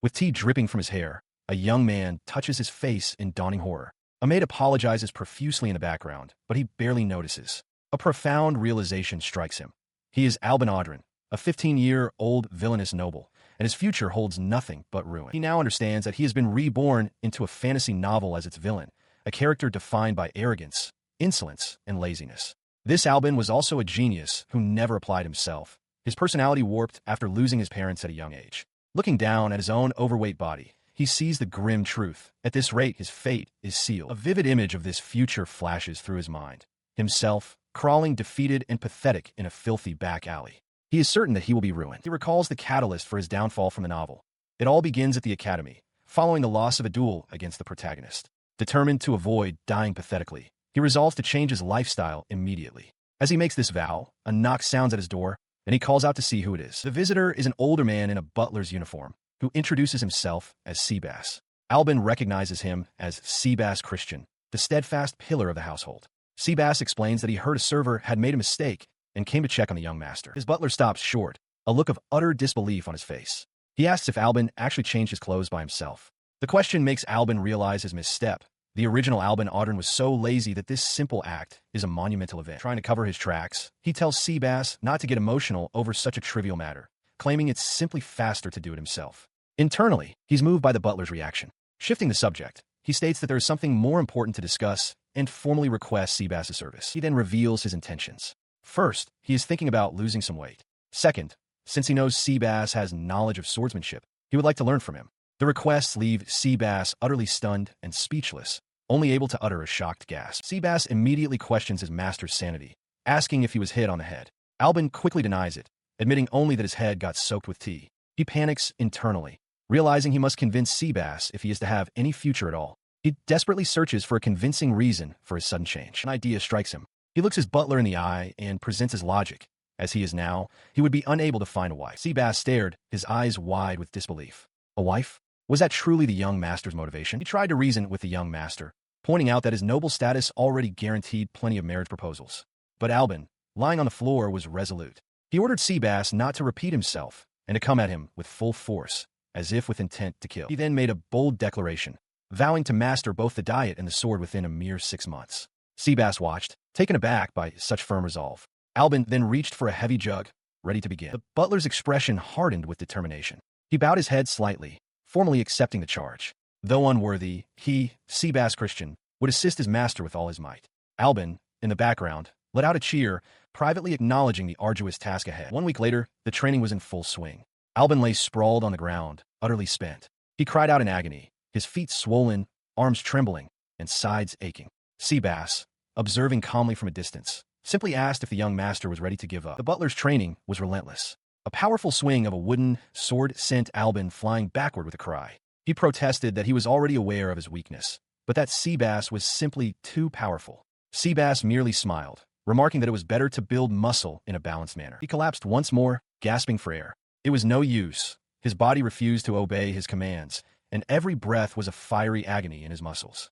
With tea dripping from his hair, a young man touches his face in dawning horror. A maid apologizes profusely in the background, but he barely notices. A profound realization strikes him. He is Albin Audrin, a 15-year-old villainous noble, and his future holds nothing but ruin. He now understands that he has been reborn into a fantasy novel as its villain, a character defined by arrogance, insolence, and laziness. This Albin was also a genius who never applied himself. His personality warped after losing his parents at a young age. Looking down at his own overweight body, he sees the grim truth. At this rate, his fate is sealed. A vivid image of this future flashes through his mind. Himself, crawling defeated and pathetic in a filthy back alley. He is certain that he will be ruined. He recalls the catalyst for his downfall from the novel. It all begins at the academy, following the loss of a duel against the protagonist. Determined to avoid dying pathetically, he resolves to change his lifestyle immediately. As he makes this vow, a knock sounds at his door, and he calls out to see who it is. The visitor is an older man in a butler's uniform, who introduces himself as Seabass. Albin recognizes him as Seabass Christian, the steadfast pillar of the household. Seabass explains that he heard a server had made a mistake and came to check on the young master. His butler stops short, a look of utter disbelief on his face. He asks if Albin actually changed his clothes by himself. The question makes Albin realize his misstep. The original Albin Audrin was so lazy that this simple act is a monumental event. Trying to cover his tracks, he tells Seabass not to get emotional over such a trivial matter, claiming it's simply faster to do it himself. Internally, he's moved by the butler's reaction. Shifting the subject, he states that there is something more important to discuss and formally requests Seabass's service. He then reveals his intentions. First, he is thinking about losing some weight. Second, since he knows Seabass has knowledge of swordsmanship, he would like to learn from him. The requests leave Seabass utterly stunned and speechless, only able to utter a shocked gasp. Seabass immediately questions his master's sanity, asking if he was hit on the head. Albin quickly denies it, admitting only that his head got soaked with tea. He panics internally, realizing he must convince Seabass if he is to have any future at all. He desperately searches for a convincing reason for his sudden change. An idea strikes him. He looks his butler in the eye and presents his logic. As he is now, he would be unable to find a wife. Seabass stared, his eyes wide with disbelief. A wife? Was that truly the young master's motivation? He tried to reason with the young master, pointing out that his noble status already guaranteed plenty of marriage proposals. But Albin, lying on the floor, was resolute. He ordered Seabass not to repeat himself and to come at him with full force, as if with intent to kill. He then made a bold declaration, vowing to master both the diet and the sword within a mere 6 months. Seabass watched, taken aback by such firm resolve. Albin then reached for a heavy jug, ready to begin. The butler's expression hardened with determination. He bowed his head slightly, formally accepting the charge. Though unworthy, he, Seabass Christian, would assist his master with all his might. Albin, in the background, let out a cheer, privately acknowledging the arduous task ahead. 1 week later, the training was in full swing. Albin lay sprawled on the ground, utterly spent. He cried out in agony, his feet swollen, arms trembling, and sides aching. Seabass, observing calmly from a distance, simply asked if the young master was ready to give up. The butler's training was relentless. A powerful swing of a wooden sword sent Albin flying backward with a cry. He protested that he was already aware of his weakness, but that Seabass was simply too powerful. Seabass merely smiled, remarking that it was better to build muscle in a balanced manner. He collapsed once more, gasping for air. It was no use. His body refused to obey his commands, and every breath was a fiery agony in his muscles.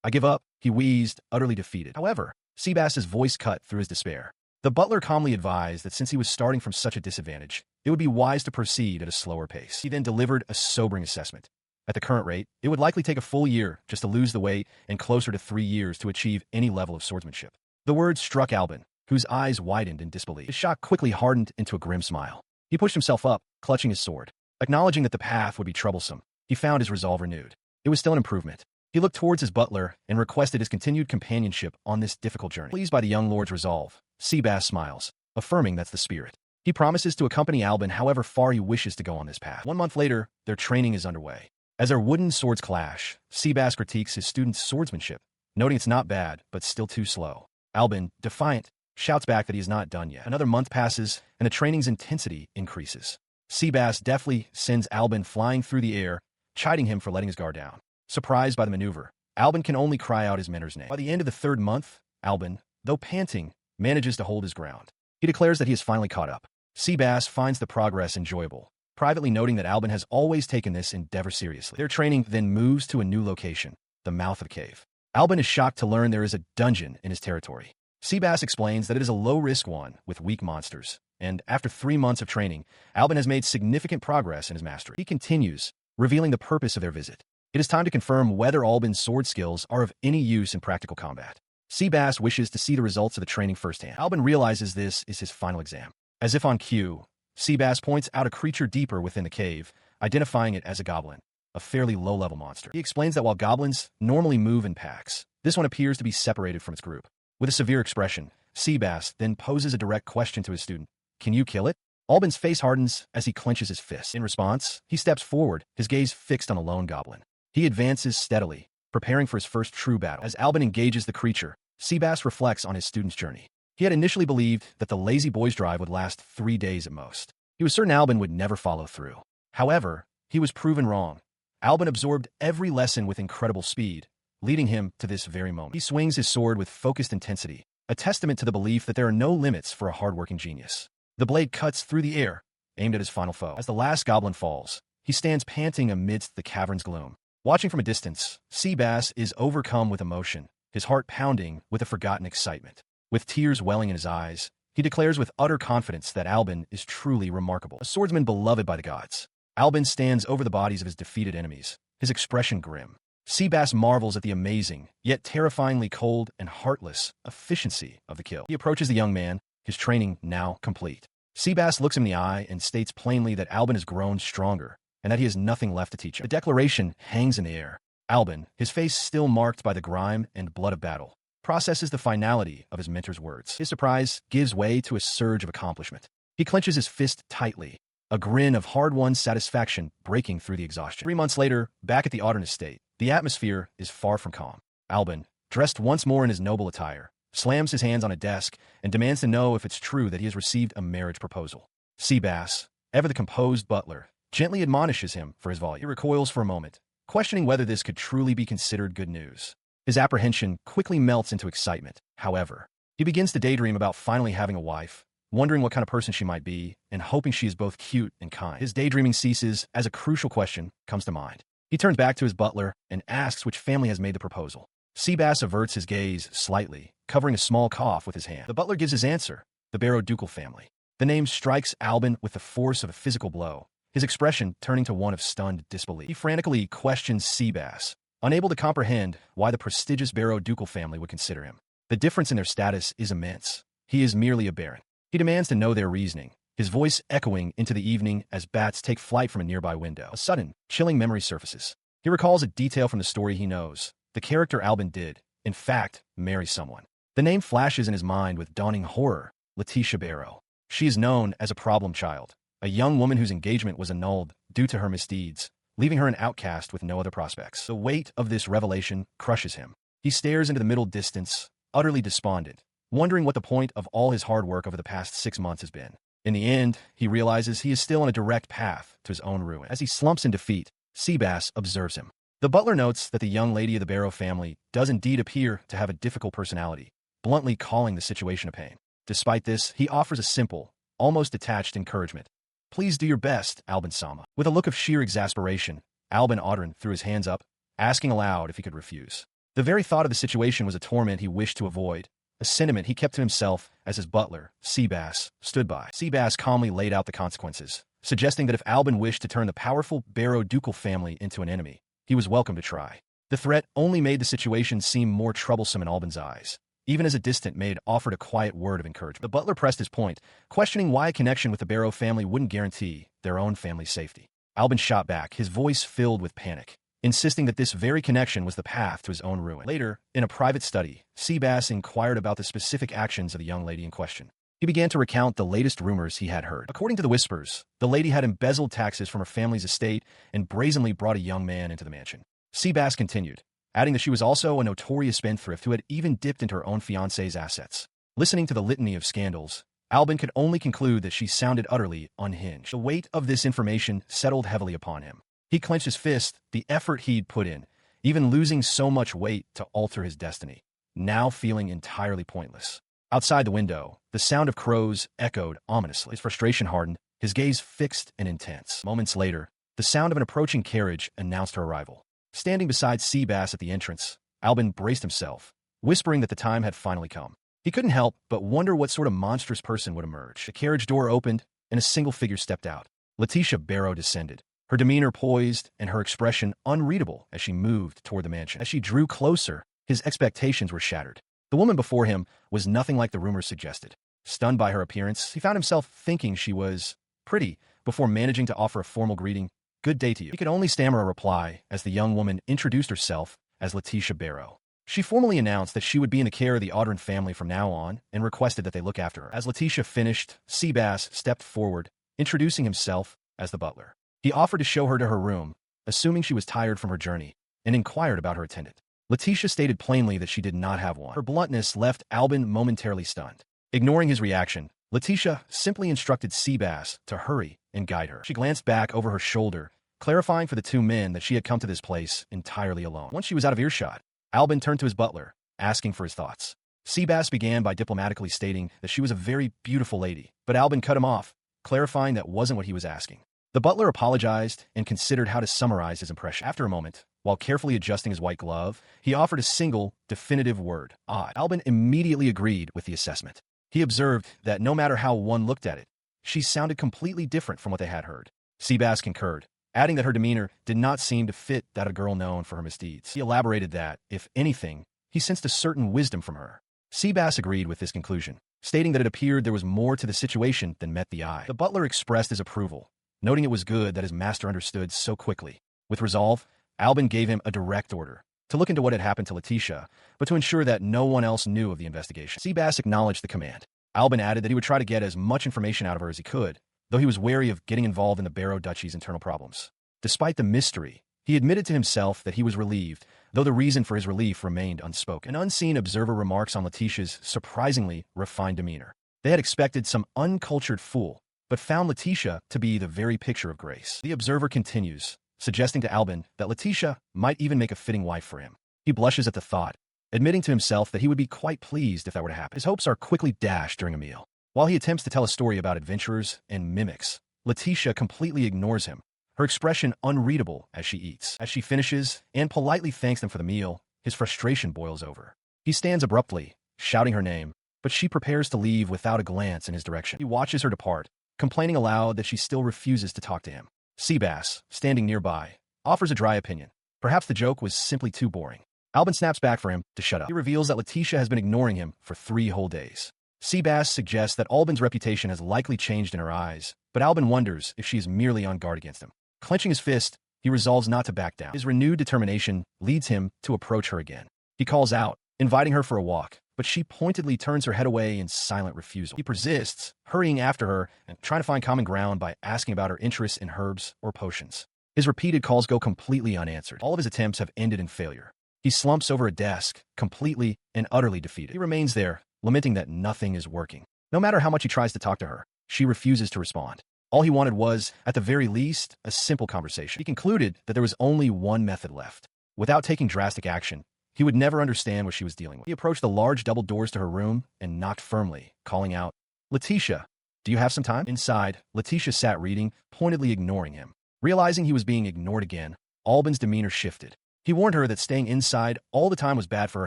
I give up, he wheezed, utterly defeated. However, Seabass's voice cut through his despair. The butler calmly advised that since he was starting from such a disadvantage, it would be wise to proceed at a slower pace. He then delivered a sobering assessment. At the current rate, it would likely take a full year just to lose the weight and closer to 3 years to achieve any level of swordsmanship. The words struck Albin, whose eyes widened in disbelief. His shock quickly hardened into a grim smile. He pushed himself up, clutching his sword. Acknowledging that the path would be troublesome, he found his resolve renewed. It was still an improvement. He looked towards his butler and requested his continued companionship on this difficult journey. Pleased by the young lord's resolve, Seabass smiles, affirming that's the spirit. He promises to accompany Albin however far he wishes to go on this path. 1 month later, their training is underway. As their wooden swords clash, Seabass critiques his student's swordsmanship, noting it's not bad, but still too slow. Albin, defiant, shouts back that he is not done yet. Another month passes, and the training's intensity increases. Seabass deftly sends Albin flying through the air, chiding him for letting his guard down. Surprised by the maneuver, Albin can only cry out his mentor's name. By the end of the 3rd month, Albin, though panting, manages to hold his ground. He declares that he has finally caught up. Seabass finds the progress enjoyable, privately noting that Albin has always taken this endeavor seriously. Their training then moves to a new location, the mouth of the cave. Albin is shocked to learn there is a dungeon in his territory. Seabass explains that it is a low-risk one with weak monsters, and after 3 months of training, Albin has made significant progress in his mastery. He continues, revealing the purpose of their visit. It is time to confirm whether Albin's sword skills are of any use in practical combat. Seabass wishes to see the results of the training firsthand. Albin realizes this is his final exam. As if on cue, Seabass points out a creature deeper within the cave, identifying it as a goblin, a fairly low-level monster. He explains that while goblins normally move in packs, this one appears to be separated from its group. With a severe expression, Seabass then poses a direct question to his student. Can you kill it? Albin's face hardens as he clenches his fist. In response, he steps forward, his gaze fixed on a lone goblin. He advances steadily, preparing for his first true battle. As Albin engages the creature, Seabass reflects on his student's journey. He had initially believed that the lazy boy's drive would last 3 days at most. He was certain Albin would never follow through. However, he was proven wrong. Albin absorbed every lesson with incredible speed, leading him to this very moment. He swings his sword with focused intensity, a testament to the belief that there are no limits for a hardworking genius. The blade cuts through the air, aimed at his final foe. As the last goblin falls, he stands panting amidst the cavern's gloom. Watching from a distance, Seabass is overcome with emotion, his heart pounding with a forgotten excitement. With tears welling in his eyes, he declares with utter confidence that Albin is truly remarkable, a swordsman beloved by the gods. Albin stands over the bodies of his defeated enemies, his expression grim. Seabass marvels at the amazing, yet terrifyingly cold and heartless, efficiency of the kill. He approaches the young man, his training now complete. Seabass looks him in the eye and states plainly that Albin has grown stronger, and that he has nothing left to teach him. The declaration hangs in the air. Albin, his face still marked by the grime and blood of battle, processes the finality of his mentor's words. His surprise gives way to a surge of accomplishment. He clenches his fist tightly, a grin of hard-won satisfaction breaking through the exhaustion. 3 months later, back at the Audern estate, the atmosphere is far from calm. Albin, dressed once more in his noble attire, slams his hands on a desk and demands to know if it's true that he has received a marriage proposal. Seabass, ever the composed butler, gently admonishes him for his volume. He recoils for a moment, questioning whether this could truly be considered good news. His apprehension quickly melts into excitement. However, he begins to daydream about finally having a wife, wondering what kind of person she might be, and hoping she is both cute and kind. His daydreaming ceases as a crucial question comes to mind. He turns back to his butler and asks which family has made the proposal. Seabass averts his gaze slightly, covering a small cough with his hand. The butler gives his answer, the Barrow-Ducal family. The name strikes Albin with the force of a physical blow, his expression turning to one of stunned disbelief. He frantically questions Seabass, unable to comprehend why the prestigious Barrow-Ducal family would consider him. The difference in their status is immense. He is merely a baron. He demands to know their reasoning, his voice echoing into the evening as bats take flight from a nearby window. A sudden, chilling memory surfaces. He recalls a detail from the story he knows. The character Albin did, in fact, marry someone. The name flashes in his mind with dawning horror, Letitia Barrow. She is known as a problem child, a young woman whose engagement was annulled due to her misdeeds, leaving her an outcast with no other prospects. The weight of this revelation crushes him. He stares into the middle distance, utterly despondent, wondering what the point of all his hard work over the past 6 months has been. In the end, he realizes he is still on a direct path to his own ruin. As he slumps in defeat, Seabass observes him. The butler notes that the young lady of the Barrow family does indeed appear to have a difficult personality, bluntly calling the situation a pain. Despite this, he offers a simple, almost detached encouragement. Please do your best, Albin-sama. With a look of sheer exasperation, Albin Audern threw his hands up, asking aloud if he could refuse. The very thought of the situation was a torment he wished to avoid, a sentiment he kept to himself as his butler, Seabass, stood by. Seabass calmly laid out the consequences, suggesting that if Albin wished to turn the powerful Barrow-Ducal family into an enemy, he was welcome to try. The threat only made the situation seem more troublesome in Albin's eyes. Even as a distant maid offered a quiet word of encouragement. The butler pressed his point, questioning why a connection with the Barrow family wouldn't guarantee their own family's safety. Albin shot back, his voice filled with panic, insisting that this very connection was the path to his own ruin. Later, in a private study, Seabass inquired about the specific actions of the young lady in question. He began to recount the latest rumors he had heard. According to the whispers, the lady had embezzled taxes from her family's estate and brazenly brought a young man into the mansion. Seabass continued, adding that she was also a notorious spendthrift who had even dipped into her own fiancé's assets. Listening to the litany of scandals, Albin could only conclude that she sounded utterly unhinged. The weight of this information settled heavily upon him. He clenched his fist, the effort he'd put in, even losing so much weight to alter his destiny, now feeling entirely pointless. Outside the window, the sound of crows echoed ominously. His frustration hardened, his gaze fixed and intense. Moments later, the sound of an approaching carriage announced her arrival. Standing beside Seabass at the entrance, Albin braced himself, whispering that the time had finally come. He couldn't help but wonder what sort of monstrous person would emerge. The carriage door opened, and a single figure stepped out. Letitia Barrow descended, her demeanor poised and her expression unreadable as she moved toward the mansion. As she drew closer, his expectations were shattered. The woman before him was nothing like the rumors suggested. Stunned by her appearance, he found himself thinking she was pretty before managing to offer a formal greeting. "Good day to you." He could only stammer a reply as the young woman introduced herself as Letitia Barrow. She formally announced that she would be in the care of the Audrin family from now on and requested that they look after her. As Letitia finished, Seabass stepped forward, introducing himself as the butler. He offered to show her to her room, assuming she was tired from her journey, and inquired about her attendant. Letitia stated plainly that she did not have one. Her bluntness left Albin momentarily stunned. Ignoring his reaction, Letitia simply instructed Seabass to hurry and guide her. She glanced back over her shoulder, clarifying for the two men that she had come to this place entirely alone. Once she was out of earshot, Albin turned to his butler, asking for his thoughts. Seabass began by diplomatically stating that she was a very beautiful lady, but Albin cut him off, clarifying that wasn't what he was asking. The butler apologized and considered how to summarize his impression. After a moment, while carefully adjusting his white glove, he offered a single, definitive word: odd. Albin immediately agreed with the assessment. He observed that no matter how one looked at it, she sounded completely different from what they had heard. Seabass concurred, adding that her demeanor did not seem to fit that of a girl known for her misdeeds. He elaborated that, if anything, he sensed a certain wisdom from her. Seabass agreed with this conclusion, stating that it appeared there was more to the situation than met the eye. The butler expressed his approval, noting it was good that his master understood so quickly. With resolve, Albin gave him a direct order to look into what had happened to Letitia, but to ensure that no one else knew of the investigation. Seabass acknowledged the command. Albin added that he would try to get as much information out of her as he could, though he was wary of getting involved in the Barrow Duchy's internal problems. Despite the mystery, he admitted to himself that he was relieved, though the reason for his relief remained unspoken. An unseen observer remarks on Letitia's surprisingly refined demeanor. They had expected some uncultured fool, but found Letitia to be the very picture of grace. The observer continues, suggesting to Albin that Letitia might even make a fitting wife for him. He blushes at the thought, admitting to himself that he would be quite pleased if that were to happen. His hopes are quickly dashed during a meal. While he attempts to tell a story about adventurers and mimics, Letitia completely ignores him, her expression unreadable as she eats. As she finishes and politely thanks them for the meal, his frustration boils over. He stands abruptly, shouting her name, but she prepares to leave without a glance in his direction. He watches her depart, complaining aloud that she still refuses to talk to him. Seabass, standing nearby, offers a dry opinion. Perhaps the joke was simply too boring. Albin snaps back for him to shut up. He reveals that Letitia has been ignoring him for 3 whole days. Seabass suggests that Albin's reputation has likely changed in her eyes, but Albin wonders if she is merely on guard against him. Clenching his fist, he resolves not to back down. His renewed determination leads him to approach her again. He calls out, inviting her for a walk, but she pointedly turns her head away in silent refusal. He persists, hurrying after her and trying to find common ground by asking about her interests in herbs or potions. His repeated calls go completely unanswered. All of his attempts have ended in failure. He slumps over a desk, completely and utterly defeated. He remains there, lamenting that nothing is working. No matter how much he tries to talk to her, she refuses to respond. All he wanted was, at the very least, a simple conversation. He concluded that there was only one method left. Without taking drastic action, he would never understand what she was dealing with. He approached the large double doors to her room and knocked firmly, calling out, "Letitia, do you have some time?" Inside, Letitia sat reading, pointedly ignoring him. Realizing he was being ignored again, Albin's demeanor shifted. He warned her that staying inside all the time was bad for her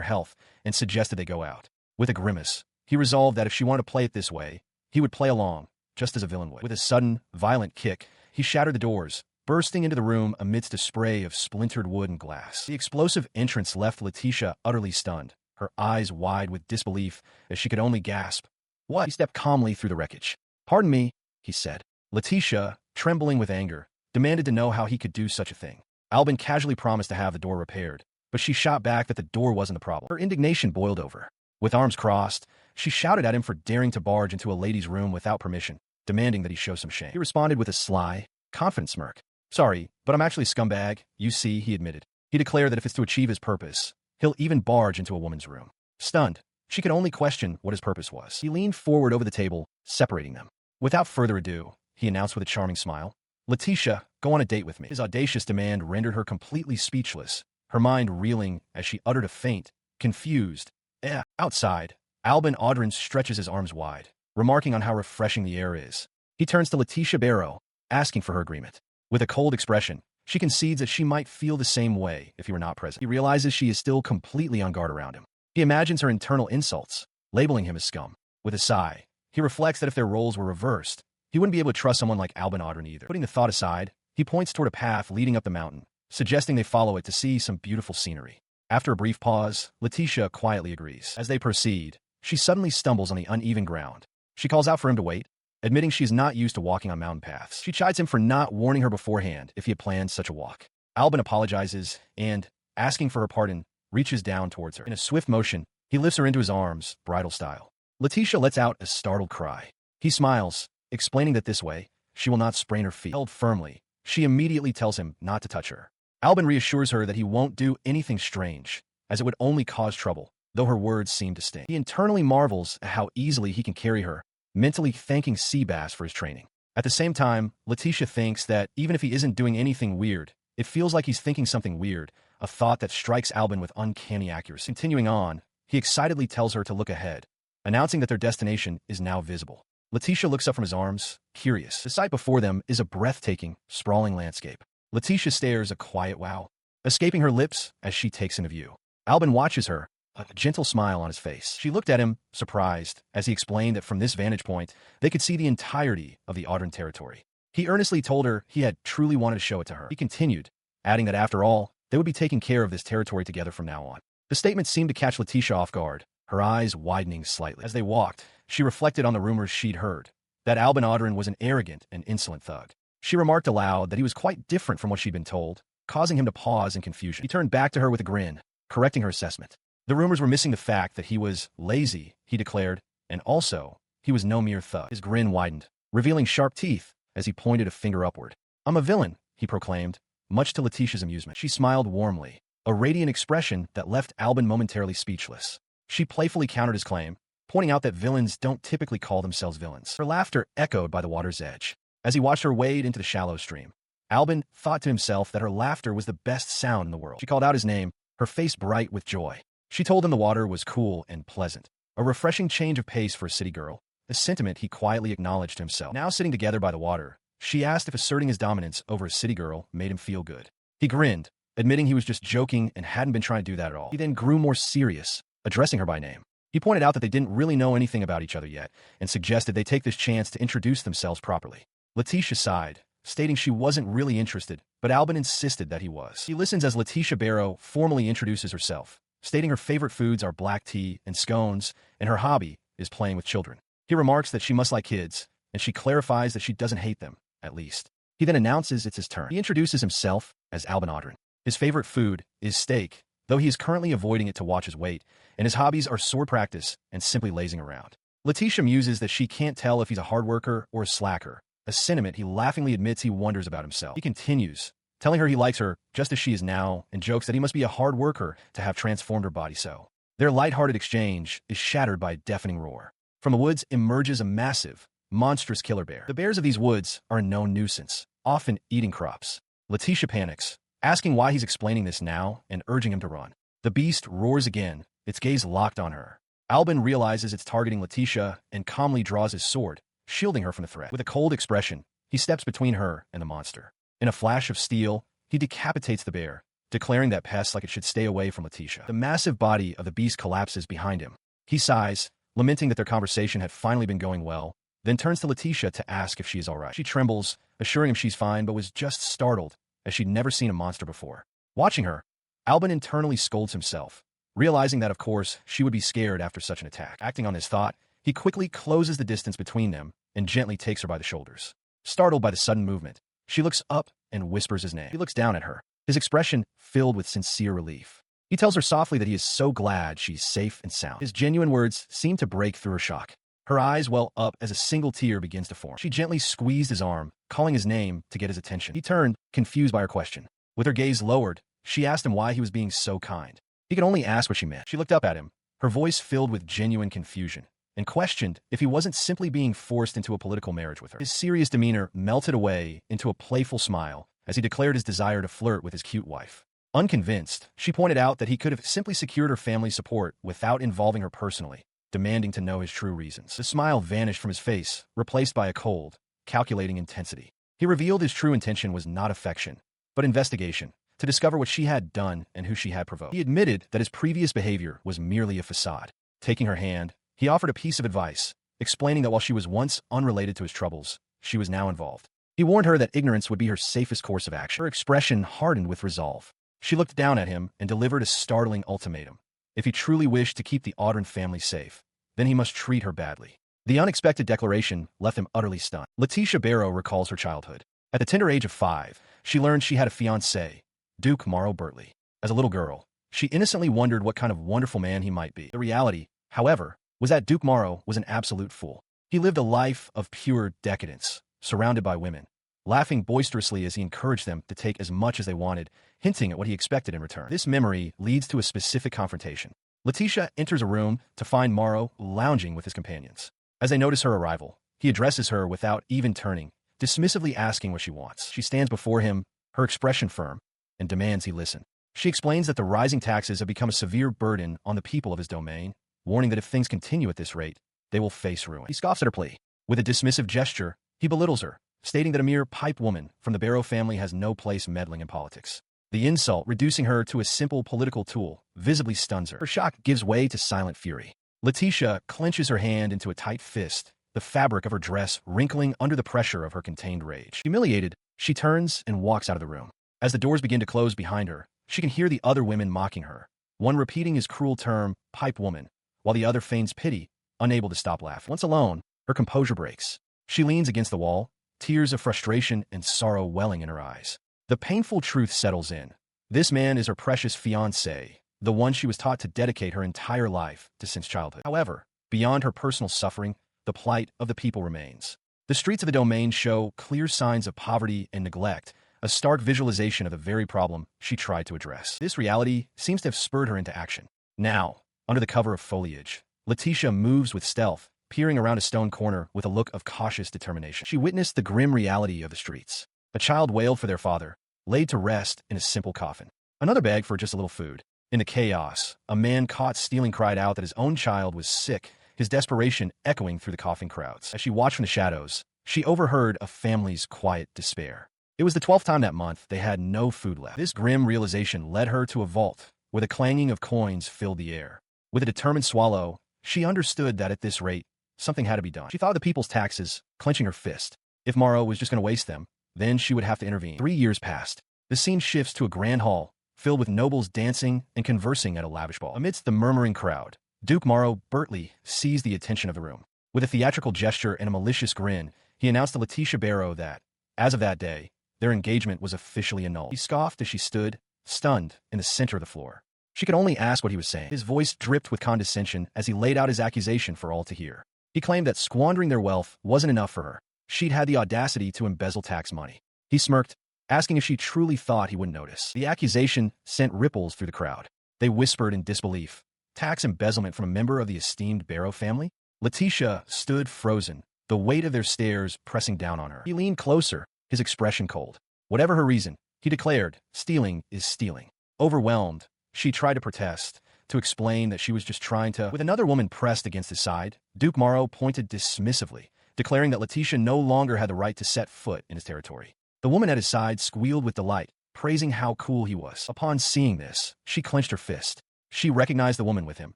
health and suggested they go out. With a grimace, he resolved that if she wanted to play it this way, he would play along, just as a villain would. With a sudden, violent kick, he shattered the doors, bursting into the room amidst a spray of splintered wood and glass. The explosive entrance left Letitia utterly stunned, her eyes wide with disbelief as she could only gasp. "What?" He stepped calmly through the wreckage. "Pardon me," he said. Letitia, trembling with anger, demanded to know how he could do such a thing. Albin casually promised to have the door repaired, but she shot back that the door wasn't the problem. Her indignation boiled over. With arms crossed, she shouted at him for daring to barge into a lady's room without permission, demanding that he show some shame. He responded with a sly, confident smirk. "Sorry, but I'm actually a scumbag, you see," he admitted. He declared that if it's to achieve his purpose, he'll even barge into a woman's room. Stunned, she could only question what his purpose was. He leaned forward over the table, separating them. Without further ado, he announced with a charming smile, "Letitia, go on a date with me." His audacious demand rendered her completely speechless, her mind reeling as she uttered a faint, confused, "Eh." Outside, Albin Audrin stretches his arms wide, remarking on how refreshing the air is. He turns to Letitia Barrow, asking for her agreement. With a cold expression, she concedes that she might feel the same way if he were not present. He realizes she is still completely on guard around him. He imagines her internal insults, labeling him as scum. With a sigh, he reflects that if their roles were reversed, he wouldn't be able to trust someone like Albin Audrin either. Putting the thought aside, He points toward a path leading up the mountain, suggesting they follow it to see some beautiful scenery. After a brief pause, Letitia quietly agrees. As they proceed, she suddenly stumbles on the uneven ground. She calls out for him to wait, admitting she is not used to walking on mountain paths. She chides him for not warning her beforehand if he had planned such a walk. Albin apologizes and, asking for her pardon, reaches down towards her. In a swift motion, he lifts her into his arms, bridal style. Letitia lets out a startled cry. He smiles, explaining that this way, she will not sprain her feet. Held firmly, she immediately tells him not to touch her. Albin reassures her that he won't do anything strange, as it would only cause trouble, though her words seem to sting. He internally marvels at how easily he can carry her, mentally thanking Seabass for his training. At the same time, Letitia thinks that even if he isn't doing anything weird, it feels like he's thinking something weird, a thought that strikes Albin with uncanny accuracy. Continuing on, he excitedly tells her to look ahead, announcing that their destination is now visible. Letitia looks up from his arms, curious. The sight before them is a breathtaking, sprawling landscape. Letitia stares a quiet wow, escaping her lips as she takes into view. Albin watches her, a gentle smile on his face. She looked at him, surprised, as he explained that from this vantage point, they could see the entirety of the Audran territory. He earnestly told her he had truly wanted to show it to her. He continued, adding that after all, they would be taking care of this territory together from now on. The statement seemed to catch Letitia off guard, her eyes widening slightly. As they walked, she reflected on the rumors she'd heard, that Albin Audran was an arrogant and insolent thug. She remarked aloud that he was quite different from what she'd been told, causing him to pause in confusion. He turned back to her with a grin, correcting her assessment. The rumors were missing the fact that he was lazy, he declared, and also, he was no mere thug. His grin widened, revealing sharp teeth as he pointed a finger upward. "I'm a villain," he proclaimed, much to Letitia's amusement. She smiled warmly, a radiant expression that left Albin momentarily speechless. She playfully countered his claim, pointing out that villains don't typically call themselves villains. Her laughter echoed by the water's edge. As he watched her wade into the shallow stream, Albin thought to himself that her laughter was the best sound in the world. She called out his name, her face bright with joy. She told him the water was cool and pleasant, a refreshing change of pace for a city girl, a sentiment he quietly acknowledged to himself. Now sitting together by the water, she asked if asserting his dominance over a city girl made him feel good. He grinned, admitting he was just joking and hadn't been trying to do that at all. He then grew more serious, addressing her by name. He pointed out that they didn't really know anything about each other yet, and suggested they take this chance to introduce themselves properly. Letitia sighed, stating she wasn't really interested, but Albin insisted that he was. He listens as Letitia Barrow formally introduces herself, stating her favorite foods are black tea and scones, and her hobby is playing with children. He remarks that she must like kids, and she clarifies that she doesn't hate them, at least. He then announces it's his turn. He introduces himself as Albin Audran. His favorite food is steak, though he is currently avoiding it to watch his weight, and his hobbies are sword practice and simply lazing around. Letitia muses that she can't tell if he's a hard worker or a slacker, a sentiment he laughingly admits he wonders about himself. He continues, telling her he likes her just as she is now, and jokes that he must be a hard worker to have transformed her body so. Their light-hearted exchange is shattered by a deafening roar. From the woods emerges a massive, monstrous killer bear. The bears of these woods are a known nuisance, often eating crops. Letitia panics, asking why he's explaining this now and urging him to run. The beast roars again, its gaze locked on her. Albin realizes it's targeting Letitia and calmly draws his sword, shielding her from the threat. With a cold expression, he steps between her and the monster. In a flash of steel, he decapitates the bear, declaring that pest like it should stay away from Letitia. The massive body of the beast collapses behind him. He sighs, lamenting that their conversation had finally been going well, then turns to Letitia to ask if she is all right. She trembles, assuring him she's fine, but was just startled, as she'd never seen a monster before. Watching her, Albin internally scolds himself, realizing that, of course, she would be scared after such an attack. Acting on this thought, he quickly closes the distance between them and gently takes her by the shoulders. Startled by the sudden movement, she looks up and whispers his name. He looks down at her, his expression filled with sincere relief. He tells her softly that he is so glad she's safe and sound. His genuine words seem to break through her shock. Her eyes well up as a single tear begins to form. She gently squeezed his arm, calling his name to get his attention. He turned, confused by her question. With her gaze lowered, she asked him why he was being so kind. He could only ask what she meant. She looked up at him, her voice filled with genuine confusion, and questioned if he wasn't simply being forced into a political marriage with her. His serious demeanor melted away into a playful smile as he declared his desire to flirt with his cute wife. Unconvinced, she pointed out that he could have simply secured her family's support without involving her personally, demanding to know his true reasons. The smile vanished from his face, replaced by a cold, calculating intensity. He revealed his true intention was not affection, but investigation, to discover what she had done and who she had provoked. He admitted that his previous behavior was merely a facade. Taking her hand, he offered a piece of advice, explaining that while she was once unrelated to his troubles, she was now involved. He warned her that ignorance would be her safest course of action. Her expression hardened with resolve. She looked down at him and delivered a startling ultimatum. If he truly wished to keep the Audrin family safe, then he must treat her badly. The unexpected declaration left him utterly stunned. Letitia Barrow recalls her childhood. At the tender age of 5, she learned she had a fiancé, Duke Morrow Bertley. As a little girl, she innocently wondered what kind of wonderful man he might be. The reality, however, was that Duke Morrow was an absolute fool. He lived a life of pure decadence, surrounded by women, laughing boisterously as he encouraged them to take as much as they wanted, hinting at what he expected in return. This memory leads to a specific confrontation. Letitia enters a room to find Morrow lounging with his companions. As they notice her arrival, he addresses her without even turning, dismissively asking what she wants. She stands before him, her expression firm, and demands he listen. She explains that the rising taxes have become a severe burden on the people of his domain, warning that if things continue at this rate, they will face ruin. He scoffs at her plea. With a dismissive gesture, he belittles her, stating that a mere pipe woman from the Barrow family has no place meddling in politics. The insult, reducing her to a simple political tool, visibly stuns her. Her shock gives way to silent fury. Letitia clenches her hand into a tight fist, the fabric of her dress wrinkling under the pressure of her contained rage. Humiliated, she turns and walks out of the room. As the doors begin to close behind her, she can hear the other women mocking her, one repeating his cruel term, pipe woman, while the other feigns pity, unable to stop laughing. Once alone, her composure breaks. She leans against the wall, tears of frustration and sorrow welling in her eyes. The painful truth settles in. This man is her precious fiancé, the one she was taught to dedicate her entire life to since childhood. However, beyond her personal suffering, the plight of the people remains. The streets of the domain show clear signs of poverty and neglect, a stark visualization of the very problem she tried to address. This reality seems to have spurred her into action. Now, under the cover of foliage, Letitia moves with stealth, peering around a stone corner with a look of cautious determination. She witnessed the grim reality of the streets. A child wailed for their father, laid to rest in a simple coffin. Another begged for just a little food. In the chaos, a man caught stealing cried out that his own child was sick, his desperation echoing through the coughing crowds. As she watched from the shadows, she overheard a family's quiet despair. It was the 12th time that month they had no food left. This grim realization led her to a vault, where the clanging of coins filled the air. With a determined swallow, she understood that at this rate, something had to be done. She thought of the people's taxes, clenching her fist. If Morrow was just going to waste them, then she would have to intervene. 3 years passed. The scene shifts to a grand hall, filled with nobles dancing and conversing at a lavish ball. Amidst the murmuring crowd, Duke Morrow Bertley seized the attention of the room. With a theatrical gesture and a malicious grin, he announced to Letitia Barrow that, as of that day, their engagement was officially annulled. He scoffed as she stood, stunned, in the center of the floor. She could only ask what he was saying. His voice dripped with condescension as he laid out his accusation for all to hear. He claimed that squandering their wealth wasn't enough for her. She'd had the audacity to embezzle tax money. He smirked, asking if she truly thought he wouldn't notice. The accusation sent ripples through the crowd. They whispered in disbelief. Tax embezzlement from a member of the esteemed Barrow family? Letitia stood frozen, the weight of their stares pressing down on her. He leaned closer, his expression cold. Whatever her reason, he declared, stealing is stealing. Overwhelmed, she tried to protest, to explain that she was just trying to... With another woman pressed against his side, Duke Morrow pointed dismissively, declaring that Letitia no longer had the right to set foot in his territory. The woman at his side squealed with delight, praising how cool he was. Upon seeing this, she clenched her fist. She recognized the woman with him.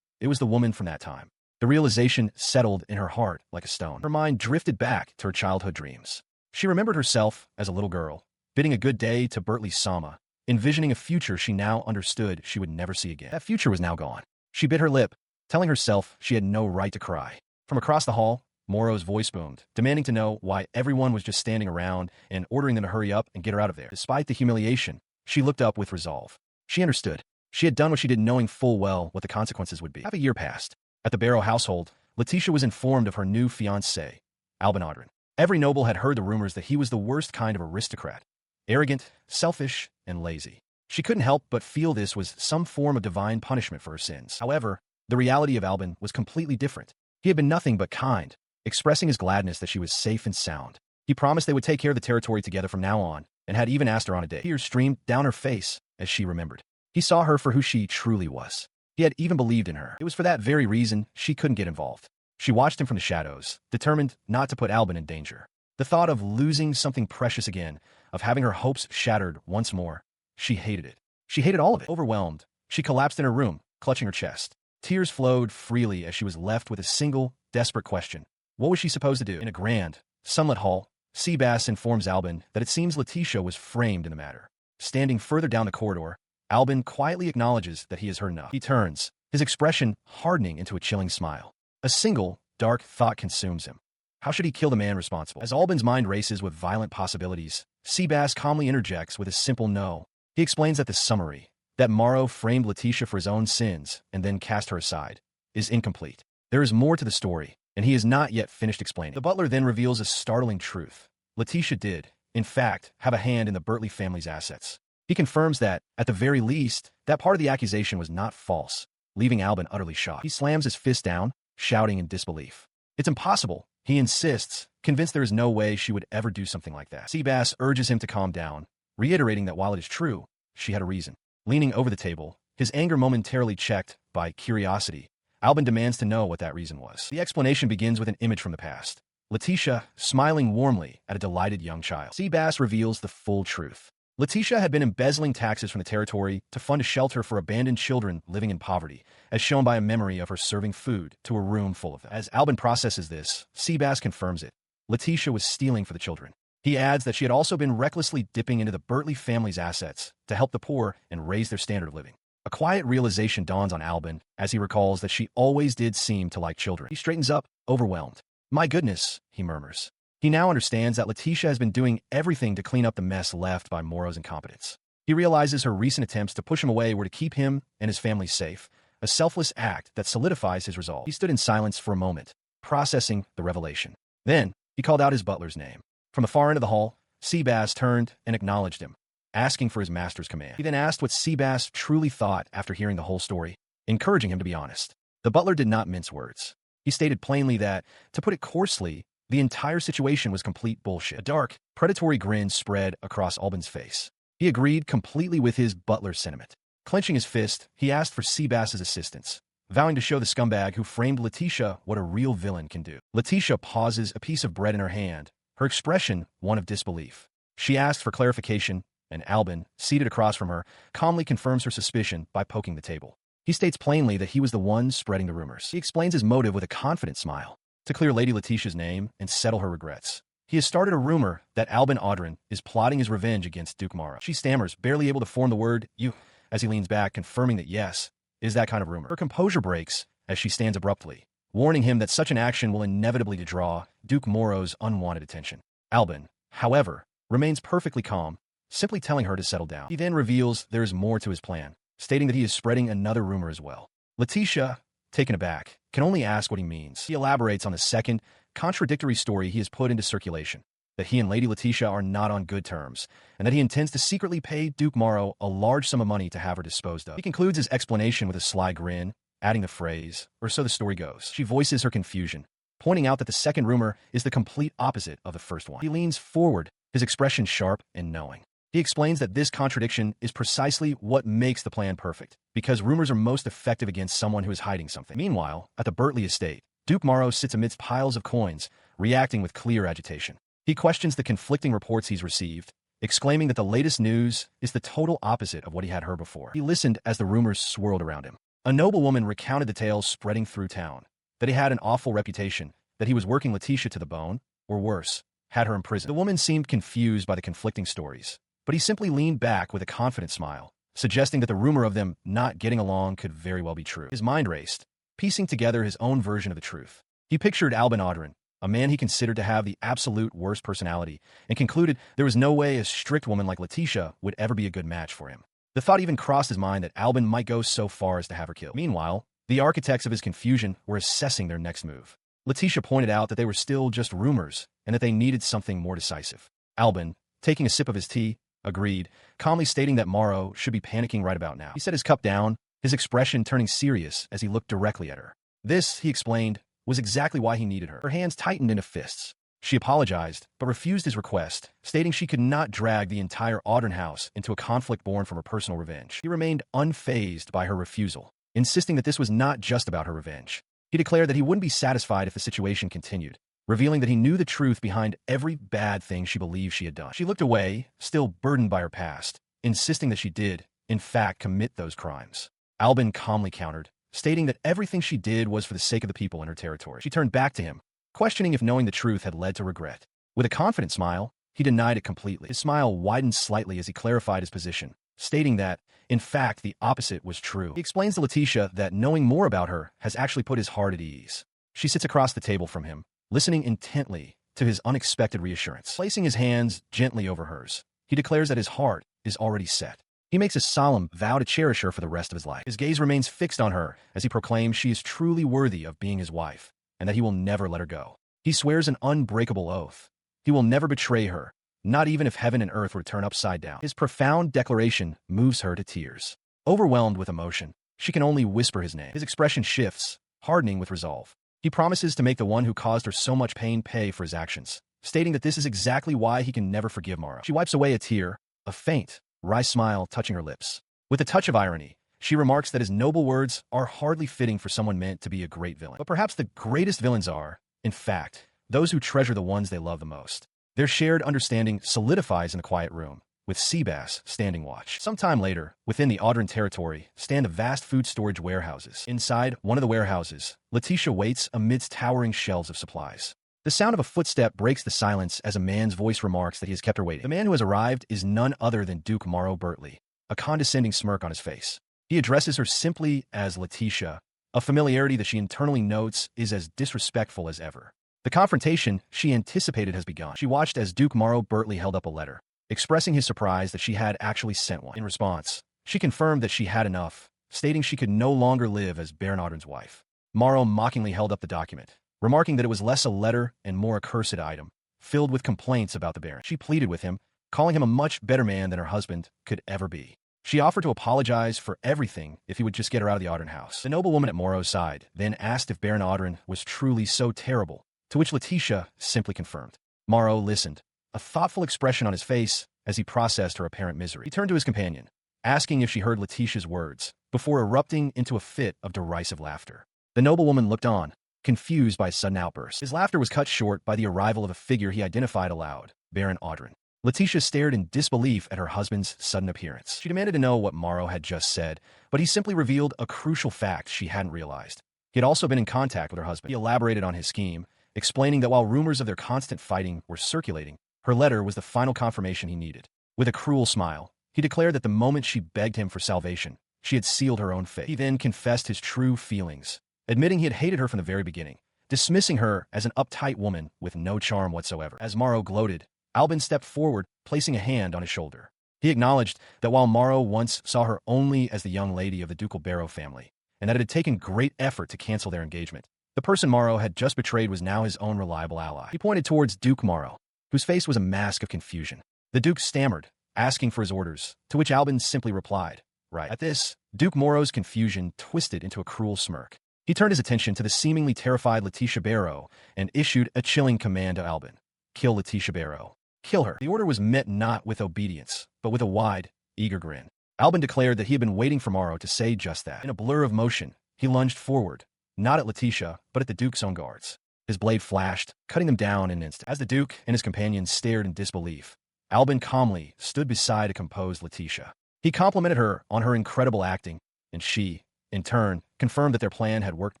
It was the woman from that time. The realization settled in her heart like a stone. Her mind drifted back to her childhood dreams. She remembered herself as a little girl, bidding a good day to Bertley Sama, envisioning a future she now understood she would never see again. That future was now gone. She bit her lip, telling herself she had no right to cry. From across the hall, Morrow's voice boomed, demanding to know why everyone was just standing around and ordering them to hurry up and get her out of there. Despite the humiliation, she looked up with resolve. She understood. She had done what she did knowing full well what the consequences would be. Half a year passed. At the Barrow household, Letitia was informed of her new fiancé, Audrin. Every noble had heard the rumors that he was the worst kind of aristocrat. Arrogant, selfish, and lazy. She couldn't help but feel this was some form of divine punishment for her sins. However, the reality of Audrin was completely different. He had been nothing but kind, expressing his gladness that she was safe and sound. He promised they would take care of the territory together from now on, and had even asked her on a date. Tears streamed down her face as she remembered. He saw her for who she truly was. He had even believed in her. It was for that very reason she couldn't get involved. She watched him from the shadows, determined not to put Audrin in danger. The thought of losing something precious again, of having her hopes shattered once more, she hated it. She hated all of it. Overwhelmed, she collapsed in her room, clutching her chest. Tears flowed freely as she was left with a single, desperate question. What was she supposed to do? In a grand, sunlit hall, Seabass informs Albin that it seems Letitia was framed in the matter. Standing further down the corridor, Albin quietly acknowledges that he has heard enough. He turns, his expression hardening into a chilling smile. A single, dark thought consumes him. How should he kill the man responsible? As Albin's mind races with violent possibilities, Seabass calmly interjects with a simple no. He explains that the summary, that Morrow framed Letitia for his own sins and then cast her aside, is incomplete. There is more to the story, and he is not yet finished explaining. The butler then reveals a startling truth. Letitia did, in fact, have a hand in the Bertley family's assets. He confirms that, at the very least, that part of the accusation was not false, leaving Albin utterly shocked. He slams his fist down, shouting in disbelief. It's impossible, he insists, convinced there is no way she would ever do something like that. Seabass urges him to calm down, reiterating that while it is true, she had a reason. Leaning over the table, his anger momentarily checked by curiosity, Albin demands to know what that reason was. The explanation begins with an image from the past. Letitia smiling warmly at a delighted young child. Seabass reveals the full truth. Letitia had been embezzling taxes from the territory to fund a shelter for abandoned children living in poverty, as shown by a memory of her serving food to a room full of them. As Albin processes this, Seabass confirms it. Letitia was stealing for the children. He adds that she had also been recklessly dipping into the Bertley family's assets to help the poor and raise their standard of living. A quiet realization dawns on Albin as he recalls that she always did seem to like children. He straightens up, overwhelmed. My goodness, he murmurs. He now understands that Letitia has been doing everything to clean up the mess left by Morrow's incompetence. He realizes her recent attempts to push him away were to keep him and his family safe, a selfless act that solidifies his resolve. He stood in silence for a moment, processing the revelation. Then, he called out his butler's name. From the far end of the hall, Seabass turned and acknowledged him, asking for his master's command. He then asked what Seabass truly thought after hearing the whole story, encouraging him to be honest. The butler did not mince words. He stated plainly that, to put it coarsely, the entire situation was complete bullshit. A dark, predatory grin spread across Albin's face. He agreed completely with his butler's sentiment. Clenching his fist, he asked for Seabass's assistance, vowing to show the scumbag who framed Letitia what a real villain can do. Letitia pauses, a piece of bread in her hand, her expression one of disbelief. She asked for clarification, and Albin, seated across from her, calmly confirms her suspicion by poking the table. He states plainly that he was the one spreading the rumors. He explains his motive with a confident smile, to clear Lady Letitia's name and settle her regrets. He has started a rumor that Albin Audrin is plotting his revenge against Duke Morrow. She stammers, barely able to form the word "you," as he leans back, confirming that yes, is that kind of rumor. Her composure breaks as she stands abruptly, warning him that such an action will inevitably draw Duke Morrow's unwanted attention. Albin, however, remains perfectly calm, simply telling her to settle down. He then reveals there is more to his plan, stating that he is spreading another rumor as well. Letitia, taken aback, can only ask what he means. He elaborates on the second, contradictory story he has put into circulation, that he and Lady Letitia are not on good terms, and that he intends to secretly pay Duke Morrow a large sum of money to have her disposed of. He concludes his explanation with a sly grin, adding the phrase, or so the story goes. She voices her confusion, pointing out that the second rumor is the complete opposite of the first one. He leans forward, his expression sharp and knowing. He explains that this contradiction is precisely what makes the plan perfect, because rumors are most effective against someone who is hiding something. Meanwhile, at the Bertley estate, Duke Morrow sits amidst piles of coins, reacting with clear agitation. He questions the conflicting reports he's received, exclaiming that the latest news is the total opposite of what he had heard before. He listened as the rumors swirled around him. A noblewoman recounted the tales spreading through town, that he had an awful reputation, that he was working Letitia to the bone, or worse, had her imprisoned. The woman seemed confused by the conflicting stories, but he simply leaned back with a confident smile, suggesting that the rumor of them not getting along could very well be true. His mind raced, piecing together his own version of the truth. He pictured Albin Audrin, a man he considered to have the absolute worst personality, and concluded there was no way a strict woman like Letitia would ever be a good match for him. The thought even crossed his mind that Albin might go so far as to have her killed. Meanwhile, the architects of his confusion were assessing their next move. Letitia pointed out that they were still just rumors, and that they needed something more decisive. Albin, taking a sip of his tea, agreed, calmly stating that Morrow should be panicking right about now. He set his cup down, his expression turning serious as he looked directly at her. This, he explained, was exactly why he needed her. Her hands tightened into fists. She apologized, but refused his request, stating she could not drag the entire Audrin house into a conflict born from her personal revenge. He remained unfazed by her refusal, insisting that this was not just about her revenge. He declared that he wouldn't be satisfied if the situation continued, revealing that he knew the truth behind every bad thing she believed she had done. She looked away, still burdened by her past, insisting that she did, in fact, commit those crimes. Albin calmly countered, stating that everything she did was for the sake of the people in her territory. She turned back to him, questioning if knowing the truth had led to regret. With a confident smile, he denied it completely. His smile widened slightly as he clarified his position, stating that, in fact, the opposite was true. He explains to Letitia that knowing more about her has actually put his heart at ease. She sits across the table from him, listening intently to his unexpected reassurance. Placing his hands gently over hers, he declares that his heart is already set. He makes a solemn vow to cherish her for the rest of his life. His gaze remains fixed on her as he proclaims she is truly worthy of being his wife, and that he will never let her go. He swears an unbreakable oath. He will never betray her, not even if heaven and earth were to turn upside down. His profound declaration moves her to tears. Overwhelmed with emotion, she can only whisper his name. His expression shifts, hardening with resolve. He promises to make the one who caused her so much pain pay for his actions, stating that this is exactly why he can never forgive Morrow. She wipes away a tear, a faint, wry smile touching her lips. With a touch of irony, she remarks that his noble words are hardly fitting for someone meant to be a great villain. But perhaps the greatest villains are, in fact, those who treasure the ones they love the most. Their shared understanding solidifies in the quiet room, with Seabass standing watch. Sometime later, within the Audrin territory, stand the vast food storage warehouses. Inside one of the warehouses, Letitia waits amidst towering shelves of supplies. The sound of a footstep breaks the silence as a man's voice remarks that he has kept her waiting. The man who has arrived is none other than Duke Morrow Bertley, a condescending smirk on his face. He addresses her simply as Letitia, a familiarity that she internally notes is as disrespectful as ever. The confrontation she anticipated has begun. She watched as Duke Morrow Bertley held up a letter, expressing his surprise that she had actually sent one. In response, she confirmed that she had enough, stating she could no longer live as Baron Audrin's wife. Morrow mockingly held up the document, remarking that it was less a letter and more a cursed item, filled with complaints about the Baron. She pleaded with him, calling him a much better man than her husband could ever be. She offered to apologize for everything if he would just get her out of the Audrin house. The noblewoman at Morrow's side then asked if Baron Audrin was truly so terrible, to which Letitia simply confirmed. Morrow listened, a thoughtful expression on his face as he processed her apparent misery. He turned to his companion, asking if she heard Letitia's words, before erupting into a fit of derisive laughter. The noblewoman looked on, confused by his sudden outburst. His laughter was cut short by the arrival of a figure he identified aloud, Baron Audrin. Letitia stared in disbelief at her husband's sudden appearance. She demanded to know what Morrow had just said, but he simply revealed a crucial fact she hadn't realized. He had also been in contact with her husband. He elaborated on his scheme, explaining that while rumors of their constant fighting were circulating, her letter was the final confirmation he needed. With a cruel smile, he declared that the moment she begged him for salvation, she had sealed her own fate. He then confessed his true feelings, admitting he had hated her from the very beginning, dismissing her as an uptight woman with no charm whatsoever. As Morrow gloated, Albin stepped forward, placing a hand on his shoulder. He acknowledged that while Morrow once saw her only as the young lady of the ducal Barrow family, and that it had taken great effort to cancel their engagement, the person Morrow had just betrayed was now his own reliable ally. He pointed towards Duke Morrow, whose face was a mask of confusion. The Duke stammered, asking for his orders, to which Albin simply replied, "Right." At this, Duke Morrow's confusion twisted into a cruel smirk. He turned his attention to the seemingly terrified Letitia Barrow and issued a chilling command to Albin. "Kill Letitia Barrow. Kill her." The order was met not with obedience, but with a wide, eager grin. Albin declared that he had been waiting for Morrow to say just that. In a blur of motion, he lunged forward, not at Letitia, but at the Duke's own guards. His blade flashed, cutting them down in an instant. As the Duke and his companions stared in disbelief, Albin calmly stood beside a composed Letitia. He complimented her on her incredible acting, and she, in turn, confirmed that their plan had worked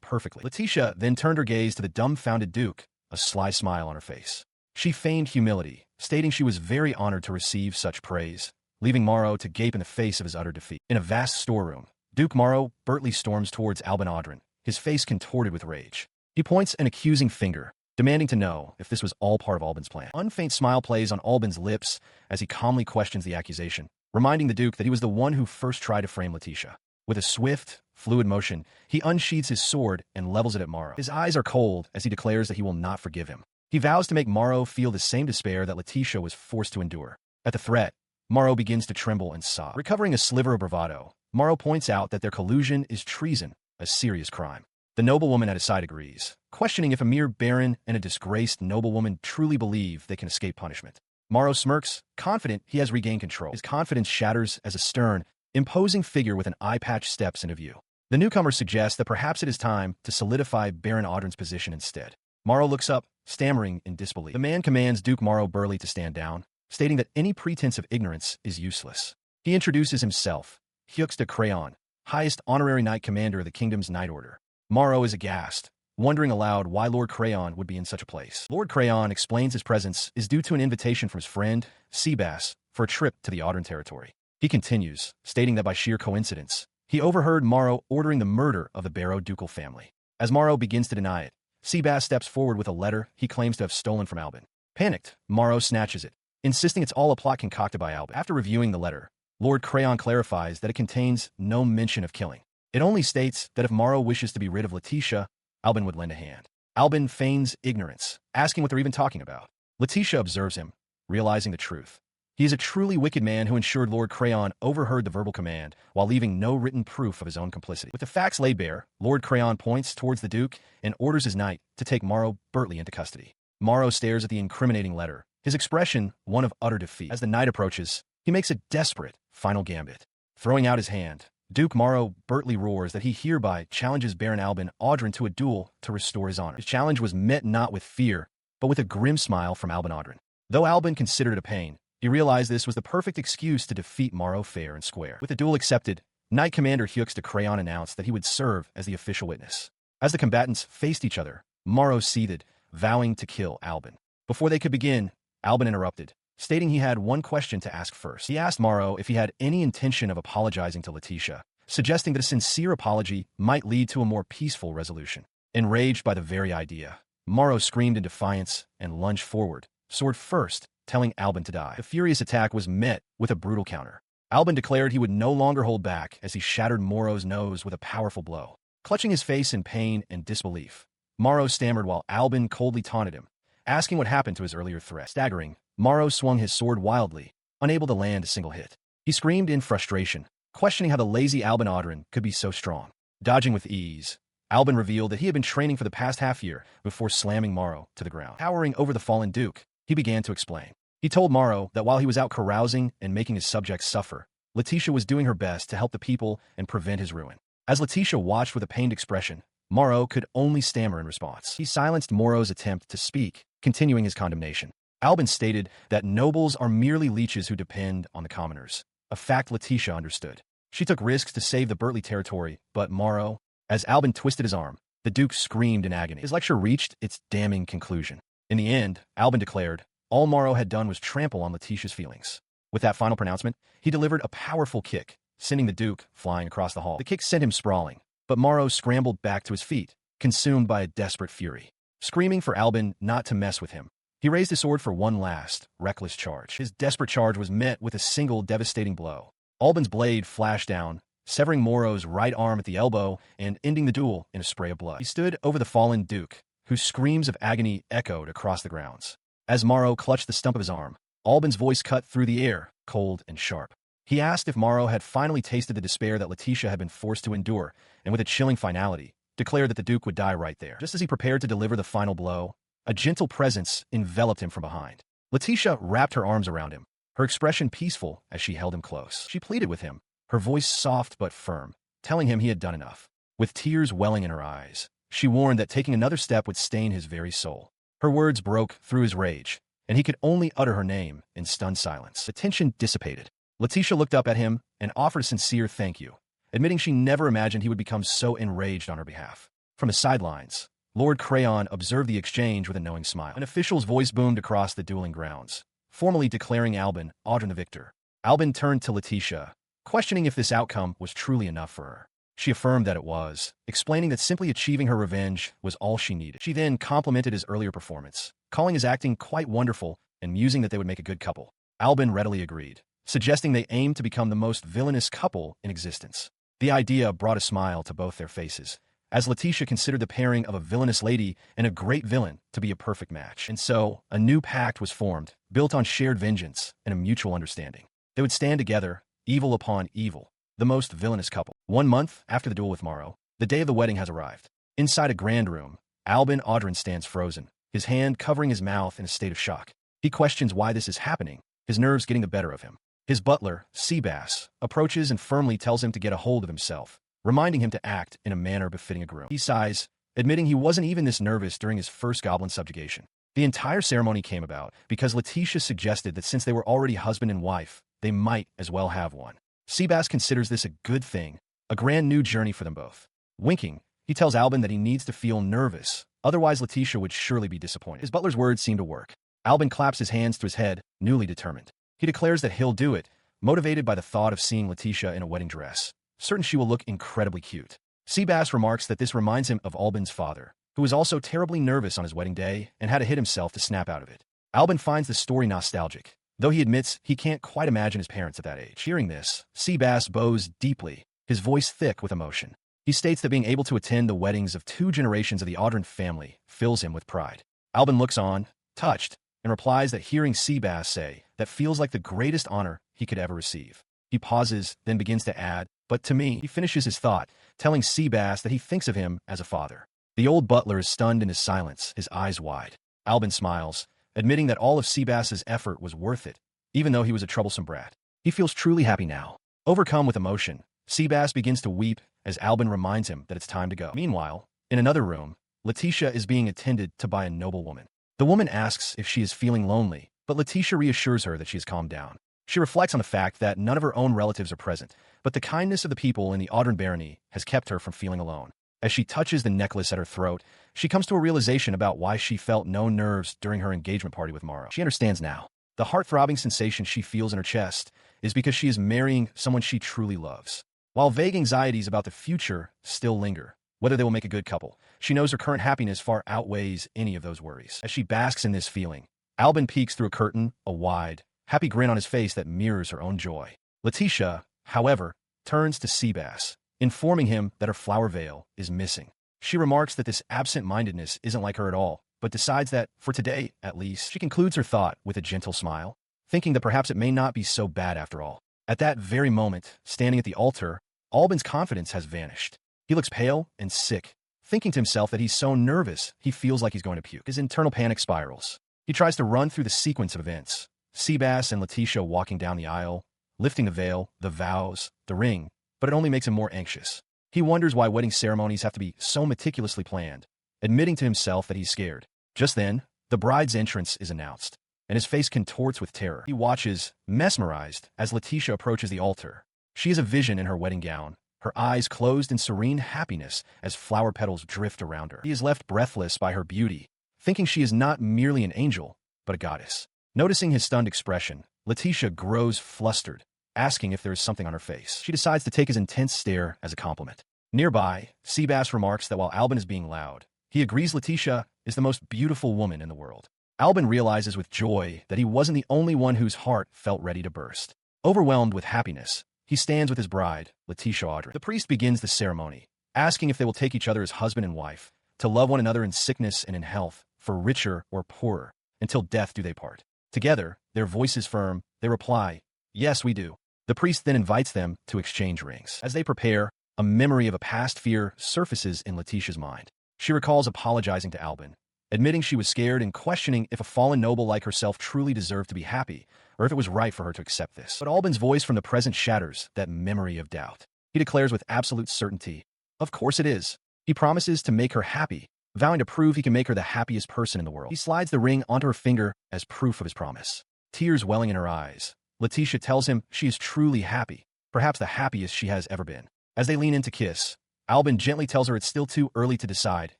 perfectly. Letitia then turned her gaze to the dumbfounded Duke, a sly smile on her face. She feigned humility, stating she was very honored to receive such praise, leaving Morrow to gape in the face of his utter defeat. In a vast storeroom, Duke Morrow Bertley storms towards Albin Audrin, his face contorted with rage. He points an accusing finger, demanding to know if this was all part of Albin's plan. An unfaint smile plays on Albin's lips as he calmly questions the accusation, reminding the Duke that he was the one who first tried to frame Letitia. With a swift, fluid motion, he unsheathes his sword and levels it at Morrow. His eyes are cold as he declares that he will not forgive him. He vows to make Morrow feel the same despair that Letitia was forced to endure. At the threat, Morrow begins to tremble and sob. Recovering a sliver of bravado, Morrow points out that their collusion is treason, a serious crime. The noblewoman at his side agrees, questioning if a mere baron and a disgraced noblewoman truly believe they can escape punishment. Morrow smirks, confident he has regained control. His confidence shatters as a stern, imposing figure with an eye patch steps into view. The newcomer suggests that perhaps it is time to solidify Baron Audrin's position instead. Morrow looks up, stammering in disbelief. The man commands Duke Morrow Bertley to stand down, stating that any pretense of ignorance is useless. He introduces himself, Hux de Crayon, highest honorary knight commander of the kingdom's Knight Order. Morrow is aghast, wondering aloud why Lord Crayon would be in such a place. Lord Crayon explains his presence is due to an invitation from his friend, Seabass, for a trip to the Audran territory. He continues, stating that by sheer coincidence, he overheard Morrow ordering the murder of the Barrow ducal family. As Morrow begins to deny it, Seabass steps forward with a letter he claims to have stolen from Albin. Panicked, Morrow snatches it, insisting it's all a plot concocted by Albin. After reviewing the letter, Lord Crayon clarifies that it contains no mention of killing. It only states that if Morrow wishes to be rid of Letitia, Albin would lend a hand. Albin feigns ignorance, asking what they're even talking about. Letitia observes him, realizing the truth. He is a truly wicked man who ensured Lord Crayon overheard the verbal command while leaving no written proof of his own complicity. With the facts laid bare, Lord Crayon points towards the Duke and orders his knight to take Morrow Bertley into custody. Morrow stares at the incriminating letter, his expression one of utter defeat. As the knight approaches, he makes a desperate final gambit. Throwing out his hand, Duke Morrow Bertley roars that he hereby challenges Baron Albin Audran to a duel to restore his honor. His challenge was met not with fear, but with a grim smile from Albin Audran. Though Albin considered it a pain, he realized this was the perfect excuse to defeat Morrow fair and square. With the duel accepted, Knight Commander Hux de Crayon announced that he would serve as the official witness. As the combatants faced each other, Morrow seethed, vowing to kill Albin. Before they could begin, Albin interrupted, stating he had one question to ask first. He asked Morrow if he had any intention of apologizing to Letitia, suggesting that a sincere apology might lead to a more peaceful resolution. Enraged by the very idea, Morrow screamed in defiance and lunged forward, sword first, telling Albin to die. The furious attack was met with a brutal counter. Albin declared he would no longer hold back as he shattered Morrow's nose with a powerful blow. Clutching his face in pain and disbelief, Morrow stammered while Albin coldly taunted him, asking what happened to his earlier threat. Staggering, Morrow swung his sword wildly, unable to land a single hit. He screamed in frustration, questioning how the lazy Albin Audran could be so strong. Dodging with ease, Albin revealed that he had been training for the past half-year before slamming Morrow to the ground. Towering over the fallen Duke, he began to explain. He told Morrow that while he was out carousing and making his subjects suffer, Letitia was doing her best to help the people and prevent his ruin. As Letitia watched with a pained expression, Morrow could only stammer in response. He silenced Morrow's attempt to speak, continuing his condemnation. Albin stated that nobles are merely leeches who depend on the commoners, a fact Letitia understood. She took risks to save the Bertley territory, but Morrow, as Albin twisted his arm, the Duke screamed in agony. His lecture reached its damning conclusion. In the end, Albin declared, all Morrow had done was trample on Letitia's feelings. With that final pronouncement, he delivered a powerful kick, sending the Duke flying across the hall. The kick sent him sprawling, but Morrow scrambled back to his feet, consumed by a desperate fury. Screaming for Albin not to mess with him, he raised his sword for one last, reckless charge. His desperate charge was met with a single devastating blow. Albin's blade flashed down, severing Morrow's right arm at the elbow and ending the duel in a spray of blood. He stood over the fallen Duke, whose screams of agony echoed across the grounds. As Morrow clutched the stump of his arm, Albin's voice cut through the air, cold and sharp. He asked if Morrow had finally tasted the despair that Letitia had been forced to endure, and with a chilling finality, declared that the Duke would die right there. Just as he prepared to deliver the final blow, a gentle presence enveloped him from behind. Letitia wrapped her arms around him, her expression peaceful as she held him close. She pleaded with him, her voice soft but firm, telling him he had done enough. With tears welling in her eyes, she warned that taking another step would stain his very soul. Her words broke through his rage, and he could only utter her name in stunned silence. The tension dissipated. Letitia looked up at him and offered a sincere thank you, admitting she never imagined he would become so enraged on her behalf. From the sidelines, Lord Crayon observed the exchange with a knowing smile. An official's voice boomed across the dueling grounds, formally declaring Albin Audran the victor. Albin turned to Letitia, questioning if this outcome was truly enough for her. She affirmed that it was, explaining that simply achieving her revenge was all she needed. She then complimented his earlier performance, calling his acting quite wonderful and musing that they would make a good couple. Albin readily agreed, suggesting they aimed to become the most villainous couple in existence. The idea brought a smile to both their faces, as Letitia considered the pairing of a villainous lady and a great villain to be a perfect match. And so, a new pact was formed, built on shared vengeance and a mutual understanding. They would stand together, evil upon evil, the most villainous couple. 1 month after the duel with Morrow, the day of the wedding has arrived. Inside a grand room, Albin Audran stands frozen, his hand covering his mouth in a state of shock. He questions why this is happening, his nerves getting the better of him. His butler, Seabass, approaches and firmly tells him to get a hold of himself, reminding him to act in a manner befitting a groom. He sighs, admitting he wasn't even this nervous during his first goblin subjugation. The entire ceremony came about because Letitia suggested that since they were already husband and wife, they might as well have one. Seabass considers this a good thing, a grand new journey for them both. Winking, He tells Albin that he needs to feel nervous, otherwise Letitia would surely be disappointed. His butler's words seem to work. Albin claps his hands to his head, newly determined. He declares that he'll do it, motivated by the thought of seeing Letitia in a wedding dress, certain she will look incredibly cute. Seabass remarks that this reminds him of Albin's father, who was also terribly nervous on his wedding day and had to hit himself to snap out of it. Albin finds the story nostalgic, though he admits he can't quite imagine his parents at that age. Hearing this, Seabass bows deeply, his voice thick with emotion. He states that being able to attend the weddings of 2 generations of the Audran family fills him with pride. Albin looks on, touched, and replies that hearing Seabass say that feels like the greatest honor he could ever receive. He pauses, then begins to add, but to me, he finishes his thought, telling Seabass that he thinks of him as a father. The old butler is stunned in his silence, his eyes wide. Albin smiles, admitting that all of Seabass's effort was worth it, even though he was a troublesome brat. He feels truly happy now. Overcome with emotion, Seabass begins to weep as Albin reminds him that it's time to go. Meanwhile, in another room, Letitia is being attended to by a noblewoman. The woman asks if she is feeling lonely, but Letitia reassures her that she has calmed down. She reflects on the fact that none of her own relatives are present, but the kindness of the people in the Audran barony has kept her from feeling alone. As she touches the necklace at her throat, she comes to a realization about why she felt no nerves during her engagement party with Morrow. She understands now. The heart-throbbing sensation she feels in her chest is because she is marrying someone she truly loves. While vague anxieties about the future still linger, whether they will make a good couple, she knows her current happiness far outweighs any of those worries. As she basks in this feeling, Albin peeks through a curtain, a wide, happy grin on his face that mirrors her own joy. Letitia, however, turns to Seabass, informing him that her flower veil is missing. She remarks that this absent-mindedness isn't like her at all, but decides that, for today, at least, she concludes her thought with a gentle smile, thinking that perhaps it may not be so bad after all. At that very moment, standing at the altar, Albin's confidence has vanished. He looks pale and sick, thinking to himself that he's so nervous he feels like he's going to puke. His internal panic spirals. He tries to run through the sequence of events. Seabass and Letitia walking down the aisle, lifting the veil, the vows, the ring, but it only makes him more anxious. He wonders why wedding ceremonies have to be so meticulously planned, admitting to himself that he's scared. Just then, the bride's entrance is announced, and his face contorts with terror. He watches, mesmerized, as Letitia approaches the altar. She is a vision in her wedding gown, her eyes closed in serene happiness as flower petals drift around her. He is left breathless by her beauty, thinking she is not merely an angel, but a goddess. Noticing his stunned expression, Letitia grows flustered, asking if there is something on her face. She decides to take his intense stare as a compliment. Nearby, Seabass remarks that while Albin is being loud, he agrees Letitia is the most beautiful woman in the world. Albin realizes with joy that he wasn't the only one whose heart felt ready to burst. Overwhelmed with happiness, he stands with his bride, Letitia Audran. The priest begins the ceremony, asking if they will take each other as husband and wife, to love one another in sickness and in health, for richer or poorer, until death do they part. Together, their voices firm, they reply, "Yes, we do." The priest then invites them to exchange rings. As they prepare, a memory of a past fear surfaces in Letitia's mind. She recalls apologizing to Albin, admitting she was scared and questioning if a fallen noble like herself truly deserved to be happy, or if it was right for her to accept this. But Albin's voice from the present shatters that memory of doubt. He declares with absolute certainty, "Of course it is." He promises to make her happy, vowing to prove he can make her the happiest person in the world. He slides the ring onto her finger as proof of his promise. Tears welling in her eyes, Letitia tells him she is truly happy, perhaps the happiest she has ever been. As they lean in to kiss, Albin gently tells her it's still too early to decide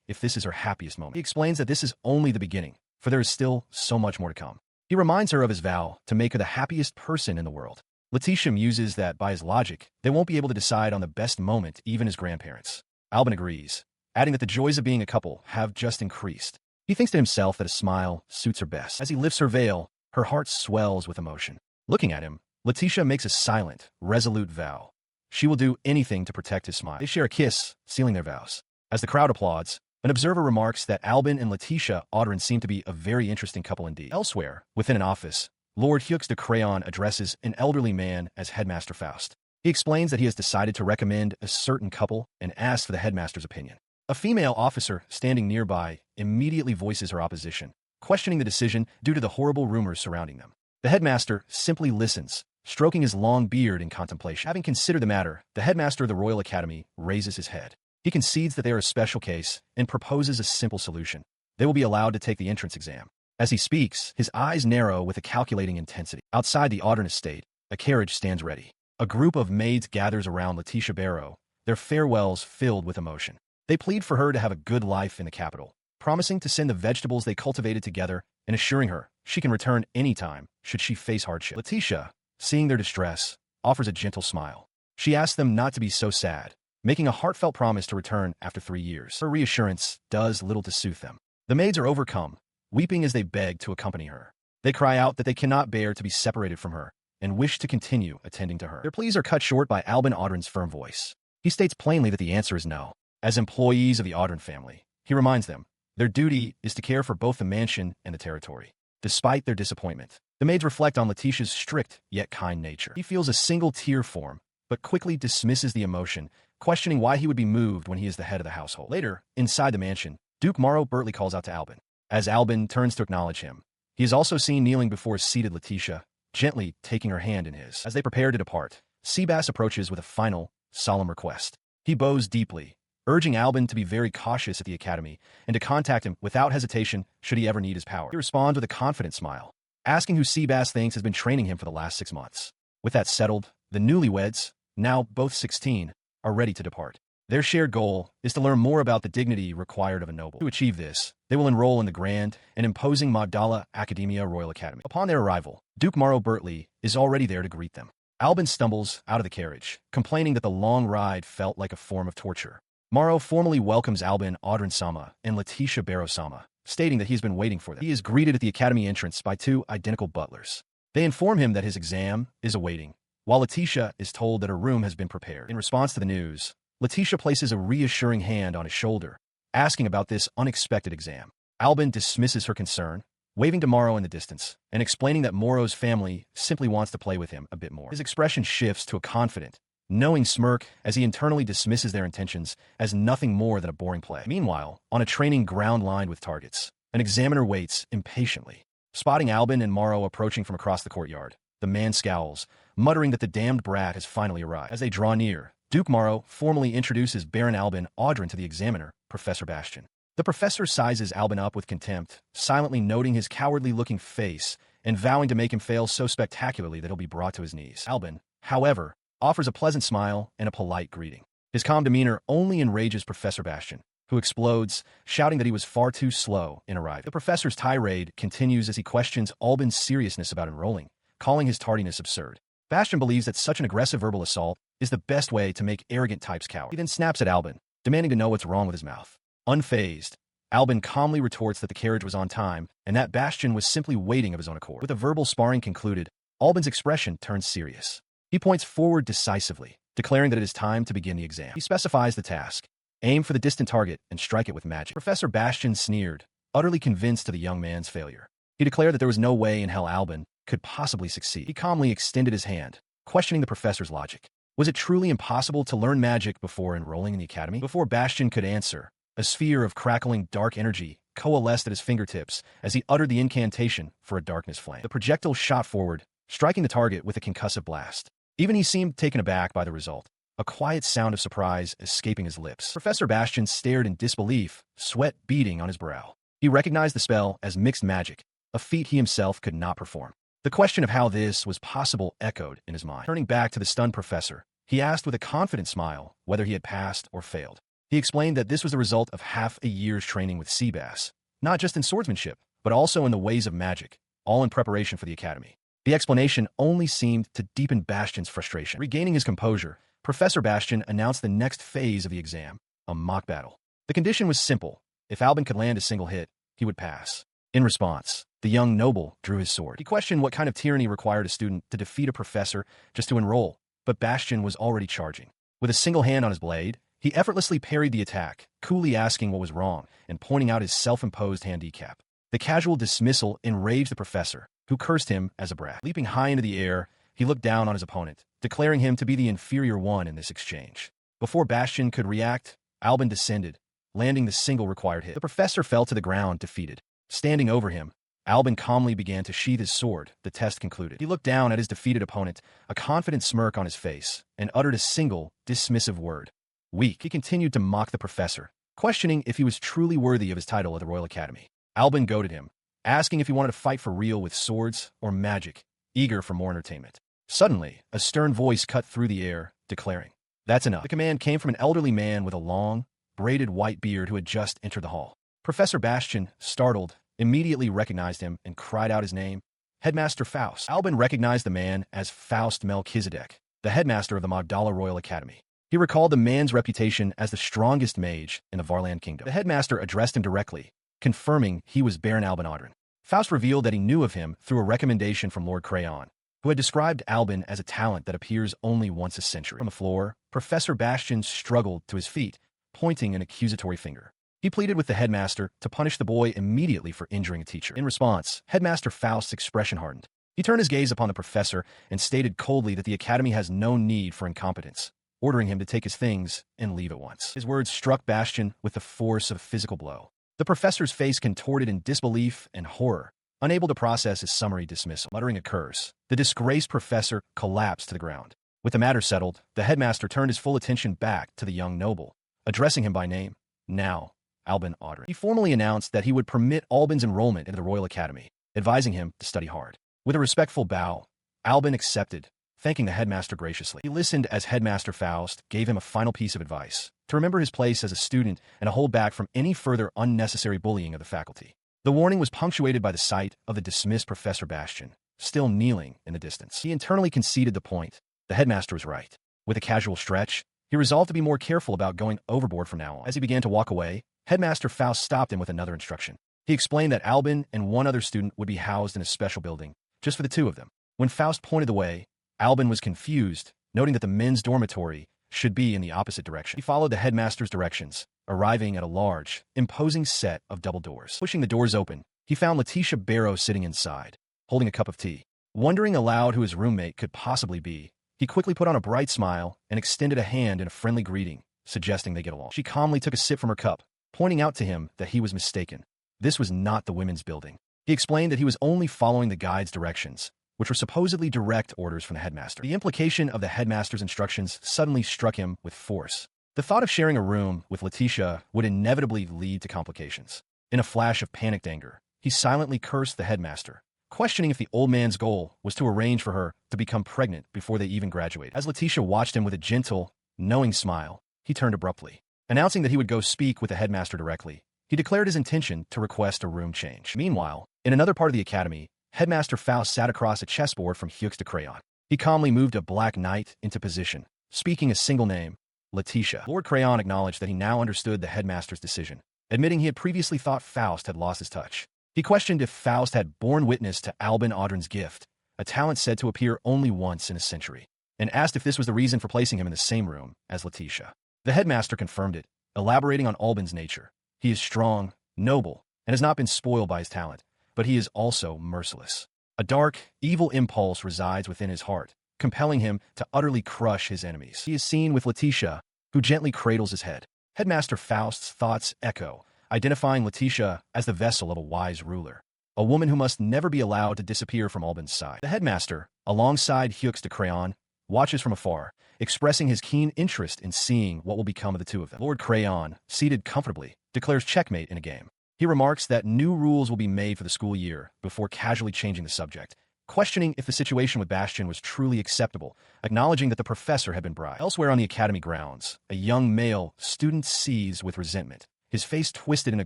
if this is her happiest moment. He explains that this is only the beginning, for there is still so much more to come. He reminds her of his vow to make her the happiest person in the world. Letitia muses that, by his logic, they won't be able to decide on the best moment even as grandparents. Albin agrees, adding that the joys of being a couple have just increased. He thinks to himself that a smile suits her best. As he lifts her veil, her heart swells with emotion. Looking at him, Letitia makes a silent, resolute vow. She will do anything to protect his smile. They share a kiss, sealing their vows. As the crowd applauds, an observer remarks that Albin and Letitia Audran seem to be a very interesting couple indeed. Elsewhere, within an office, Lord Hux de Crayon addresses an elderly man as Headmaster Faust. He explains that he has decided to recommend a certain couple and asks for the headmaster's opinion. A female officer standing nearby immediately voices her opposition, questioning the decision due to the horrible rumors surrounding them. The headmaster simply listens, stroking his long beard in contemplation. Having considered the matter, the headmaster of the Royal Academy raises his head. He concedes that they are a special case and proposes a simple solution. They will be allowed to take the entrance exam. As he speaks, his eyes narrow with a calculating intensity. Outside the Audran estate, a carriage stands ready. A group of maids gathers around Letitia Barrow, their farewells filled with emotion. They plead for her to have a good life in the capital, promising to send the vegetables they cultivated together and assuring her she can return anytime should she face hardship. Letitia, seeing their distress, offers a gentle smile. She asks them not to be so sad, making a heartfelt promise to return after 3 years. Her reassurance does little to soothe them. The maids are overcome, weeping as they beg to accompany her. They cry out that they cannot bear to be separated from her and wish to continue attending to her. Their pleas are cut short by Albin Audrin's firm voice. He states plainly that the answer is no. As employees of the Audrin family, he reminds them their duty is to care for both the mansion and the territory. Despite their disappointment, the maids reflect on Letitia's strict yet kind nature. He feels a single tear form, but quickly dismisses the emotion, questioning why he would be moved when he is the head of the household. Later, inside the mansion, Duke Morrow Bertley calls out to Albin. As Albin turns to acknowledge him, he is also seen kneeling before seated Letitia, gently taking her hand in his. As they prepare to depart, Seabass approaches with a final, solemn request. He bows deeply, urging Albin to be very cautious at the academy and to contact him without hesitation should he ever need his power. He responds with a confident smile, asking who Seabass thinks has been training him for the last 6 months. With that settled, the newlyweds, now both 16, are ready to depart. Their shared goal is to learn more about the dignity required of a noble. To achieve this, they will enroll in the grand and imposing Magdala Academia Royal Academy. Upon their arrival, Duke Morrow Bertley is already there to greet them. Albin stumbles out of the carriage, complaining that the long ride felt like a form of torture. Morrow formally welcomes Albin Audrin-sama and Letitia Barrow-sama, stating that he's been waiting for them. He is greeted at the academy entrance by 2 identical butlers. They inform him that his exam is awaiting, while Letitia is told that her room has been prepared. In response to the news, Letitia places a reassuring hand on his shoulder, asking about this unexpected exam. Albin dismisses her concern, waving to Morrow in the distance, and explaining that Morrow's family simply wants to play with him a bit more. His expression shifts to a confident, knowing smirk as he internally dismisses their intentions as nothing more than a boring play. Meanwhile, on a training ground lined with targets, an examiner waits impatiently. Spotting Albin and Morrow approaching from across the courtyard, the man scowls, muttering that the damned brat has finally arrived. As they draw near, Duke Morrow formally introduces Baron Albin Audrin to the examiner, Professor Bastian. The professor sizes Albin up with contempt, silently noting his cowardly-looking face and vowing to make him fail so spectacularly that he'll be brought to his knees. Albin, however, offers a pleasant smile and a polite greeting. His calm demeanor only enrages Professor Bastian, who explodes, shouting that he was far too slow in arriving. The professor's tirade continues as he questions Albin's seriousness about enrolling, calling his tardiness absurd. Bastian believes that such an aggressive verbal assault is the best way to make arrogant types cower. He then snaps at Albin, demanding to know what's wrong with his mouth. Unfazed, Albin calmly retorts that the carriage was on time and that Bastian was simply waiting of his own accord. With the verbal sparring concluded, Albin's expression turns serious. He points forward decisively, declaring that it is time to begin the exam. He specifies the task: aim for the distant target and strike it with magic. Professor Bastian sneered, utterly convinced of the young man's failure. He declared that there was no way in hell Albin could possibly succeed. He calmly extended his hand, questioning the professor's logic. Was it truly impossible to learn magic before enrolling in the academy? Before Bastian could answer, a sphere of crackling dark energy coalesced at his fingertips as he uttered the incantation for a darkness flame. The projectile shot forward, striking the target with a concussive blast. Even he seemed taken aback by the result, a quiet sound of surprise escaping his lips. Professor Bastian stared in disbelief, sweat beading on his brow. He recognized the spell as mixed magic, a feat he himself could not perform. The question of how this was possible echoed in his mind. Turning back to the stunned professor, he asked with a confident smile whether he had passed or failed. He explained that this was the result of half a year's training with Seabass, not just in swordsmanship, but also in the ways of magic, all in preparation for the academy. The explanation only seemed to deepen Bastian's frustration. Regaining his composure, Professor Bastian announced the next phase of the exam, a mock battle. The condition was simple. If Albin could land a single hit, he would pass. In response, the young noble drew his sword. He questioned what kind of tyranny required a student to defeat a professor just to enroll, but Bastian was already charging. With a single hand on his blade, he effortlessly parried the attack, coolly asking what was wrong and pointing out his self-imposed handicap. The casual dismissal enraged the professor, who cursed him as a brat. Leaping high into the air, he looked down on his opponent, declaring him to be the inferior one in this exchange. Before Bastian could react, Albin descended, landing the single required hit. The professor fell to the ground, defeated. Standing over him, Albin calmly began to sheath his sword. The test concluded. He looked down at his defeated opponent, a confident smirk on his face, and uttered a single, dismissive word. Weak. He continued to mock the professor, questioning if he was truly worthy of his title at the Royal Academy. Albin goaded him, asking if he wanted to fight for real with swords or magic, eager for more entertainment. Suddenly, a stern voice cut through the air, declaring, "That's enough." The command came from an elderly man with a long, braided white beard who had just entered the hall. Professor Bastian, startled, immediately recognized him and cried out his name, Headmaster Faust. Albin recognized the man as Faust Melchizedek, the headmaster of the Magdala Royal Academy. He recalled the man's reputation as the strongest mage in the Varland Kingdom. The headmaster addressed him directly, confirming he was Baron Albin Audren. Faust revealed that he knew of him through a recommendation from Lord Crayon, who had described Albin as a talent that appears only once a century. On the floor, Professor Bastian struggled to his feet, pointing an accusatory finger. He pleaded with the headmaster to punish the boy immediately for injuring a teacher. In response, Headmaster Faust's expression hardened. He turned his gaze upon the professor and stated coldly that the academy has no need for incompetence, ordering him to take his things and leave at once. His words struck Bastian with the force of a physical blow. The professor's face contorted in disbelief and horror, unable to process his summary dismissal. Muttering a curse, the disgraced professor collapsed to the ground. With the matter settled, the headmaster turned his full attention back to the young noble, addressing him by name, now Albin Audren. He formally announced that he would permit Albin's enrollment into the Royal Academy, advising him to study hard. With a respectful bow, Albin accepted, thanking the headmaster graciously. He listened as Headmaster Faust gave him a final piece of advice, to remember his place as a student and to hold back from any further unnecessary bullying of the faculty. The warning was punctuated by the sight of the dismissed Professor Bastian, still kneeling in the distance. He internally conceded the point. The headmaster was right. With a casual stretch, he resolved to be more careful about going overboard from now on. As he began to walk away, Headmaster Faust stopped him with another instruction. He explained that Albin and one other student would be housed in a special building, just for the two of them. When Faust pointed the way, Albin was confused, noting that the men's dormitory should be in the opposite direction. He followed the headmaster's directions, arriving at a large, imposing set of double doors. Pushing the doors open, he found Letitia Barrow sitting inside, holding a cup of tea. Wondering aloud who his roommate could possibly be, he quickly put on a bright smile and extended a hand in a friendly greeting, suggesting they get along. She calmly took a sip from her cup, pointing out to him that he was mistaken. This was not the women's building. He explained that he was only following the guide's directions, which were supposedly direct orders from the headmaster. The implication of the headmaster's instructions suddenly struck him with force. The thought of sharing a room with Letitia would inevitably lead to complications. In a flash of panicked anger, he silently cursed the headmaster, questioning if the old man's goal was to arrange for her to become pregnant before they even graduated. As Letitia watched him with a gentle, knowing smile, he turned abruptly. Announcing that he would go speak with the headmaster directly, he declared his intention to request a room change. Meanwhile, in another part of the academy, Headmaster Faust sat across a chessboard from Hux de Crayon. He calmly moved a black knight into position, speaking a single name, Letitia. Lord Crayon acknowledged that he now understood the headmaster's decision, admitting he had previously thought Faust had lost his touch. He questioned if Faust had borne witness to Albin Audren's gift, a talent said to appear only once in a century, and asked if this was the reason for placing him in the same room as Letitia. The headmaster confirmed it, elaborating on Albin's nature. He is strong, noble, and has not been spoiled by his talent, but he is also merciless. A dark, evil impulse resides within his heart, compelling him to utterly crush his enemies. He is seen with Letitia, who gently cradles his head. Headmaster Faust's thoughts echo, identifying Letitia as the vessel of a wise ruler, a woman who must never be allowed to disappear from Albin's side. The headmaster, alongside Hux de Crayon, watches from afar, expressing his keen interest in seeing what will become of the two of them. Lord Crayon, seated comfortably, declares checkmate in a game. He remarks that new rules will be made for the school year before casually changing the subject, questioning if the situation with Bastian was truly acceptable, acknowledging that the professor had been bribed. Elsewhere on the academy grounds, a young male student seethes with resentment, his face twisted in a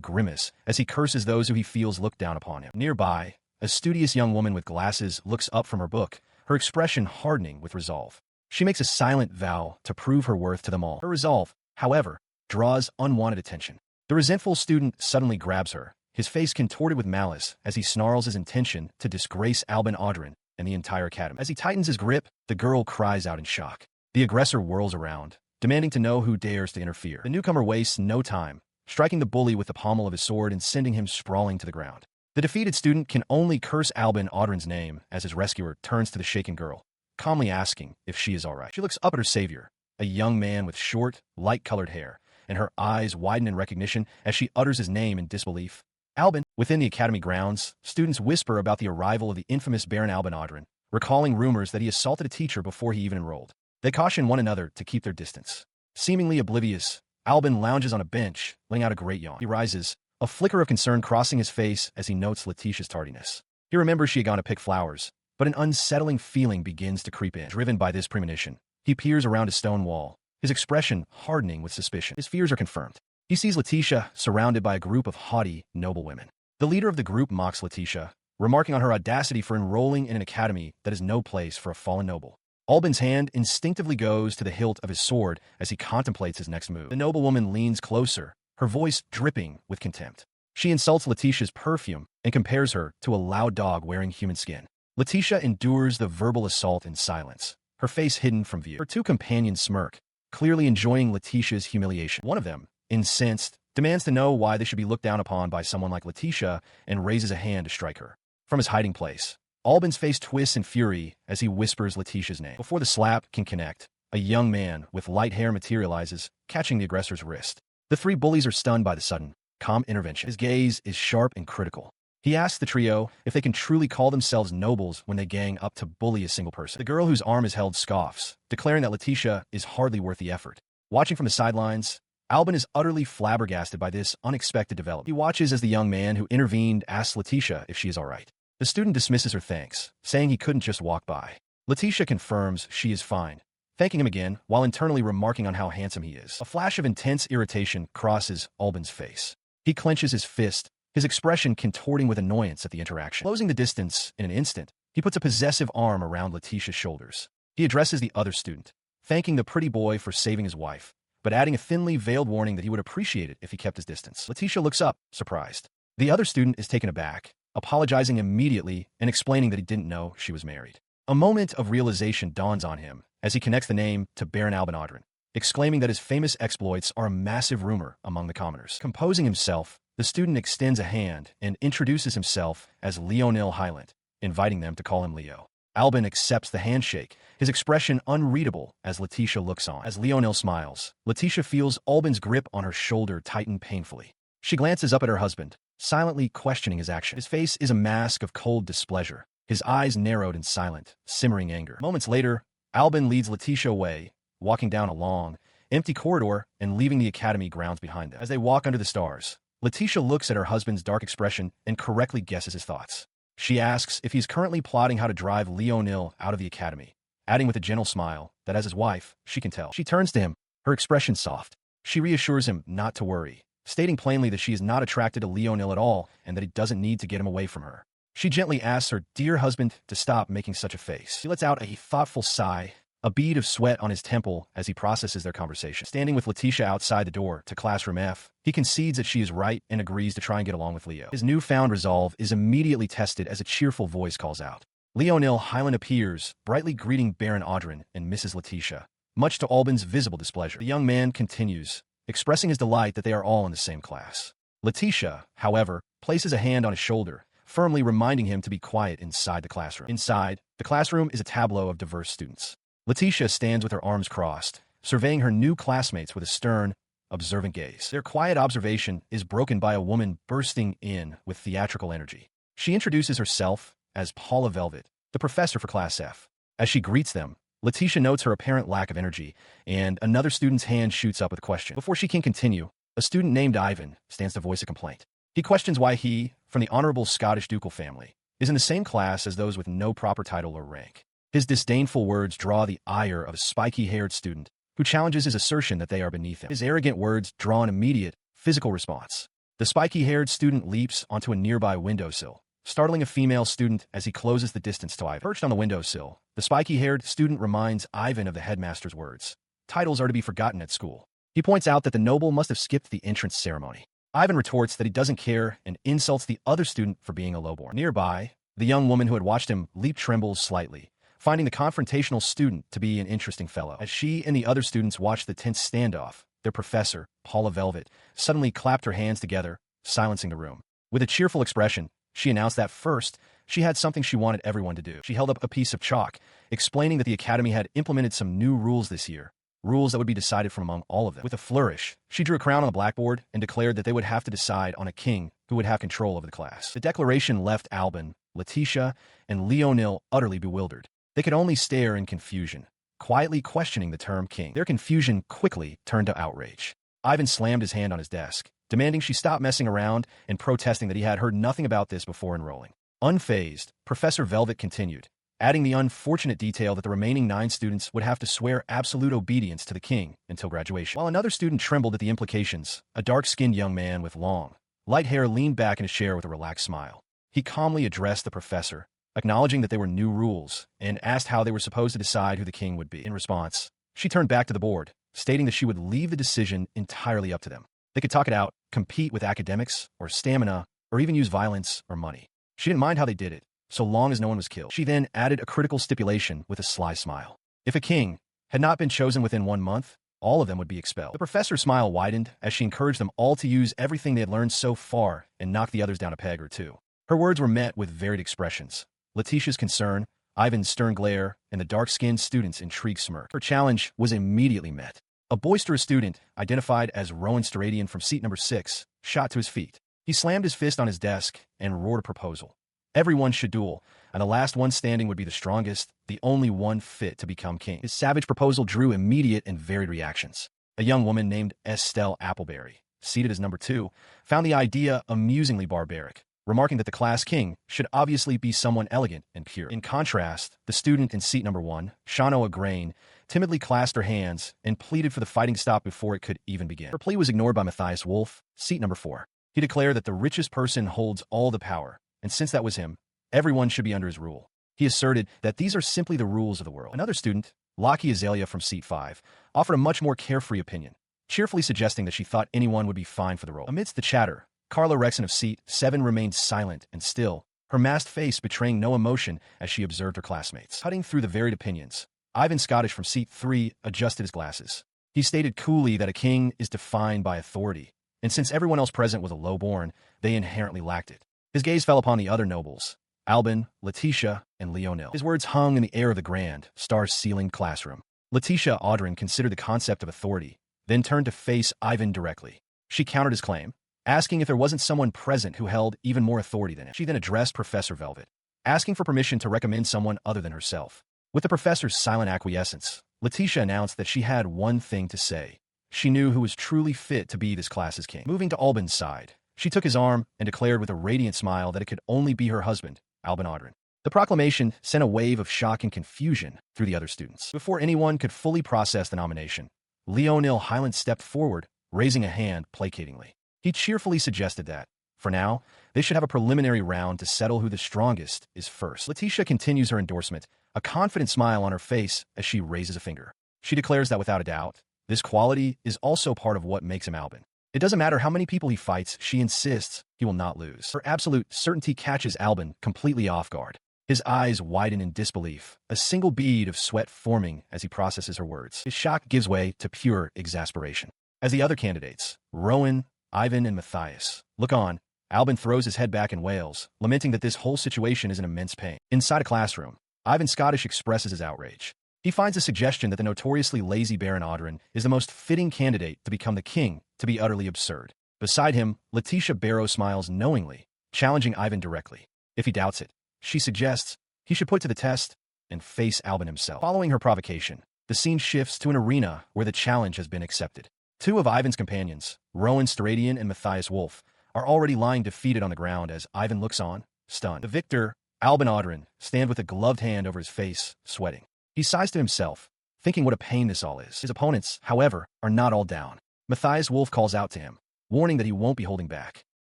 grimace as he curses those who he feels look down upon him. Nearby, a studious young woman with glasses looks up from her book, her expression hardening with resolve. She makes a silent vow to prove her worth to them all. Her resolve, however, draws unwanted attention. The resentful student suddenly grabs her, his face contorted with malice as he snarls his intention to disgrace Albin Audren and the entire academy. As he tightens his grip, the girl cries out in shock. The aggressor whirls around, demanding to know who dares to interfere. The newcomer wastes no time, striking the bully with the pommel of his sword and sending him sprawling to the ground. The defeated student can only curse Albin Audren's name as his rescuer turns to the shaken girl, calmly asking if she is all right. She looks up at her savior, a young man with short, light-colored hair, and her eyes widen in recognition as she utters his name in disbelief. Albin. Within the academy grounds, students whisper about the arrival of the infamous Baron Albin Audren, recalling rumors that he assaulted a teacher before he even enrolled. They caution one another to keep their distance. Seemingly oblivious, Albin lounges on a bench, letting out a great yawn. He rises, a flicker of concern crossing his face as he notes Letitia's tardiness. He remembers she had gone to pick flowers, but an unsettling feeling begins to creep in. Driven by this premonition, he peers around a stone wall, his expression hardening with suspicion. His fears are confirmed. He sees Letitia surrounded by a group of haughty, noble women. The leader of the group mocks Letitia, remarking on her audacity for enrolling in an academy that is no place for a fallen noble. Albin's hand instinctively goes to the hilt of his sword as he contemplates his next move. The noblewoman leans closer, her voice dripping with contempt. She insults Letitia's perfume and compares her to a loud dog wearing human skin. Letitia endures the verbal assault in silence, her face hidden from view. Her two companions smirk, clearly enjoying Letitia's humiliation. One of them, incensed, demands to know why they should be looked down upon by someone like Letitia and raises a hand to strike her. From his hiding place, Albin's face twists in fury as he whispers Letitia's name. Before the slap can connect, a young man with light hair materializes, catching the aggressor's wrist. The three bullies are stunned by the sudden, calm intervention. His gaze is sharp and critical. He asks the trio if they can truly call themselves nobles when they gang up to bully a single person. The girl whose arm is held scoffs, declaring that Letitia is hardly worth the effort. Watching from the sidelines, Albin is utterly flabbergasted by this unexpected development. He watches as the young man who intervened asks Letitia if she is all right. The student dismisses her thanks, saying he couldn't just walk by. Letitia confirms she is fine, thanking him again while internally remarking on how handsome he is. A flash of intense irritation crosses Albin's face. He clenches his fist, his expression contorting with annoyance at the interaction. Closing the distance in an instant, he puts a possessive arm around Letitia's shoulders. He addresses the other student, thanking the pretty boy for saving his wife, but adding a thinly veiled warning that he would appreciate it if he kept his distance. Letitia looks up, surprised. The other student is taken aback, apologizing immediately and explaining that he didn't know she was married. A moment of realization dawns on him as he connects the name to Baron Albanadrin, exclaiming that his famous exploits are a massive rumor among the commoners. Composing himself, the student extends a hand and introduces himself as Leonil Highland, inviting them to call him Leo. Albin accepts the handshake, his expression unreadable as Letitia looks on. As Leonil smiles, Letitia feels Albin's grip on her shoulder tighten painfully. She glances up at her husband, silently questioning his action. His face is a mask of cold displeasure, his eyes narrowed in silent, simmering anger. Moments later, Albin leads Letitia away, walking down a long, empty corridor and leaving the academy grounds behind them. As they walk under the stars, Letitia looks at her husband's dark expression and correctly guesses his thoughts. She asks if he's currently plotting how to drive Leonil out of the academy, adding with a gentle smile that as his wife, she can tell. She turns to him, her expression soft. She reassures him not to worry, stating plainly that she is not attracted to Leonil at all and that he doesn't need to get him away from her. She gently asks her dear husband to stop making such a face. He lets out a thoughtful sigh, a bead of sweat on his temple as he processes their conversation. Standing with Letitia outside the door to classroom F, he concedes that she is right and agrees to try and get along with Leo. His newfound resolve is immediately tested as a cheerful voice calls out. Leonil Highland appears, brightly greeting Baron Audrin and Mrs. Letitia, much to Albin's visible displeasure. The young man continues, expressing his delight that they are all in the same class. Letitia, however, places a hand on his shoulder, firmly reminding him to be quiet inside the classroom. Inside, the classroom is a tableau of diverse students. Letitia stands with her arms crossed, surveying her new classmates with a stern, observant gaze. Their quiet observation is broken by a woman bursting in with theatrical energy. She introduces herself as Paula Velvet, the professor for Class F. As she greets them, Letitia notes her apparent lack of energy, and another student's hand shoots up with a question. Before she can continue, a student named Ivan stands to voice a complaint. He questions why he, from the honorable Scottish ducal family, is in the same class as those with no proper title or rank. His disdainful words draw the ire of a spiky-haired student who challenges his assertion that they are beneath him. His arrogant words draw an immediate, physical response. The spiky-haired student leaps onto a nearby windowsill, startling a female student as he closes the distance to Ivan. Perched on the windowsill, the spiky-haired student reminds Ivan of the headmaster's words. Titles are to be forgotten at school. He points out that the noble must have skipped the entrance ceremony. Ivan retorts that he doesn't care and insults the other student for being a lowborn. Nearby, the young woman who had watched him leap trembles slightly, finding the confrontational student to be an interesting fellow. As she and the other students watched the tense standoff, their professor, Paula Velvet, suddenly clapped her hands together, silencing the room. With a cheerful expression, she announced that first, she had something she wanted everyone to do. She held up a piece of chalk, explaining that the academy had implemented some new rules this year, rules that would be decided from among all of them. With a flourish, she drew a crown on the blackboard and declared that they would have to decide on a king who would have control over the class. The declaration left Albin, Letitia, and Leonil utterly bewildered. They could only stare in confusion, quietly questioning the term king. Their confusion quickly turned to outrage. Ivan slammed his hand on his desk, demanding she stop messing around and protesting that he had heard nothing about this before enrolling. Unfazed, Professor Velvet continued, adding the unfortunate detail that the remaining 9 students would have to swear absolute obedience to the king until graduation. While another student trembled at the implications, a dark-skinned young man with long, light hair leaned back in his chair with a relaxed smile. He calmly addressed the professor, acknowledging that there were new rules, and asked how they were supposed to decide who the king would be. In response, she turned back to the board, stating that she would leave the decision entirely up to them. They could talk it out, compete with academics, or stamina, or even use violence or money. She didn't mind how they did it, so long as no one was killed. She then added a critical stipulation with a sly smile. If a king had not been chosen within 1 month, all of them would be expelled. The professor's smile widened as she encouraged them all to use everything they had learned so far and knock the others down a peg or two. Her words were met with varied expressions. Letitia's concern, Ivan's stern glare, and the dark-skinned student's intrigued smirk. Her challenge was immediately met. A boisterous student, identified as Rowan Steradian from seat number 6, shot to his feet. He slammed his fist on his desk and roared a proposal. Everyone should duel, and the last one standing would be the strongest, the only one fit to become king. His savage proposal drew immediate and varied reactions. A young woman named Estelle Appleberry, seated as number 2, found the idea amusingly barbaric, remarking that the class king should obviously be someone elegant and pure. In contrast, the student in seat number 1, Shanoa Grain, timidly clasped her hands and pleaded for the fighting to stop before it could even begin. Her plea was ignored by Matthias Wolf, seat number 4. He declared that the richest person holds all the power, and since that was him, everyone should be under his rule. He asserted that these are simply the rules of the world. Another student, Lockie Azalea from seat 5, offered a much more carefree opinion, cheerfully suggesting that she thought anyone would be fine for the role. Amidst the chatter, Carla Rexon of seat 7 remained silent and still, her masked face betraying no emotion as she observed her classmates. Cutting through the varied opinions, Ivan Scottish from seat 3 adjusted his glasses. He stated coolly that a king is defined by authority, and since everyone else present was a lowborn, they inherently lacked it. His gaze fell upon the other nobles, Albin, Letitia, and Leonil. His words hung in the air of the grand, star-ceilinged classroom. Letitia Audrin considered the concept of authority, then turned to face Ivan directly. She countered his claim, asking if there wasn't someone present who held even more authority than him. She then addressed Professor Velvet, asking for permission to recommend someone other than herself. With the professor's silent acquiescence, Letitia announced that she had one thing to say. She knew who was truly fit to be this class's king. Moving to Albin's side, she took his arm and declared with a radiant smile that it could only be her husband, Albin Audrin. The proclamation sent a wave of shock and confusion through the other students. Before anyone could fully process the nomination, Leonil Highland stepped forward, raising a hand placatingly. He cheerfully suggested that, for now, they should have a preliminary round to settle who the strongest is first. Letitia continues her endorsement, a confident smile on her face as she raises a finger. She declares that without a doubt, this quality is also part of what makes him Albin. It doesn't matter how many people he fights, she insists he will not lose. Her absolute certainty catches Albin completely off guard. His eyes widen in disbelief, a single bead of sweat forming as he processes her words. His shock gives way to pure exasperation. As the other candidates, Rowan, Ivan, and Matthias, look on, Albin throws his head back and wails, lamenting that this whole situation is an immense pain. Inside a classroom, Ivan Scottish expresses his outrage. He finds the suggestion that the notoriously lazy Baron Audrin is the most fitting candidate to become the king to be utterly absurd. Beside him, Letitia Barrow smiles knowingly, challenging Ivan directly. If he doubts it, she suggests he should put to the test and face Albin himself. Following her provocation, the scene shifts to an arena where the challenge has been accepted. 2 of Ivan's companions, Rowan Steradian and Matthias Wolf, are already lying defeated on the ground as Ivan looks on, stunned. The victor, Albin Audrin, stands with a gloved hand over his face, sweating. He sighs to himself, thinking what a pain this all is. His opponents, however, are not all down. Matthias Wolf calls out to him, warning that he won't be holding back.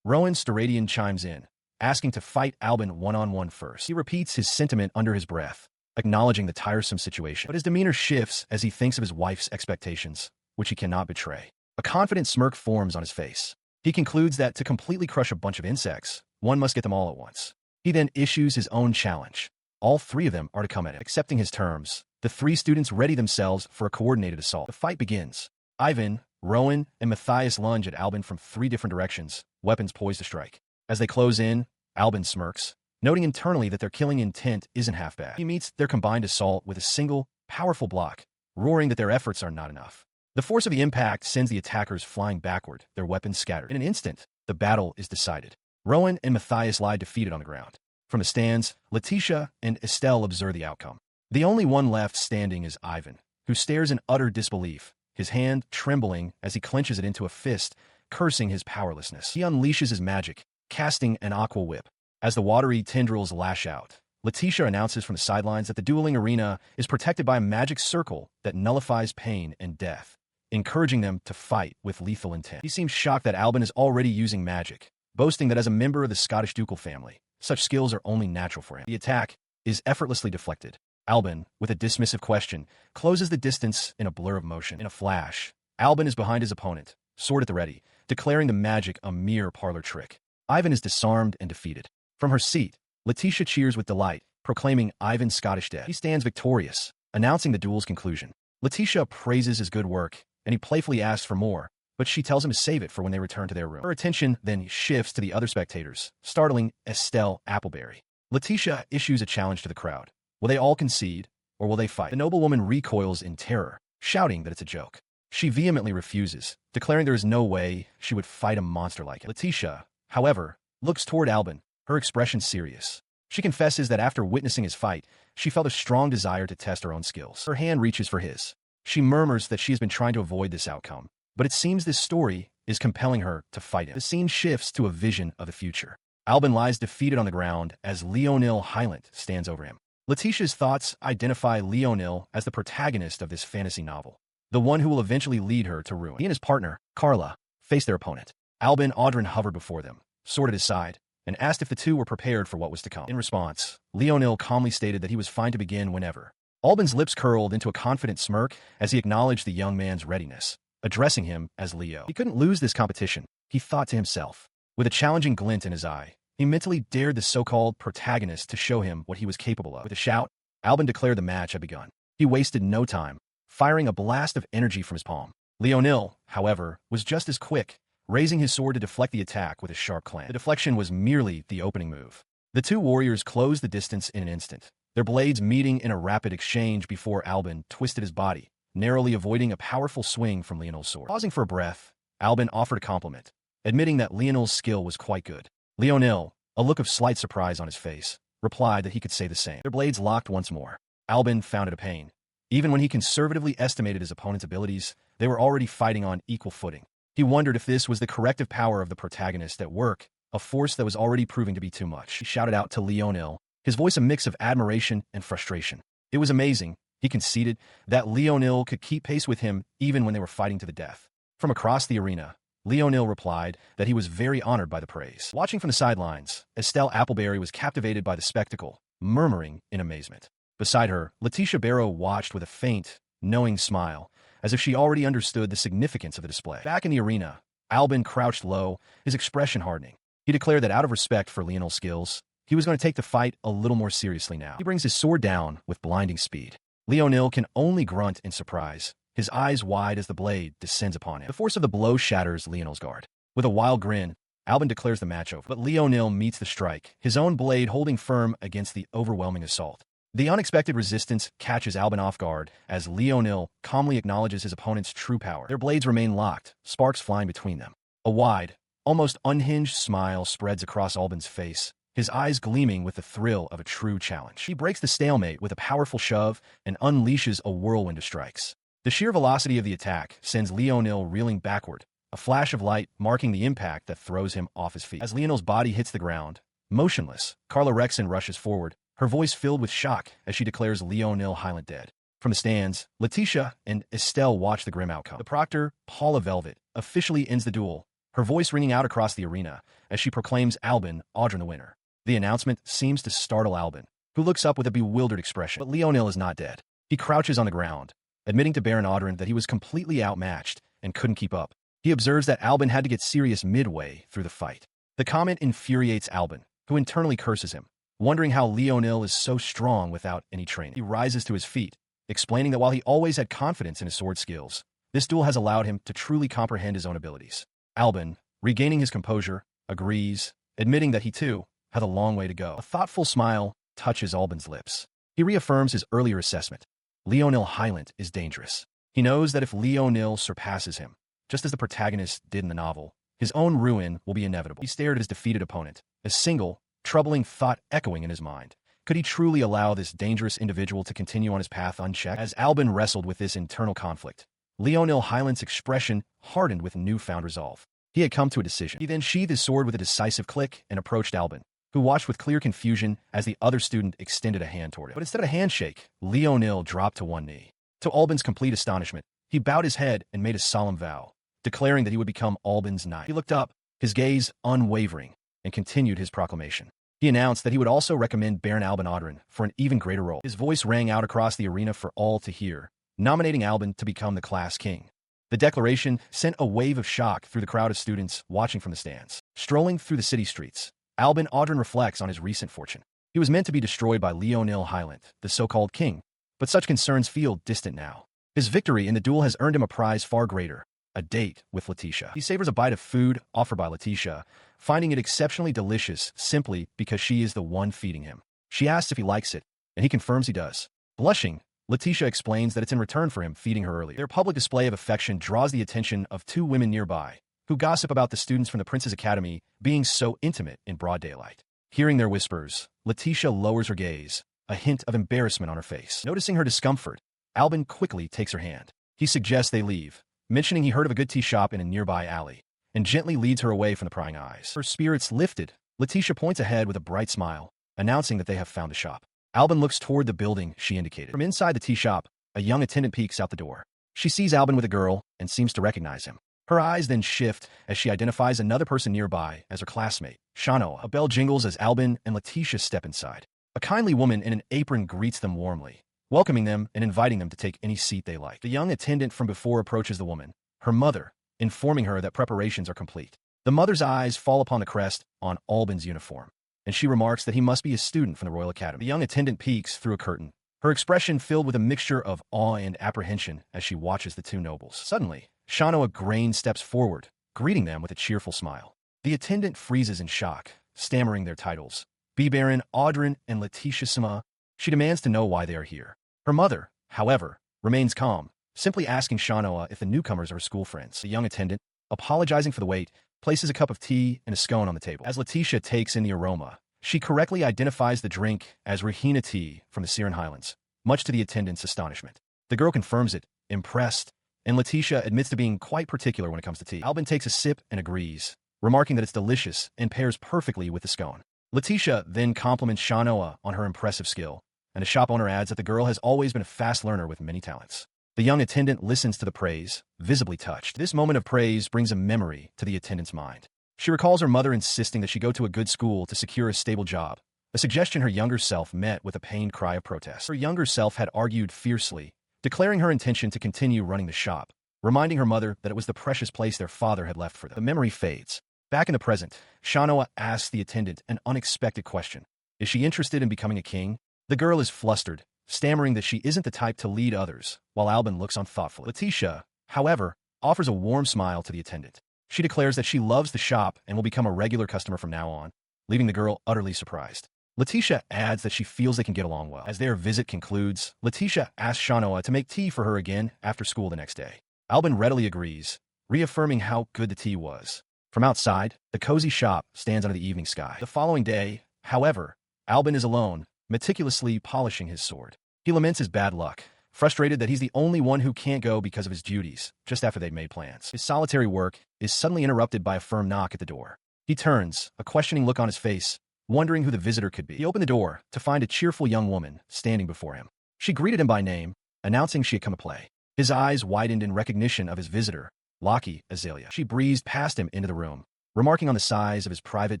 Rowan Steradian chimes in, asking to fight Albin one-on-one first. He repeats his sentiment under his breath, acknowledging the tiresome situation. But his demeanor shifts as he thinks of his wife's expectations, which he cannot betray. A confident smirk forms on his face. He concludes that to completely crush a bunch of insects, one must get them all at once. He then issues his own challenge. All 3 of them are to come at him. Accepting his terms, the 3 students ready themselves for a coordinated assault. The fight begins. Ivan, Rowan, and Matthias lunge at Albin from 3 different directions, weapons poised to strike. As they close in, Albin smirks, noting internally that their killing intent isn't half bad. He meets their combined assault with a single, powerful block, roaring that their efforts are not enough. The force of the impact sends the attackers flying backward, their weapons scattered. In an instant, the battle is decided. Rowan and Matthias lie defeated on the ground. From the stands, Letitia and Estelle observe the outcome. The only one left standing is Ivan, who stares in utter disbelief, his hand trembling as he clenches it into a fist, cursing his powerlessness. He unleashes his magic, casting an aqua whip. As the watery tendrils lash out, Letitia announces from the sidelines that the dueling arena is protected by a magic circle that nullifies pain and death, encouraging them to fight with lethal intent. He seems shocked that Albin is already using magic, boasting that as a member of the Scottish ducal family, such skills are only natural for him. The attack is effortlessly deflected. Albin, with a dismissive question, closes the distance in a blur of motion. In a flash, Albin is behind his opponent, sword at the ready, declaring the magic a mere parlor trick. Ivan is disarmed and defeated. From her seat, Letitia cheers with delight, proclaiming Ivan's Scottish dead. He stands victorious, announcing the duel's conclusion. Letitia praises his good work, and he playfully asks for more, but she tells him to save it for when they return to their room. Her attention then shifts to the other spectators, startling Estelle Appleberry. Letitia issues a challenge to the crowd. Will they all concede, or will they fight? The noblewoman recoils in terror, shouting that it's a joke. She vehemently refuses, declaring there is no way she would fight a monster like it. Letitia, however, looks toward Albin, her expression serious. She confesses that after witnessing his fight, she felt a strong desire to test her own skills. Her hand reaches for his. She murmurs that she has been trying to avoid this outcome, but it seems this story is compelling her to fight him. The scene shifts to a vision of the future. Albin lies defeated on the ground as Leonil Hylant stands over him. Letitia's thoughts identify Leonil as the protagonist of this fantasy novel, the one who will eventually lead her to ruin. He and his partner, Carla, face their opponent. Albin Audrin hovered before them, sword at his side, and asked if the two were prepared for what was to come. In response, Leonil calmly stated that he was fine to begin whenever. Albin's lips curled into a confident smirk as he acknowledged the young man's readiness, addressing him as Leo. He couldn't lose this competition, he thought to himself. With a challenging glint in his eye, he mentally dared the so-called protagonist to show him what he was capable of. With a shout, Albin declared the match had begun. He wasted no time, firing a blast of energy from his palm. Leonil, however, was just as quick, raising his sword to deflect the attack with a sharp clang. The deflection was merely the opening move. The two warriors closed the distance in an instant, their blades meeting in a rapid exchange before Albin twisted his body, narrowly avoiding a powerful swing from Leonil's sword. Pausing for a breath, Albin offered a compliment, admitting that Leonil's skill was quite good. Leonil, a look of slight surprise on his face, replied that he could say the same. Their blades locked once more. Albin found it a pain. Even when he conservatively estimated his opponent's abilities, they were already fighting on equal footing. He wondered if this was the corrective power of the protagonist at work, a force that was already proving to be too much. He shouted out to Leonil, his voice a mix of admiration and frustration. It was amazing, he conceded, that Leonil could keep pace with him even when they were fighting to the death. From across the arena, Leonil replied that he was very honored by the praise. Watching from the sidelines, Estelle Appleberry was captivated by the spectacle, murmuring in amazement. Beside her, Letitia Barrow watched with a faint, knowing smile, as if she already understood the significance of the display. Back in the arena, Albin crouched low, his expression hardening. He declared that out of respect for Leonil's skills, he was going to take the fight a little more seriously now. He brings his sword down with blinding speed. Leonil can only grunt in surprise, his eyes wide as the blade descends upon him. The force of the blow shatters Leonil's guard. With a wild grin, Albin declares the match over. But Leonil meets the strike, his own blade holding firm against the overwhelming assault. The unexpected resistance catches Albin off guard as Leonil calmly acknowledges his opponent's true power. Their blades remain locked, sparks flying between them. A wide, almost unhinged smile spreads across Albin's face, his eyes gleaming with the thrill of a true challenge. He breaks the stalemate with a powerful shove and unleashes a whirlwind of strikes. The sheer velocity of the attack sends Leonil reeling backward, a flash of light marking the impact that throws him off his feet. As Leonil's body hits the ground, motionless, Carla Rexon rushes forward, her voice filled with shock as she declares Leonil Hylant dead. From the stands, Letitia and Estelle watch the grim outcome. The proctor, Paula Velvet, officially ends the duel, her voice ringing out across the arena as she proclaims Albin Audrin the winner. The announcement seems to startle Albin, who looks up with a bewildered expression. But Leonil is not dead. He crouches on the ground, admitting to Baron Audrin that he was completely outmatched and couldn't keep up. He observes that Albin had to get serious midway through the fight. The comment infuriates Albin, who internally curses him, wondering how Leonil is so strong without any training. He rises to his feet, explaining that while he always had confidence in his sword skills, this duel has allowed him to truly comprehend his own abilities. Albin, regaining his composure, agrees, admitting that he too had a long way to go. A thoughtful smile touches Albin's lips. He reaffirms his earlier assessment. Leonil Hylant is dangerous. He knows that if Leonil surpasses him, just as the protagonist did in the novel, his own ruin will be inevitable. He stared at his defeated opponent, a single, troubling thought echoing in his mind. Could he truly allow this dangerous individual to continue on his path unchecked? As Albin wrestled with this internal conflict, Leonil Hylant's expression hardened with newfound resolve. He had come to a decision. He then sheathed his sword with a decisive click and approached Albin, who watched with clear confusion as the other student extended a hand toward him. But instead of a handshake, Leonil dropped to one knee. To Albin's complete astonishment, he bowed his head and made a solemn vow, declaring that he would become Albin's knight. He looked up, his gaze unwavering, and continued his proclamation. He announced that he would also recommend Baron Albin Audrin for an even greater role. His voice rang out across the arena for all to hear, nominating Albin to become the class king. The declaration sent a wave of shock through the crowd of students watching from the stands. Strolling through the city streets, Albin Audrin reflects on his recent fortune. He was meant to be destroyed by Leonil Hyland, the so-called king, but such concerns feel distant now. His victory in the duel has earned him a prize far greater, a date with Letitia. He savors a bite of food offered by Letitia, finding it exceptionally delicious simply because she is the one feeding him. She asks if he likes it, and he confirms he does. Blushing, Letitia explains that it's in return for him feeding her earlier. Their public display of affection draws the attention of two women nearby, who gossip about the students from the Prince's Academy being so intimate in broad daylight. Hearing their whispers, Letitia lowers her gaze, a hint of embarrassment on her face. Noticing her discomfort, Albin quickly takes her hand. He suggests they leave, mentioning he heard of a good tea shop in a nearby alley, and gently leads her away from the prying eyes. Her spirits lifted, Letitia points ahead with a bright smile, announcing that they have found the shop. Albin looks toward the building she indicated. From inside the tea shop, a young attendant peeks out the door. She sees Albin with a girl and seems to recognize him. Her eyes then shift as she identifies another person nearby as her classmate, Shanoa. A bell jingles as Albin and Letitia step inside. A kindly woman in an apron greets them warmly, welcoming them and inviting them to take any seat they like. The young attendant from before approaches the woman, her mother, informing her that preparations are complete. The mother's eyes fall upon the crest on Albin's uniform, and she remarks that he must be a student from the Royal Academy. The young attendant peeks through a curtain, her expression filled with a mixture of awe and apprehension as she watches the two nobles. Suddenly, Shanoa Grain steps forward, greeting them with a cheerful smile. The attendant freezes in shock, stammering their titles. B. Baron Audrin and Letitia. She demands to know why they are here. Her mother, however, remains calm, simply asking Shanoa if the newcomers are her school friends. The young attendant, apologizing for the wait, places a cup of tea and a scone on the table. As Letitia takes in the aroma, she correctly identifies the drink as Rahina tea from the Siren Highlands, much to the attendant's astonishment. The girl confirms it, impressed, and Letitia admits to being quite particular when it comes to tea. Albin takes a sip and agrees, remarking that it's delicious and pairs perfectly with the scone. Letitia then compliments Shanoa on her impressive skill, and the shop owner adds that the girl has always been a fast learner with many talents. The young attendant listens to the praise, visibly touched. This moment of praise brings a memory to the attendant's mind. She recalls her mother insisting that she go to a good school to secure a stable job, a suggestion her younger self met with a pained cry of protest. Her younger self had argued fiercely, declaring her intention to continue running the shop, reminding her mother that it was the precious place their father had left for them. The memory fades. Back in the present, Shanoa asks the attendant an unexpected question. Is she interested in becoming a king? The girl is flustered, stammering that she isn't the type to lead others, while Albin looks on thoughtfully. Letitia, however, offers a warm smile to the attendant. She declares that she loves the shop and will become a regular customer from now on, leaving the girl utterly surprised. Letitia adds that she feels they can get along well. As their visit concludes, Letitia asks Shanoa to make tea for her again after school the next day. Albin readily agrees, reaffirming how good the tea was. From outside, the cozy shop stands under the evening sky. The following day, however, Albin is alone, meticulously polishing his sword. He laments his bad luck, frustrated that he's the only one who can't go because of his duties, just after they've made plans. His solitary work is suddenly interrupted by a firm knock at the door. He turns, a questioning look on his face, wondering who the visitor could be. He opened the door to find a cheerful young woman standing before him. She greeted him by name, announcing she had come to play. His eyes widened in recognition of his visitor, Lockie Azalea. She breezed past him into the room, remarking on the size of his private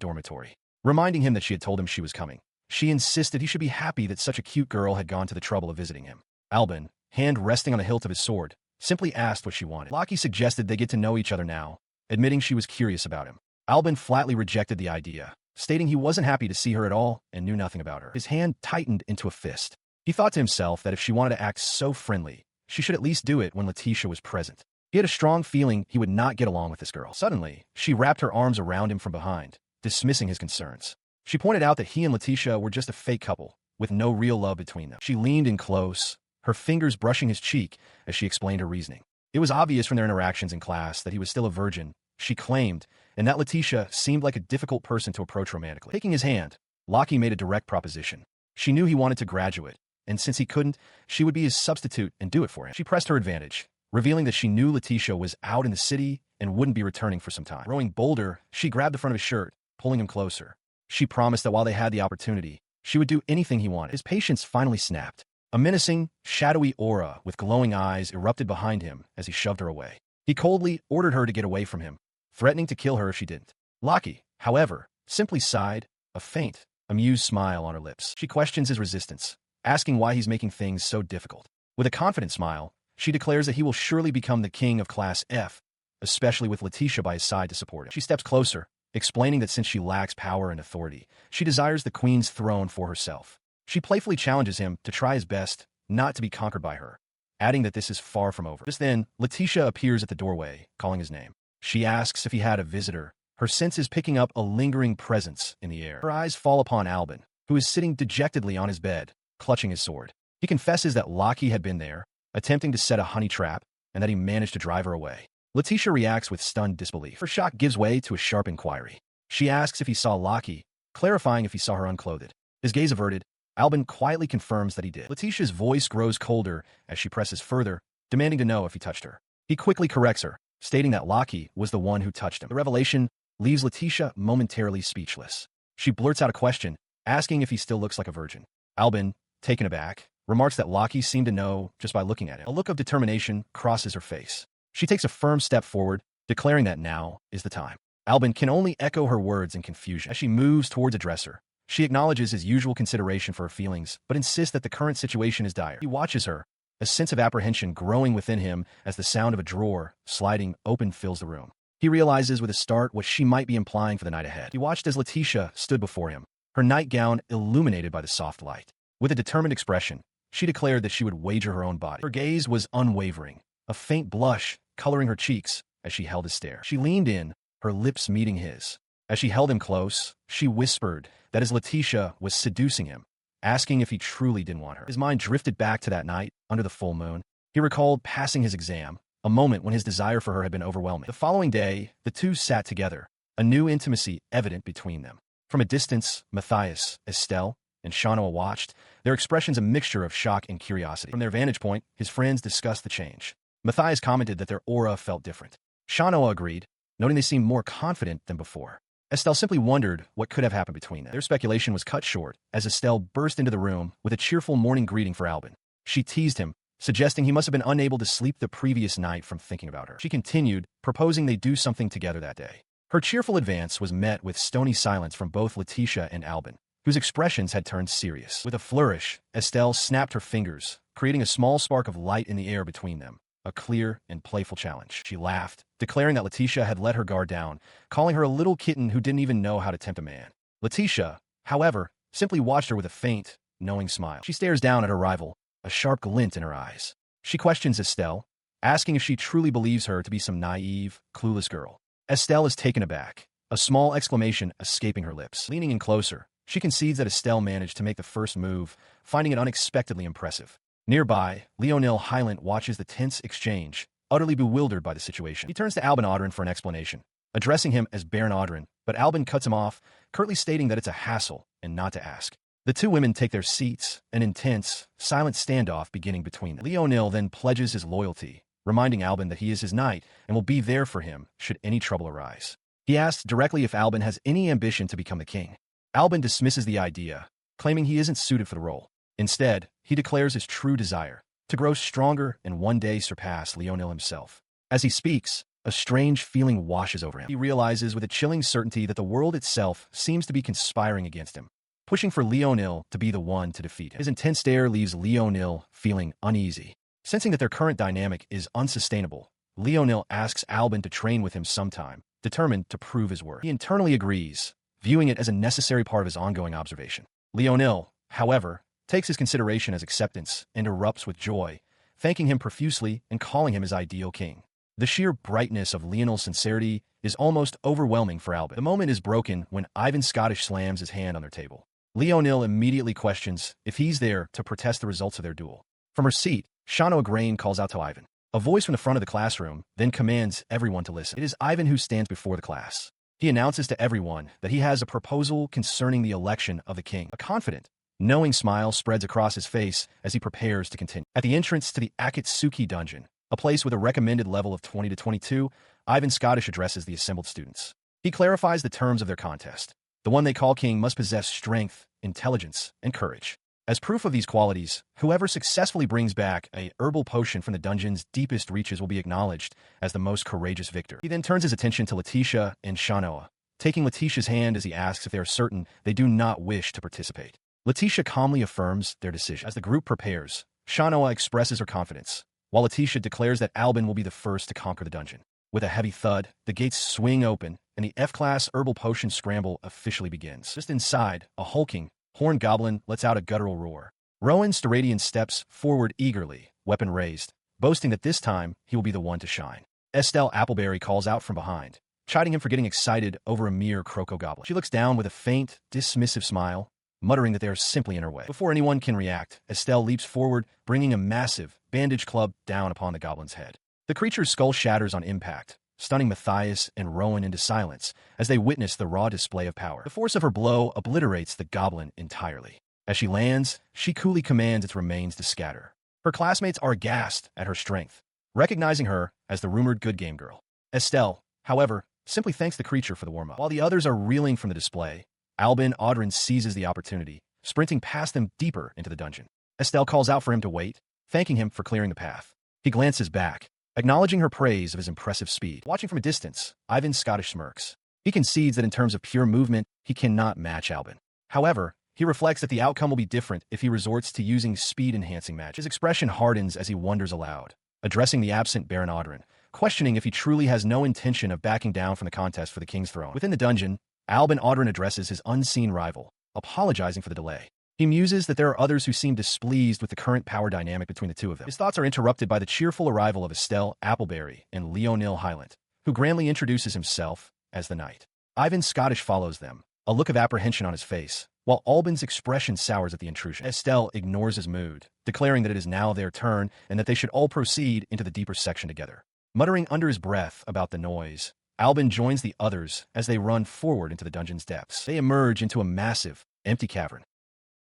dormitory, reminding him that she had told him she was coming. She insisted he should be happy that such a cute girl had gone to the trouble of visiting him. Albin, hand resting on the hilt of his sword, simply asked what she wanted. Lockie suggested they get to know each other now, admitting she was curious about him. Albin flatly rejected the idea, stating he wasn't happy to see her at all and knew nothing about her. His hand tightened into a fist. He thought to himself that if she wanted to act so friendly, she should at least do it when Letitia was present. He had a strong feeling he would not get along with this girl. Suddenly, she wrapped her arms around him from behind, dismissing his concerns. She pointed out that he and Letitia were just a fake couple, with no real love between them. She leaned in close, her fingers brushing his cheek as she explained her reasoning. It was obvious from their interactions in class that he was still a virgin, she claimed, and that Letitia seemed like a difficult person to approach romantically. Taking his hand, Lockie made a direct proposition. She knew he wanted to graduate, and since he couldn't, she would be his substitute and do it for him. She pressed her advantage, revealing that she knew Letitia was out in the city and wouldn't be returning for some time. Growing bolder, she grabbed the front of his shirt, pulling him closer. She promised that while they had the opportunity, she would do anything he wanted. His patience finally snapped. A menacing, shadowy aura with glowing eyes erupted behind him as he shoved her away. He coldly ordered her to get away from him, threatening to kill her if she didn't. Laki, however, simply sighed, a faint, amused smile on her lips. She questions his resistance, asking why he's making things so difficult. With a confident smile, she declares that he will surely become the king of Class F, especially with Letitia by his side to support him. She steps closer, explaining that since she lacks power and authority, she desires the queen's throne for herself. She playfully challenges him to try his best not to be conquered by her, adding that this is far from over. Just then, Letitia appears at the doorway, calling his name. She asks if he had a visitor, her senses picking up a lingering presence in the air. Her eyes fall upon Albin, who is sitting dejectedly on his bed, clutching his sword. He confesses that Laki had been there, attempting to set a honey trap, and that he managed to drive her away. Letitia reacts with stunned disbelief. Her shock gives way to a sharp inquiry. She asks if he saw Laki, clarifying if he saw her unclothed. His gaze averted, Albin quietly confirms that he did. Letitia's voice grows colder as she presses further, demanding to know if he touched her. He quickly corrects her, stating that Laki was the one who touched him. The revelation leaves Letitia momentarily speechless. She blurts out a question, asking if he still looks like a virgin. Albin, taken aback, remarks that Laki seemed to know just by looking at him. A look of determination crosses her face. She takes a firm step forward, declaring that now is the time. Albin can only echo her words in confusion. As she moves towards a dresser, she acknowledges his usual consideration for her feelings, but insists that the current situation is dire. He watches her, a sense of apprehension growing within him as the sound of a drawer sliding open fills the room. He realizes with a start what she might be implying for the night ahead. He watched as Letitia stood before him, her nightgown illuminated by the soft light. With a determined expression, she declared that she would wager her own body. Her gaze was unwavering, a faint blush coloring her cheeks as she held his stare. She leaned in, her lips meeting his. As she held him close, she whispered that as Letitia was seducing him, asking if he truly didn't want her. His mind drifted back to that night under the full moon. He recalled passing his exam, a moment when his desire for her had been overwhelming. The following day, the two sat together, a new intimacy evident between them. From a distance, Matthias, Estelle, and Shanoa watched, their expressions a mixture of shock and curiosity. From their vantage point, his friends discussed the change. Matthias commented that their aura felt different. Shanoa agreed, noting they seemed more confident than before. Estelle simply wondered what could have happened between them. Their speculation was cut short as Estelle burst into the room with a cheerful morning greeting for Albin. She teased him, suggesting he must have been unable to sleep the previous night from thinking about her. She continued, proposing they do something together that day. Her cheerful advance was met with stony silence from both Letitia and Albin, whose expressions had turned serious. With a flourish, Estelle snapped her fingers, creating a small spark of light in the air between them, a clear and playful challenge. She laughed, declaring that Letitia had let her guard down, calling her a little kitten who didn't even know how to tempt a man. Letitia, however, simply watched her with a faint, knowing smile. She stares down at her rival, a sharp glint in her eyes. She questions Estelle, asking if she truly believes her to be some naive, clueless girl. Estelle is taken aback, a small exclamation escaping her lips. Leaning in closer, she concedes that Estelle managed to make the first move, finding it unexpectedly impressive. Nearby, Leonil Hylant watches the tense exchange, utterly bewildered by the situation. He turns to Albin Audrin for an explanation, addressing him as Baron Audrin, but Albin cuts him off, curtly stating that it's a hassle and not to ask. The two women take their seats, an intense, silent standoff beginning between them. Leonil then pledges his loyalty, reminding Albin that he is his knight and will be there for him should any trouble arise. He asks directly if Albin has any ambition to become the king. Albin dismisses the idea, claiming he isn't suited for the role. Instead, he declares his true desire, to grow stronger and one day surpass Leonil himself. As he speaks, a strange feeling washes over him. He realizes with a chilling certainty that the world itself seems to be conspiring against him, pushing for Leonil to be the one to defeat him. His intense stare leaves Leonil feeling uneasy. Sensing that their current dynamic is unsustainable, Leonil asks Albin to train with him sometime, determined to prove his worth. He internally agrees, viewing it as a necessary part of his ongoing observation. Leonil, however, takes his consideration as acceptance and erupts with joy, thanking him profusely and calling him his ideal king. The sheer brightness of Leonil's sincerity is almost overwhelming for Albin. The moment is broken when Ivan Scottish slams his hand on their table. Leonil immediately questions if he's there to protest the results of their duel. From her seat, Shanoa Grain calls out to Ivan. A voice from the front of the classroom then commands everyone to listen. It is Ivan who stands before the class. He announces to everyone that he has a proposal concerning the election of the king. A confident, knowing smile spreads across his face as he prepares to continue. At the entrance to the Akatsuki dungeon, a place with a recommended level of 20 to 22, Ivan Scottish addresses the assembled students. He clarifies the terms of their contest, The one they call king must possess strength, intelligence, and courage. As proof of these qualities, whoever successfully brings back a herbal potion from the dungeon's deepest reaches will be acknowledged as the most courageous victor. He then turns his attention to Letitia and Shanoa, taking Letitia's hand as he asks if they are certain they do not wish to participate. Letitia calmly affirms their decision. As the group prepares, Shanoa expresses her confidence, while Letitia declares that Albin will be the first to conquer the dungeon. With a heavy thud, the gates swing open, and the F-class herbal potion scramble officially begins. Just inside, a hulking, horned goblin lets out a guttural roar. Rowan Steradian steps forward eagerly, weapon raised, boasting that this time he will be the one to shine. Estelle Appleberry calls out from behind, chiding him for getting excited over a mere croco goblin. She looks down with a faint, dismissive smile, muttering that they are simply in her way. Before anyone can react, Estelle leaps forward, bringing a massive bandage club down upon the goblin's head. The creature's skull shatters on impact, stunning Matthias and Rowan into silence as they witness the raw display of power. The force of her blow obliterates the goblin entirely. As she lands, she coolly commands its remains to scatter. Her classmates are aghast at her strength, recognizing her as the rumored good game girl. Estelle, however, simply thanks the creature for the warm-up. While the others are reeling from the display, Albin Audrin seizes the opportunity, sprinting past them deeper into the dungeon. Estelle calls out for him to wait, thanking him for clearing the path. He glances back, acknowledging her praise of his impressive speed. Watching from a distance, Ivan's Scottish smirks. He concedes that in terms of pure movement, he cannot match Albin. However, he reflects that the outcome will be different if he resorts to using speed-enhancing magic. His expression hardens as he wonders aloud, addressing the absent Baron Audrin, questioning if he truly has no intention of backing down from the contest for the king's throne. Within the dungeon, Albin Audrin addresses his unseen rival, apologizing for the delay. He muses that there are others who seem displeased with the current power dynamic between the two of them. His thoughts are interrupted by the cheerful arrival of Estelle Appleberry and Leonil Hylant, who grandly introduces himself as the knight. Ivan Scottish follows them, a look of apprehension on his face, while Albin's expression sours at the intrusion. Estelle ignores his mood, declaring that it is now their turn and that they should all proceed into the deeper section together. Muttering under his breath about the noise, Albin joins the others as they run forward into the dungeon's depths. They emerge into a massive, empty cavern.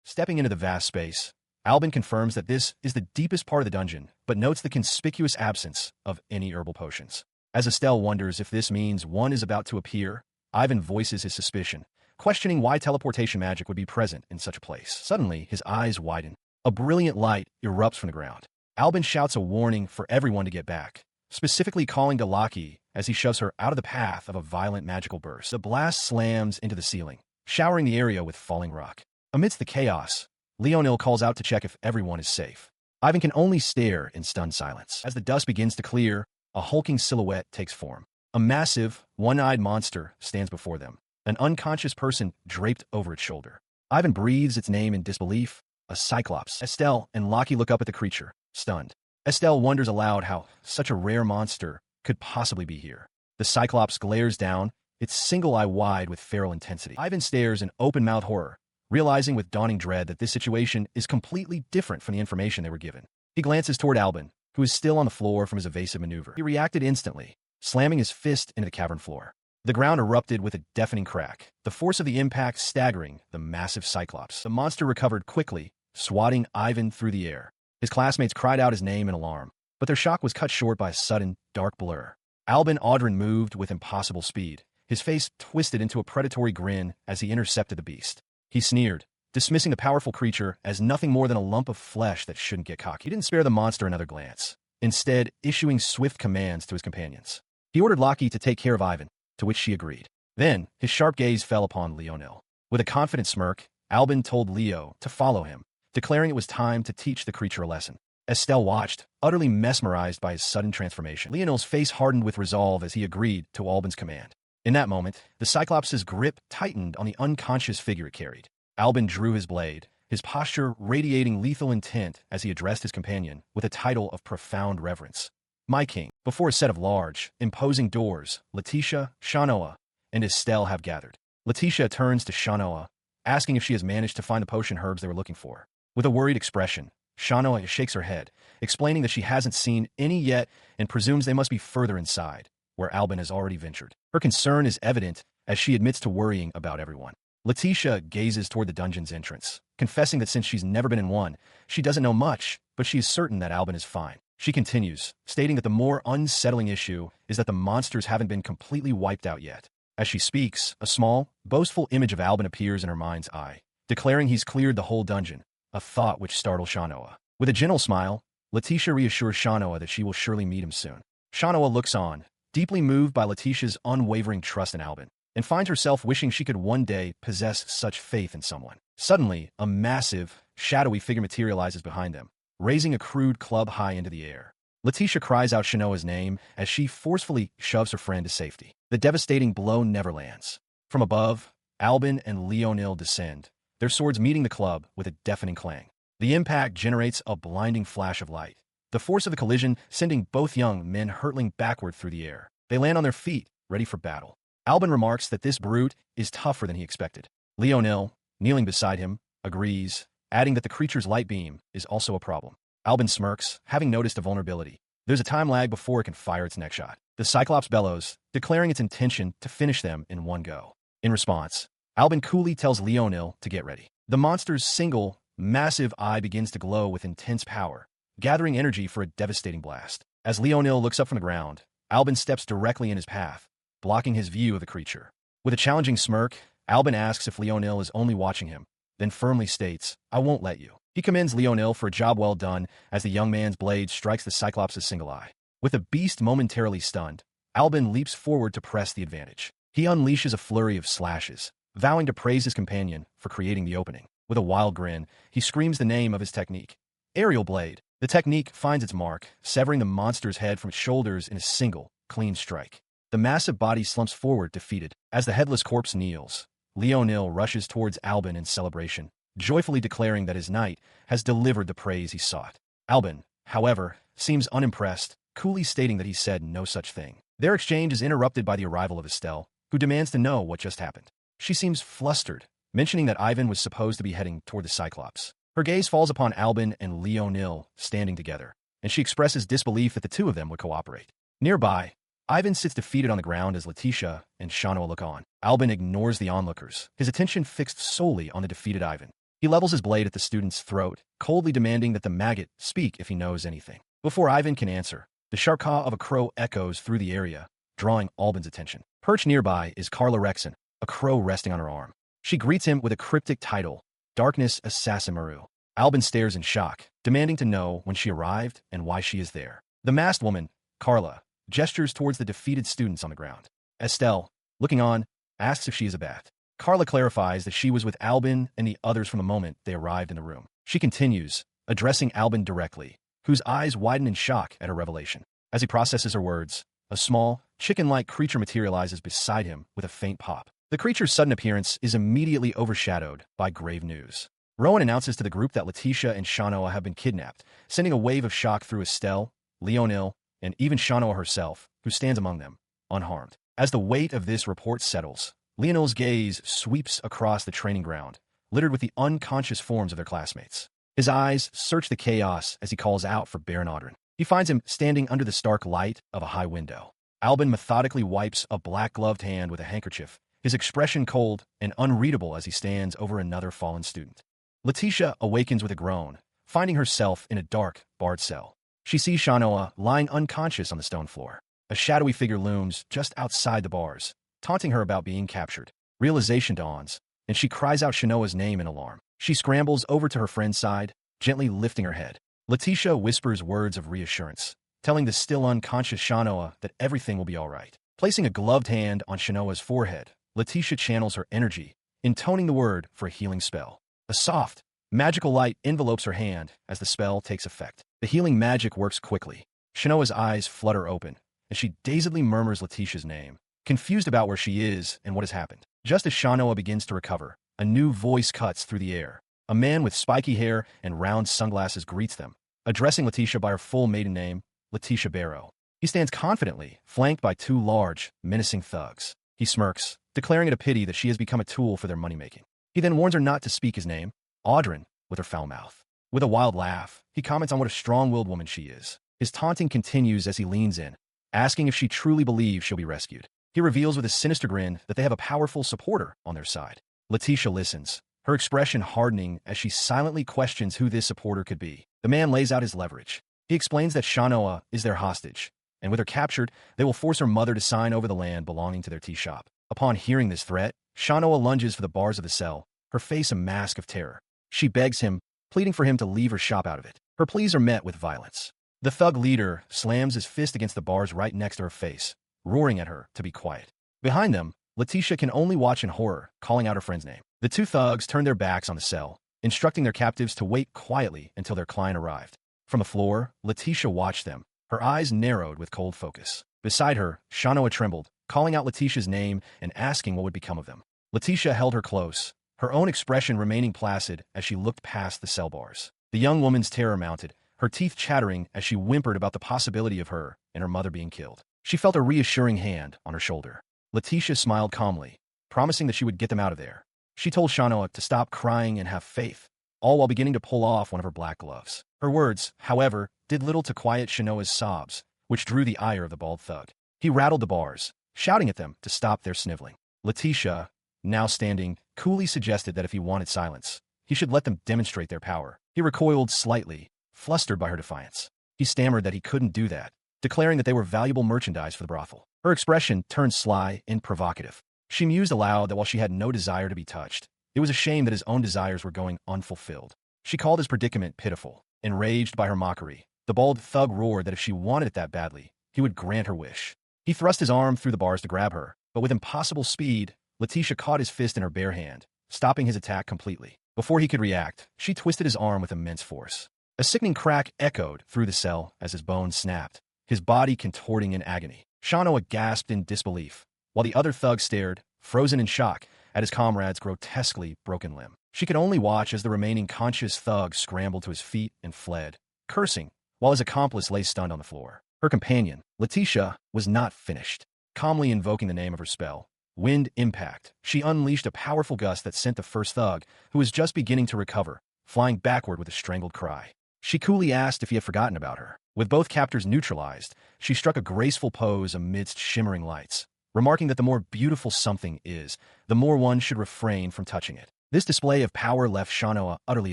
Stepping into the vast space, Albin confirms that this is the deepest part of the dungeon, but notes the conspicuous absence of any herbal potions. As Estelle wonders if this means one is about to appear, Ivan voices his suspicion, questioning why teleportation magic would be present in such a place. Suddenly, his eyes widen. A brilliant light erupts from the ground. Albin shouts a warning for everyone to get back, specifically calling to Laki as he shoves her out of the path of a violent magical burst. The blast slams into the ceiling, showering the area with falling rock. Amidst the chaos, Leonil calls out to check if everyone is safe. Ivan can only stare in stunned silence. As the dust begins to clear, a hulking silhouette takes form. A massive, one-eyed monster stands before them, an unconscious person draped over its shoulder. Ivan breathes its name in disbelief, a cyclops. Estelle and Laki look up at the creature, stunned. Estelle wonders aloud how such a rare monster could possibly be here. The cyclops glares down, its single eye wide with feral intensity. Ivan stares in open-mouthed horror, realizing with dawning dread that this situation is completely different from the information they were given. He glances toward Albin, who is still on the floor from his evasive maneuver. He reacted instantly, slamming his fist into the cavern floor. The ground erupted with a deafening crack, the force of the impact staggering the massive cyclops. The monster recovered quickly, swatting Ivan through the air. His classmates cried out his name in alarm, but their shock was cut short by a sudden, dark blur. Albin Audrin moved with impossible speed, his face twisted into a predatory grin as he intercepted the beast. He sneered, dismissing the powerful creature as nothing more than a lump of flesh that shouldn't get cocky. He didn't spare the monster another glance, instead issuing swift commands to his companions. He ordered Laki to take care of Ivan, to which she agreed. Then, his sharp gaze fell upon Leonil. With a confident smirk, Albin told Leo to follow him, declaring it was time to teach the creature a lesson. Estelle watched, utterly mesmerized by his sudden transformation. Leonil's face hardened with resolve as he agreed to Albin's command. In that moment, the Cyclops' grip tightened on the unconscious figure it carried. Albin drew his blade, his posture radiating lethal intent as he addressed his companion with a title of profound reverence. My king. Before a set of large, imposing doors, Letitia, Shanoa, and Estelle have gathered. Letitia turns to Shanoa, asking if she has managed to find the potion herbs they were looking for. With a worried expression, Shanoa shakes her head, explaining that she hasn't seen any yet and presumes they must be further inside, where Albin has already ventured. Her concern is evident as she admits to worrying about everyone. Letitia gazes toward the dungeon's entrance, confessing that since she's never been in one, she doesn't know much, but she is certain that Albin is fine. She continues, stating that the more unsettling issue is that the monsters haven't been completely wiped out yet. As she speaks, a small, boastful image of Albin appears in her mind's eye, declaring he's cleared the whole dungeon, a thought which startled Shanoa. With a gentle smile, Letitia reassures Shanoa that she will surely meet him soon. Shanoa looks on, deeply moved by Letitia's unwavering trust in Albin, and finds herself wishing she could one day possess such faith in someone. Suddenly, a massive, shadowy figure materializes behind them, raising a crude club high into the air. Letitia cries out Shanoa's name as she forcefully shoves her friend to safety. The devastating blow never lands. From above, Albin and Leonil descend, their swords meeting the club with a deafening clang. The impact generates a blinding flash of light, the force of the collision sending both young men hurtling backward through the air. They land on their feet, ready for battle. Albin remarks that this brute is tougher than he expected. Leonil, kneeling beside him, agrees, adding that the creature's light beam is also a problem. Albin smirks, having noticed a vulnerability. There's a time lag before it can fire its next shot. The Cyclops bellows, declaring its intention to finish them in one go. In response, Albin coolly tells Leonil to get ready. The monster's single, massive eye begins to glow with intense power, gathering energy for a devastating blast. As Leonil looks up from the ground, Albin steps directly in his path, blocking his view of the creature. With a challenging smirk, Albin asks if Leonil is only watching him, then firmly states, "I won't let you." He commends Leonil for a job well done as the young man's blade strikes the Cyclops' single eye. With the beast momentarily stunned, Albin leaps forward to press the advantage. He unleashes a flurry of slashes, vowing to praise his companion for creating the opening. With a wild grin, he screams the name of his technique, Aerial Blade. The technique finds its mark, severing the monster's head from its shoulders in a single, clean strike. The massive body slumps forward, defeated. As the headless corpse kneels, Leonil rushes towards Albin in celebration, joyfully declaring that his knight has delivered the praise he sought. Albin, however, seems unimpressed, coolly stating that he said no such thing. Their exchange is interrupted by the arrival of Estelle, who demands to know what just happened. She seems flustered, mentioning that Ivan was supposed to be heading toward the Cyclops. Her gaze falls upon Albin and Leonil standing together, and she expresses disbelief that the two of them would cooperate. Nearby, Ivan sits defeated on the ground as Letitia and Shanoa look on. Albin ignores the onlookers, his attention fixed solely on the defeated Ivan. He levels his blade at the student's throat, coldly demanding that the maggot speak if he knows anything. Before Ivan can answer, the sharp caw of a crow echoes through the area, drawing Albin's attention. Perched nearby is Carla Rexon, a crow resting on her arm. She greets him with a cryptic title, Darkness Assassin Maru. Albin stares in shock, demanding to know when she arrived and why she is there. The masked woman, Carla, gestures towards the defeated students on the ground. Estelle, looking on, asks if she is a bat. Carla clarifies that she was with Albin and the others from the moment they arrived in the room. She continues, addressing Albin directly, whose eyes widen in shock at her revelation. As he processes her words, a small, chicken-like creature materializes beside him with a faint pop. The creature's sudden appearance is immediately overshadowed by grave news. Rowan announces to the group that Letitia and Shanoa have been kidnapped, sending a wave of shock through Estelle, Leonil, and even Shanoa herself, who stands among them, unharmed. As the weight of this report settles, Leonil's gaze sweeps across the training ground, littered with the unconscious forms of their classmates. His eyes search the chaos as he calls out for Baron Audrin. He finds him standing under the stark light of a high window. Albin methodically wipes a black-gloved hand with a handkerchief, his expression cold and unreadable as he stands over another fallen student. Letitia awakens with a groan, finding herself in a dark, barred cell. She sees Shanoa lying unconscious on the stone floor. A shadowy figure looms just outside the bars, taunting her about being captured. Realization dawns, and she cries out Shanoa's name in alarm. She scrambles over to her friend's side, gently lifting her head. Letitia whispers words of reassurance, telling the still unconscious Shanoa that everything will be all right. Placing a gloved hand on Shanoa's forehead, Letitia channels her energy, intoning the word for a healing spell. A soft, magical light envelopes her hand as the spell takes effect. The healing magic works quickly. Shanoa's eyes flutter open, and she dazedly murmurs Letitia's name, confused about where she is and what has happened. Just as Shanoa begins to recover, a new voice cuts through the air. A man with spiky hair and round sunglasses greets them, addressing Letitia by her full maiden name, Letitia Barrow. He stands confidently, flanked by two large, menacing thugs. He smirks, declaring it a pity that she has become a tool for their money-making. He then warns her not to speak his name, Audrin, with her foul mouth. With a wild laugh, he comments on what a strong-willed woman she is. His taunting continues as he leans in, asking if she truly believes she'll be rescued. He reveals with a sinister grin that they have a powerful supporter on their side. Letitia listens, her expression hardening as she silently questions who this supporter could be. The man lays out his leverage. He explains that Shanoa is their hostage, and with her captured, they will force her mother to sign over the land belonging to their tea shop. Upon hearing this threat, Shanoa lunges for the bars of the cell, her face a mask of terror. She begs him, pleading for him to leave her shop out of it. Her pleas are met with violence. The thug leader slams his fist against the bars right next to her face, roaring at her to be quiet. Behind them, Letitia can only watch in horror, calling out her friend's name. The two thugs turn their backs on the cell, instructing their captives to wait quietly until their client arrived. From the floor, Letitia watched them, her eyes narrowed with cold focus. Beside her, Shanoa trembled, calling out Letitia's name and asking what would become of them. Letitia held her close, her own expression remaining placid as she looked past the cell bars. The young woman's terror mounted, her teeth chattering as she whimpered about the possibility of her and her mother being killed. She felt a reassuring hand on her shoulder. Letitia smiled calmly, promising that she would get them out of there. She told Shanoa to stop crying and have faith, all while beginning to pull off one of her black gloves. Her words, however, did little to quiet Shanoa's sobs, which drew the ire of the bald thug. He rattled the bars, shouting at them to stop their sniveling. Letitia, now standing, coolly suggested that if he wanted silence, he should let them demonstrate their power. He recoiled slightly, flustered by her defiance. He stammered that he couldn't do that, declaring that they were valuable merchandise for the brothel. Her expression turned sly and provocative. She mused aloud that while she had no desire to be touched, it was a shame that his own desires were going unfulfilled. She called his predicament pitiful. Enraged by her mockery, the bald thug roared that if she wanted it that badly, he would grant her wish. He thrust his arm through the bars to grab her, but with impossible speed, Letitia caught his fist in her bare hand, stopping his attack completely. Before he could react, she twisted his arm with immense force. A sickening crack echoed through the cell as his bones snapped, his body contorting in agony. Shanoa gasped in disbelief, while the other thug stared, frozen in shock, at his comrade's grotesquely broken limb. She could only watch as the remaining conscious thug scrambled to his feet and fled, cursing, while his accomplice lay stunned on the floor. Her companion, Letitia, was not finished. Calmly invoking the name of her spell, Wind Impact, she unleashed a powerful gust that sent the first thug, who was just beginning to recover, flying backward with a strangled cry. She coolly asked if he had forgotten about her. With both captors neutralized, she struck a graceful pose amidst shimmering lights, remarking that the more beautiful something is, the more one should refrain from touching it. This display of power left Shanoa utterly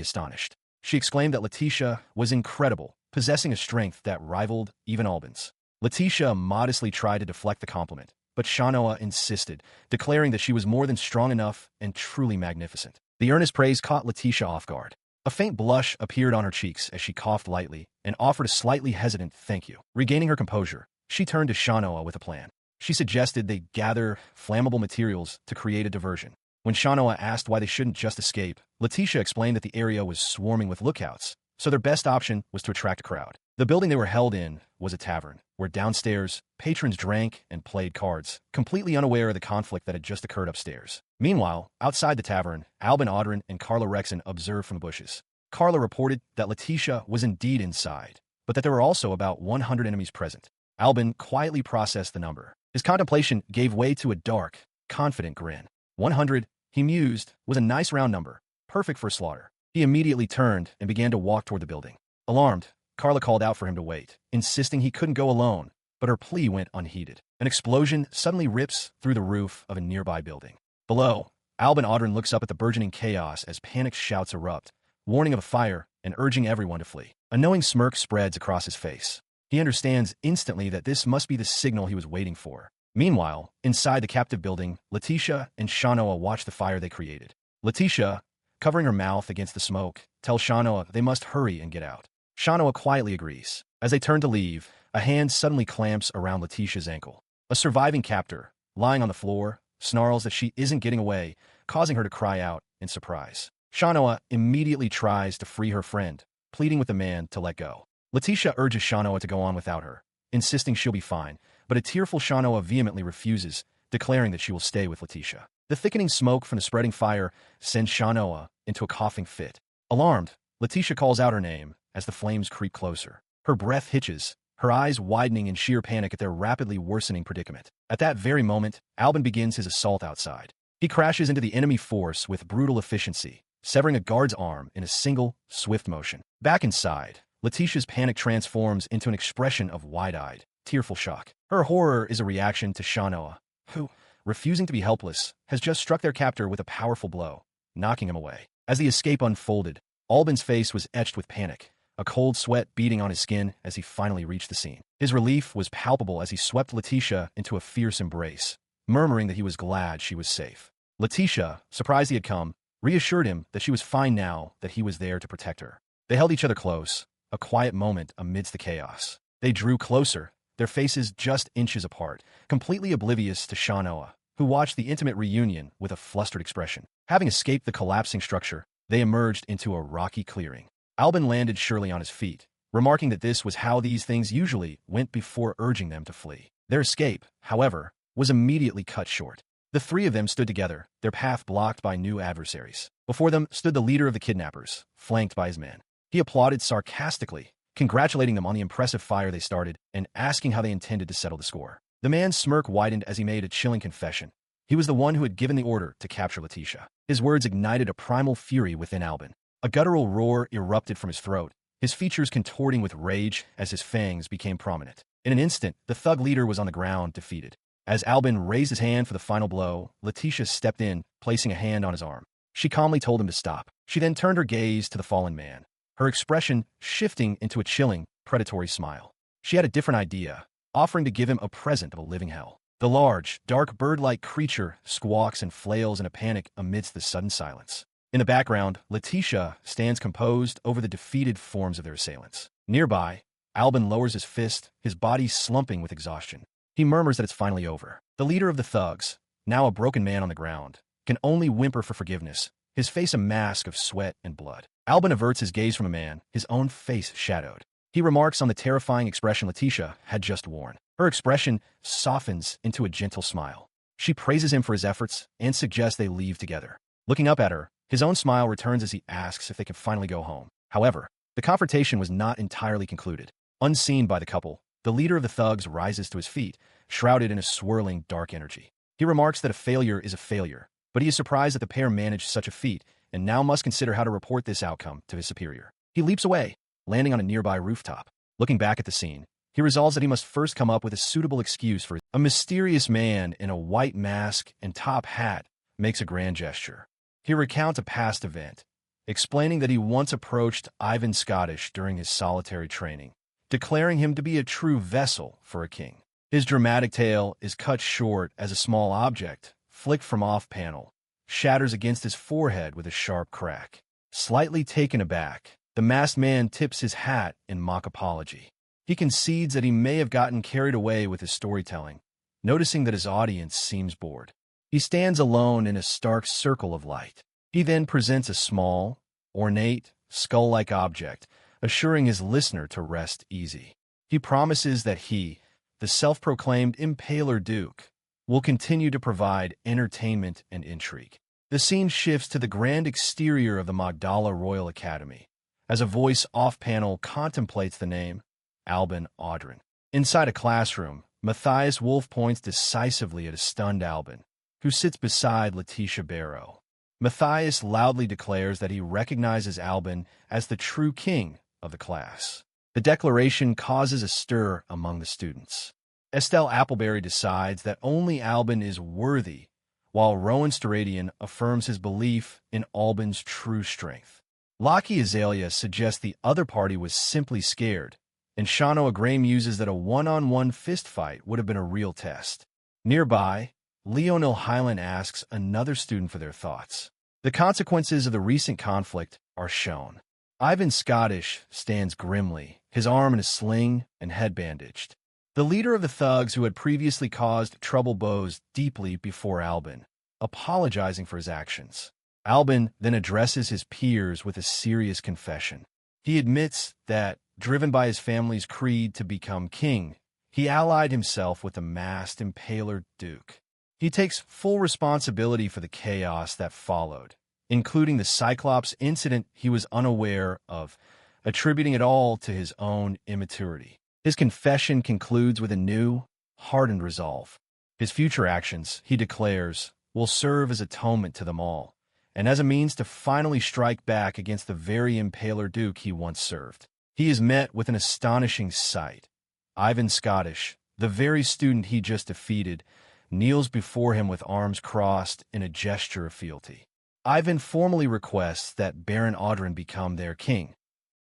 astonished. She exclaimed that Letitia was incredible, possessing a strength that rivaled even Albin's. Letitia modestly tried to deflect the compliment, but Shanoa insisted, declaring that she was more than strong enough and truly magnificent. The earnest praise caught Letitia off guard. A faint blush appeared on her cheeks as she coughed lightly and offered a slightly hesitant thank you. Regaining her composure, she turned to Shanoa with a plan. She suggested they gather flammable materials to create a diversion. When Shanoa asked why they shouldn't just escape, Letitia explained that the area was swarming with lookouts, so their best option was to attract a crowd. The building they were held in was a tavern, where downstairs, patrons drank and played cards, completely unaware of the conflict that had just occurred upstairs. Meanwhile, outside the tavern, Albin Audrin and Carla Rexon observed from the bushes. Carla reported that Letitia was indeed inside, but that there were also about 100 enemies present. Albin quietly processed the number. His contemplation gave way to a dark, confident grin. 100, he mused, was a nice round number, perfect for slaughter. He immediately turned and began to walk toward the building. Alarmed, Carla called out for him to wait, insisting he couldn't go alone, but her plea went unheeded. An explosion suddenly rips through the roof of a nearby building. Below, Albin Audrin looks up at the burgeoning chaos as panicked shouts erupt, warning of a fire and urging everyone to flee. A knowing smirk spreads across his face. He understands instantly that this must be the signal he was waiting for. Meanwhile, inside the captive building, Letitia and Shanoa watch the fire they created. Letitia, covering her mouth against the smoke, tells Shanoa they must hurry and get out. Shanoa quietly agrees. As they turn to leave, a hand suddenly clamps around Letitia's ankle. A surviving captor, lying on the floor, snarls that she isn't getting away, causing her to cry out in surprise. Shanoa immediately tries to free her friend, pleading with the man to let go. Letitia urges Shanoa to go on without her, insisting she'll be fine, but a tearful Shanoa vehemently refuses, declaring that she will stay with Letitia. The thickening smoke from the spreading fire sends Shanoa into a coughing fit. Alarmed, Letitia calls out her name as the flames creep closer. Her breath hitches, her eyes widening in sheer panic at their rapidly worsening predicament. At that very moment, Albin begins his assault outside. He crashes into the enemy force with brutal efficiency, severing a guard's arm in a single, swift motion. Back inside, Letitia's panic transforms into an expression of wide-eyed, tearful shock. Her horror is a reaction to Shanoa, who, refusing to be helpless, has just struck their captor with a powerful blow, knocking him away. As the escape unfolded, Albin's face was etched with panic, a cold sweat beading on his skin as he finally reached the scene. His relief was palpable as he swept Letitia into a fierce embrace, murmuring that he was glad she was safe. Letitia, surprised he had come, reassured him that she was fine now that he was there to protect her. They held each other close, a quiet moment amidst the chaos. They drew closer, their faces just inches apart, completely oblivious to Shanoa, who watched the intimate reunion with a flustered expression. Having escaped the collapsing structure, they emerged into a rocky clearing. Albin landed surely on his feet, remarking that this was how these things usually went before urging them to flee. Their escape, however, was immediately cut short. The three of them stood together, their path blocked by new adversaries. Before them stood the leader of the kidnappers, flanked by his men. He applauded sarcastically, congratulating them on the impressive fire they started and asking how they intended to settle the score. The man's smirk widened as he made a chilling confession. He was the one who had given the order to capture Letitia. His words ignited a primal fury within Albin. A guttural roar erupted from his throat, his features contorting with rage as his fangs became prominent. In an instant, the thug leader was on the ground, defeated. As Albin raised his hand for the final blow, Letitia stepped in, placing a hand on his arm. She calmly told him to stop. She then turned her gaze to the fallen man, her expression shifting into a chilling, predatory smile. She had a different idea, offering to give him a present of a living hell. The large, dark bird-like creature squawks and flails in a panic amidst the sudden silence. In the background, Letitia stands composed over the defeated forms of their assailants. Nearby, Albin lowers his fist, his body slumping with exhaustion. He murmurs that it's finally over. The leader of the thugs, now a broken man on the ground, can only whimper for forgiveness, his face a mask of sweat and blood. Albin averts his gaze from a man, his own face shadowed. He remarks on the terrifying expression Letitia had just worn. Her expression softens into a gentle smile. She praises him for his efforts and suggests they leave together. Looking up at her, his own smile returns as he asks if they can finally go home. However, the confrontation was not entirely concluded. Unseen by the couple, the leader of the thugs rises to his feet, shrouded in a swirling dark energy. He remarks that a failure is a failure, but he is surprised that the pair managed such a feat and now must consider how to report this outcome to his superior. He leaps away, landing on a nearby rooftop. Looking back at the scene, he resolves that he must first come up with a suitable excuse for a mysterious man in a white mask and top hat makes a grand gesture. He recounts a past event, explaining that he once approached Ivan Scottish during his solitary training, declaring him to be a true vessel for a king. His dramatic tale is cut short as a small object, flicked from off-panel, shatters against his forehead with a sharp crack. Slightly taken aback, the masked man tips his hat in mock apology. He concedes that he may have gotten carried away with his storytelling, noticing that his audience seems bored. He stands alone in a stark circle of light. He then presents a small, ornate, skull-like object, assuring his listener to rest easy. He promises that he, the self-proclaimed Impaler Duke, will continue to provide entertainment and intrigue. The scene shifts to the grand exterior of the Magdala Royal Academy, as a voice off-panel contemplates the name, Albin Audrin. Inside a classroom, Matthias Wolf points decisively at a stunned Albin, who sits beside Letitia Barrow. Matthias loudly declares that he recognizes Albin as the true king of the class. The declaration causes a stir among the students. Estelle Appleberry decides that only Albin is worthy, while Rowan Storadian affirms his belief in Albin's true strength. Lockie Azalea suggests the other party was simply scared, and Shanoa Gray muses that a one-on-one fistfight would have been a real test. Nearby, Leonil Hyland asks another student for their thoughts. The consequences of the recent conflict are shown. Ivan Scottish stands grimly, his arm in a sling and head bandaged. The leader of the thugs who had previously caused trouble bows deeply before Albin, apologizing for his actions. Albin then addresses his peers with a serious confession. He admits that, driven by his family's creed to become king, he allied himself with the masked Impaler Duke. He takes full responsibility for the chaos that followed, including the Cyclops incident he was unaware of, attributing it all to his own immaturity. His confession concludes with a new, hardened resolve. His future actions, he declares, will serve as atonement to them all, and as a means to finally strike back against the very Impaler Duke he once served. He is met with an astonishing sight. Ivan Scottish, the very student he just defeated, kneels before him with arms crossed in a gesture of fealty. Ivan formally requests that Baron Audrin become their king.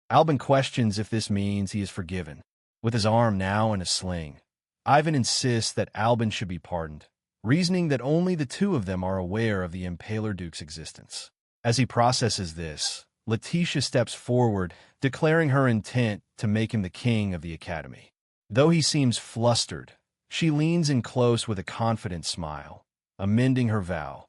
Albin questions if this means he is forgiven. With his arm now in a sling, Ivan insists that Albin should be pardoned, reasoning that only the two of them are aware of the Impaler Duke's existence. As he processes this, Letitia steps forward, declaring her intent to make him the king of the academy. Though he seems flustered, she leans in close with a confident smile, amending her vow.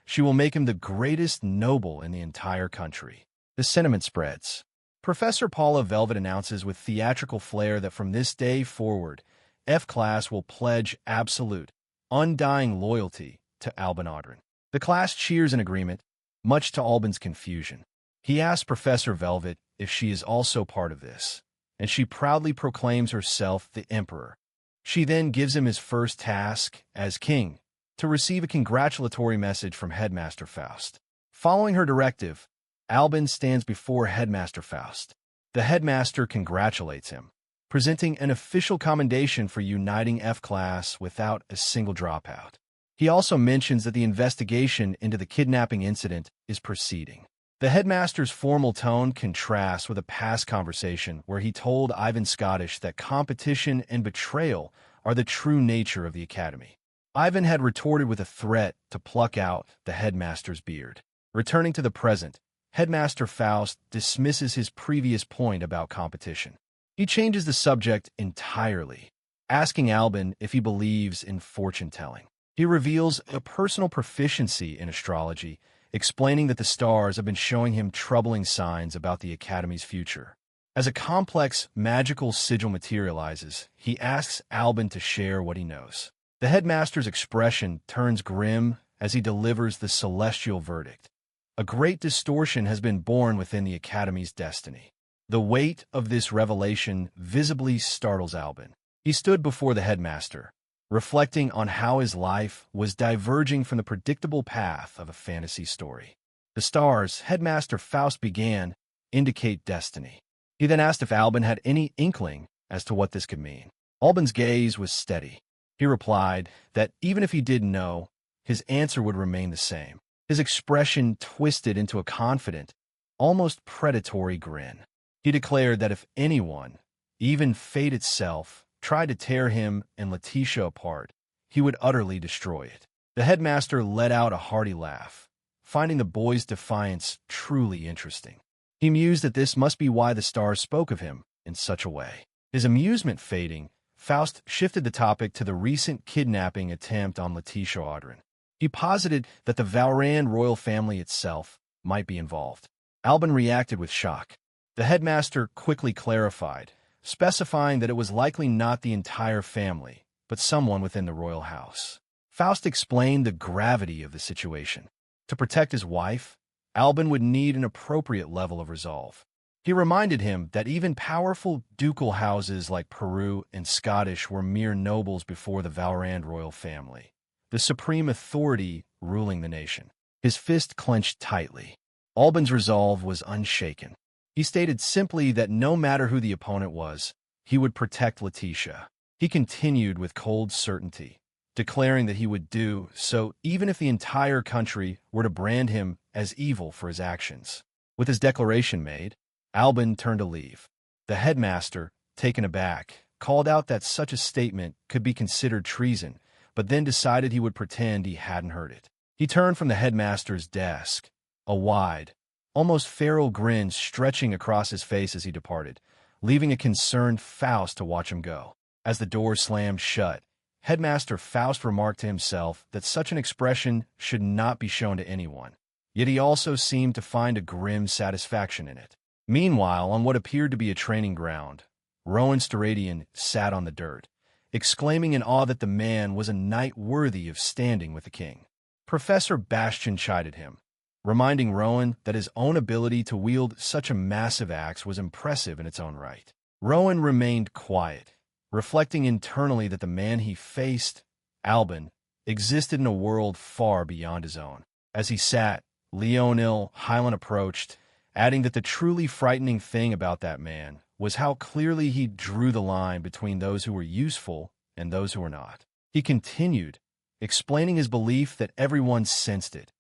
She will make him the greatest noble in the entire country. The sentiment spreads. Professor Paula Velvet announces with theatrical flair that from this day forward, F-Class will pledge absolute, undying loyalty to Albin Audrin. The class cheers in agreement, much to Albin's confusion. He asks Professor Velvet if she is also part of this, and she proudly proclaims herself the Emperor. She then gives him his first task, as king, to receive a congratulatory message from Headmaster Faust. Following her directive, Albin stands before Headmaster Faust. The headmaster congratulates him, presenting an official commendation for uniting F-Class without a single dropout. He also mentions that the investigation into the kidnapping incident is proceeding. The headmaster's formal tone contrasts with a past conversation where he told Ivan Scottish that competition and betrayal are the true nature of the academy. Ivan had retorted with a threat to pluck out the headmaster's beard. Returning to the present, Headmaster Faust dismisses his previous point about competition. He changes the subject entirely, asking Albin if he believes in fortune-telling. He reveals a personal proficiency in astrology, explaining that the stars have been showing him troubling signs about the Academy's future. As a complex magical sigil materializes, he asks Albin to share what he knows. The headmaster's expression turns grim as he delivers the celestial verdict. A great distortion has been born within the Academy's destiny. The weight of this revelation visibly startles Albin. He stood before the headmaster, reflecting on how his life was diverging from the predictable path of a fantasy story. The stars, Headmaster Faust began, indicate destiny. He then asked if Albin had any inkling as to what this could mean. Albin's gaze was steady. He replied that even if he didn't know, his answer would remain the same. His expression twisted into a confident, almost predatory grin. He declared that if anyone, even fate itself, tried to tear him and Letitia apart, he would utterly destroy it. The headmaster let out a hearty laugh, finding the boy's defiance truly interesting. He mused that this must be why the stars spoke of him in such a way. His amusement fading, Faust shifted the topic to the recent kidnapping attempt on Letitia Audrin. He posited that the Valran royal family itself might be involved. Albin reacted with shock. The headmaster quickly clarified, specifying that it was likely not the entire family, but someone within the royal house. Faust explained the gravity of the situation. To protect his wife, Albin would need an appropriate level of resolve. He reminded him that even powerful ducal houses like Peru and Scottish were mere nobles before the Valrand royal family, the supreme authority ruling the nation. His fist clenched tightly. Albin's resolve was unshaken. He stated simply that no matter who the opponent was, he would protect Letitia. He continued with cold certainty, declaring that he would do so even if the entire country were to brand him as evil for his actions. With his declaration made, Albin turned to leave. The headmaster, taken aback, called out that such a statement could be considered treason, but then decided he would pretend he hadn't heard it. He turned from the headmaster's desk, a wide, almost feral grin stretching across his face as he departed, leaving a concerned Faust to watch him go. As the door slammed shut, Headmaster Faust remarked to himself that such an expression should not be shown to anyone, yet he also seemed to find a grim satisfaction in it. Meanwhile, on what appeared to be a training ground, Rowan Steradian sat on the dirt, exclaiming in awe that the man was a knight worthy of standing with the king. Professor Bastian chided him, reminding Rowan that his own ability to wield such a massive axe was impressive in its own right. Rowan remained quiet, reflecting internally that the man he faced, Albin, existed in a world far beyond his own. As he sat, Leonil Hyland approached, adding that the truly frightening thing about that man was how clearly he drew the line between those who were useful and those who were not. He continued, explaining his belief that everyone sensed it.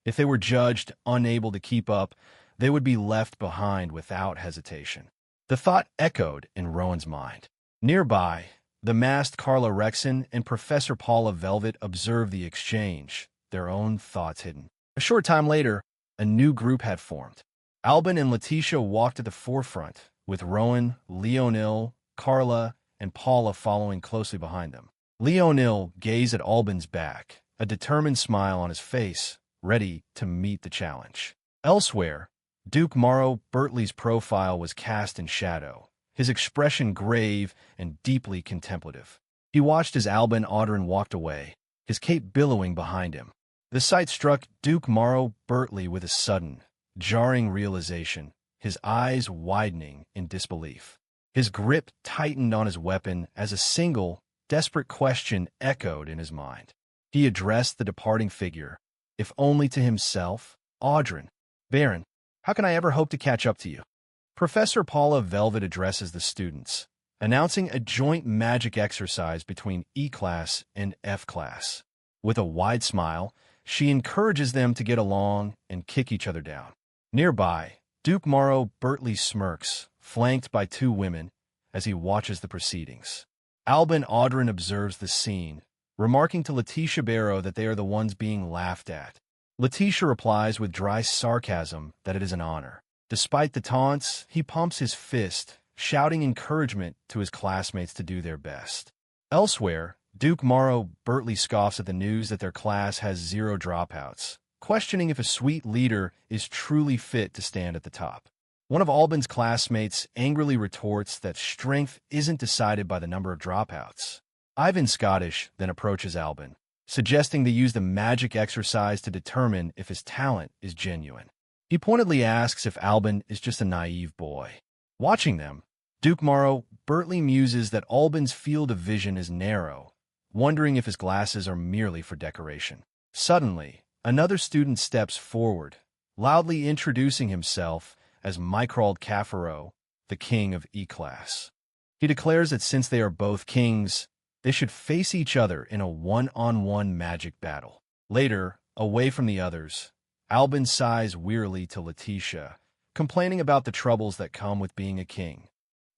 If they were judged unable to keep up, they would be left behind without hesitation. The thought echoed in Rowan's mind. Nearby, The masked Carla Rexon and Professor Paula Velvet observed the exchange, their own thoughts hidden. A short time later, a new group had formed. Albin and Letitia walked at the forefront, with Rowan, Leonil, Carla, and Paula following closely behind them. Leonil gazed at Albin's back, a determined smile on his face, ready to meet the challenge. Elsewhere, Duke Morrow Bertley's profile was cast in shadow, his expression grave and deeply contemplative. He watched as Albin Audrin walked away, his cape billowing behind him. The sight struck Duke Morrow Bertley with a sudden, jarring realization, his eyes widening in disbelief. His grip tightened on his weapon as a single, desperate question echoed in his mind. He addressed the departing figure, if only to himself. Audrin, Baron, how can I ever hope to catch up to you? Professor Paula Velvet addresses the students, announcing a joint magic exercise between E-class and F-class. With a wide smile, she encourages them to get along and kick each other down. Nearby, Duke Morrow Bertley smirks, flanked by two women, as he watches the proceedings. Albin Audrin observes the scene, remarking to Letitia Barrow that they are the ones being laughed at. Letitia replies with dry sarcasm that it is an honor. Despite the taunts, he pumps his fist, shouting encouragement to his classmates to do their best. Elsewhere, Duke Morrow Bertley scoffs at the news that their class has 0 dropouts, questioning if a sweet leader is truly fit to stand at the top. One of Albin's classmates angrily retorts that strength isn't decided by the number of dropouts. Ivan Scottish then approaches Albin, suggesting they use the magic exercise to determine if his talent is genuine. He pointedly asks if Albin is just a naive boy. Watching them, Duke Morrow Bertley muses that Albin's field of vision is narrow, wondering if his glasses are merely for decoration. Suddenly, another student steps forward, loudly introducing himself as Mykrald Cafaro, the king of E-class. He declares that since they are both kings, they should face each other in a one-on-one magic battle. Later, away from the others, Albin sighs wearily to Letitia, complaining about the troubles that come with being a king.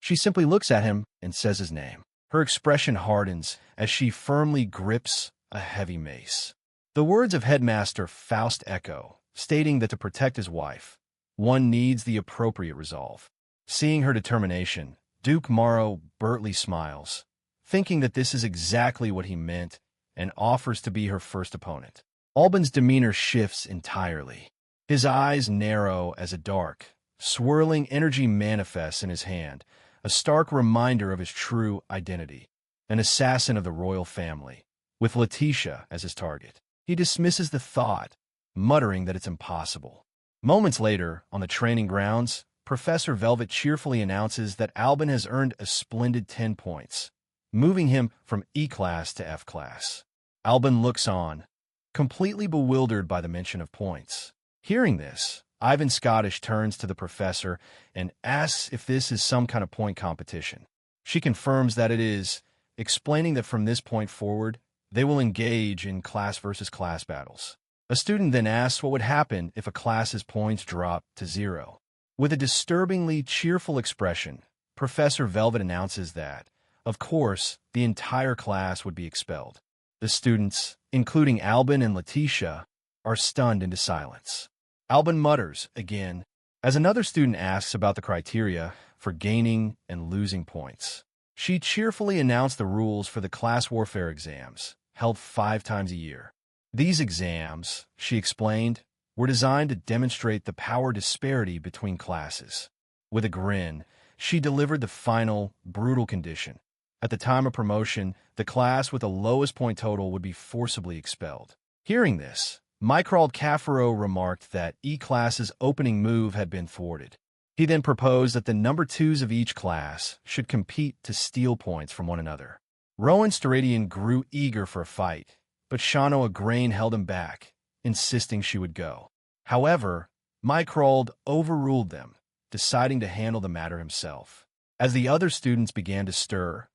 She simply looks at him and says his name. Her expression hardens as she firmly grips a heavy mace. The words of Headmaster Faust echo, stating that to protect his wife, one needs the appropriate resolve. Seeing her determination, Duke Morrow Bertley smiles, thinking that this is exactly what he meant, and offers to be her first opponent. Albin's demeanor shifts entirely. His eyes narrow as a dark, swirling energy manifests in his hand, a stark reminder of his true identity, an assassin of the royal family, with Letitia as his target. He dismisses the thought, muttering that it's impossible. Moments later, on the training grounds, Professor Velvet cheerfully announces that Albin has earned a splendid 10 points, moving him from E-class to F-class. Albin looks on, completely bewildered by the mention of points. Hearing this, Ivan Scottish turns to the professor and asks if this is some kind of point competition. She confirms that it is, explaining that from this point forward, they will engage in class versus class battles. A student then asks what would happen if a class's points drop to 0. With a disturbingly cheerful expression, Professor Velvet announces that, of course, the entire class would be expelled. The students, including Albin and Letitia, are stunned into silence. Albin mutters, again, as another student asks about the criteria for gaining and losing points. She cheerfully announced the rules for the class warfare exams, held 5 times a year. These exams, she explained, were designed to demonstrate the power disparity between classes. With a grin, she delivered the final, brutal condition. At the time of promotion, the class with the lowest point total would be forcibly expelled. Hearing this, Mykrald Cafaro remarked that E-class's opening move had been thwarted. He then proposed that the number 2s of each class should compete to steal points from one another. Rowan Steradian grew eager for a fight, but Shano Agrain held him back, insisting she would go. However, Mykrald overruled them, deciding to handle the matter himself. As the other students began to stir,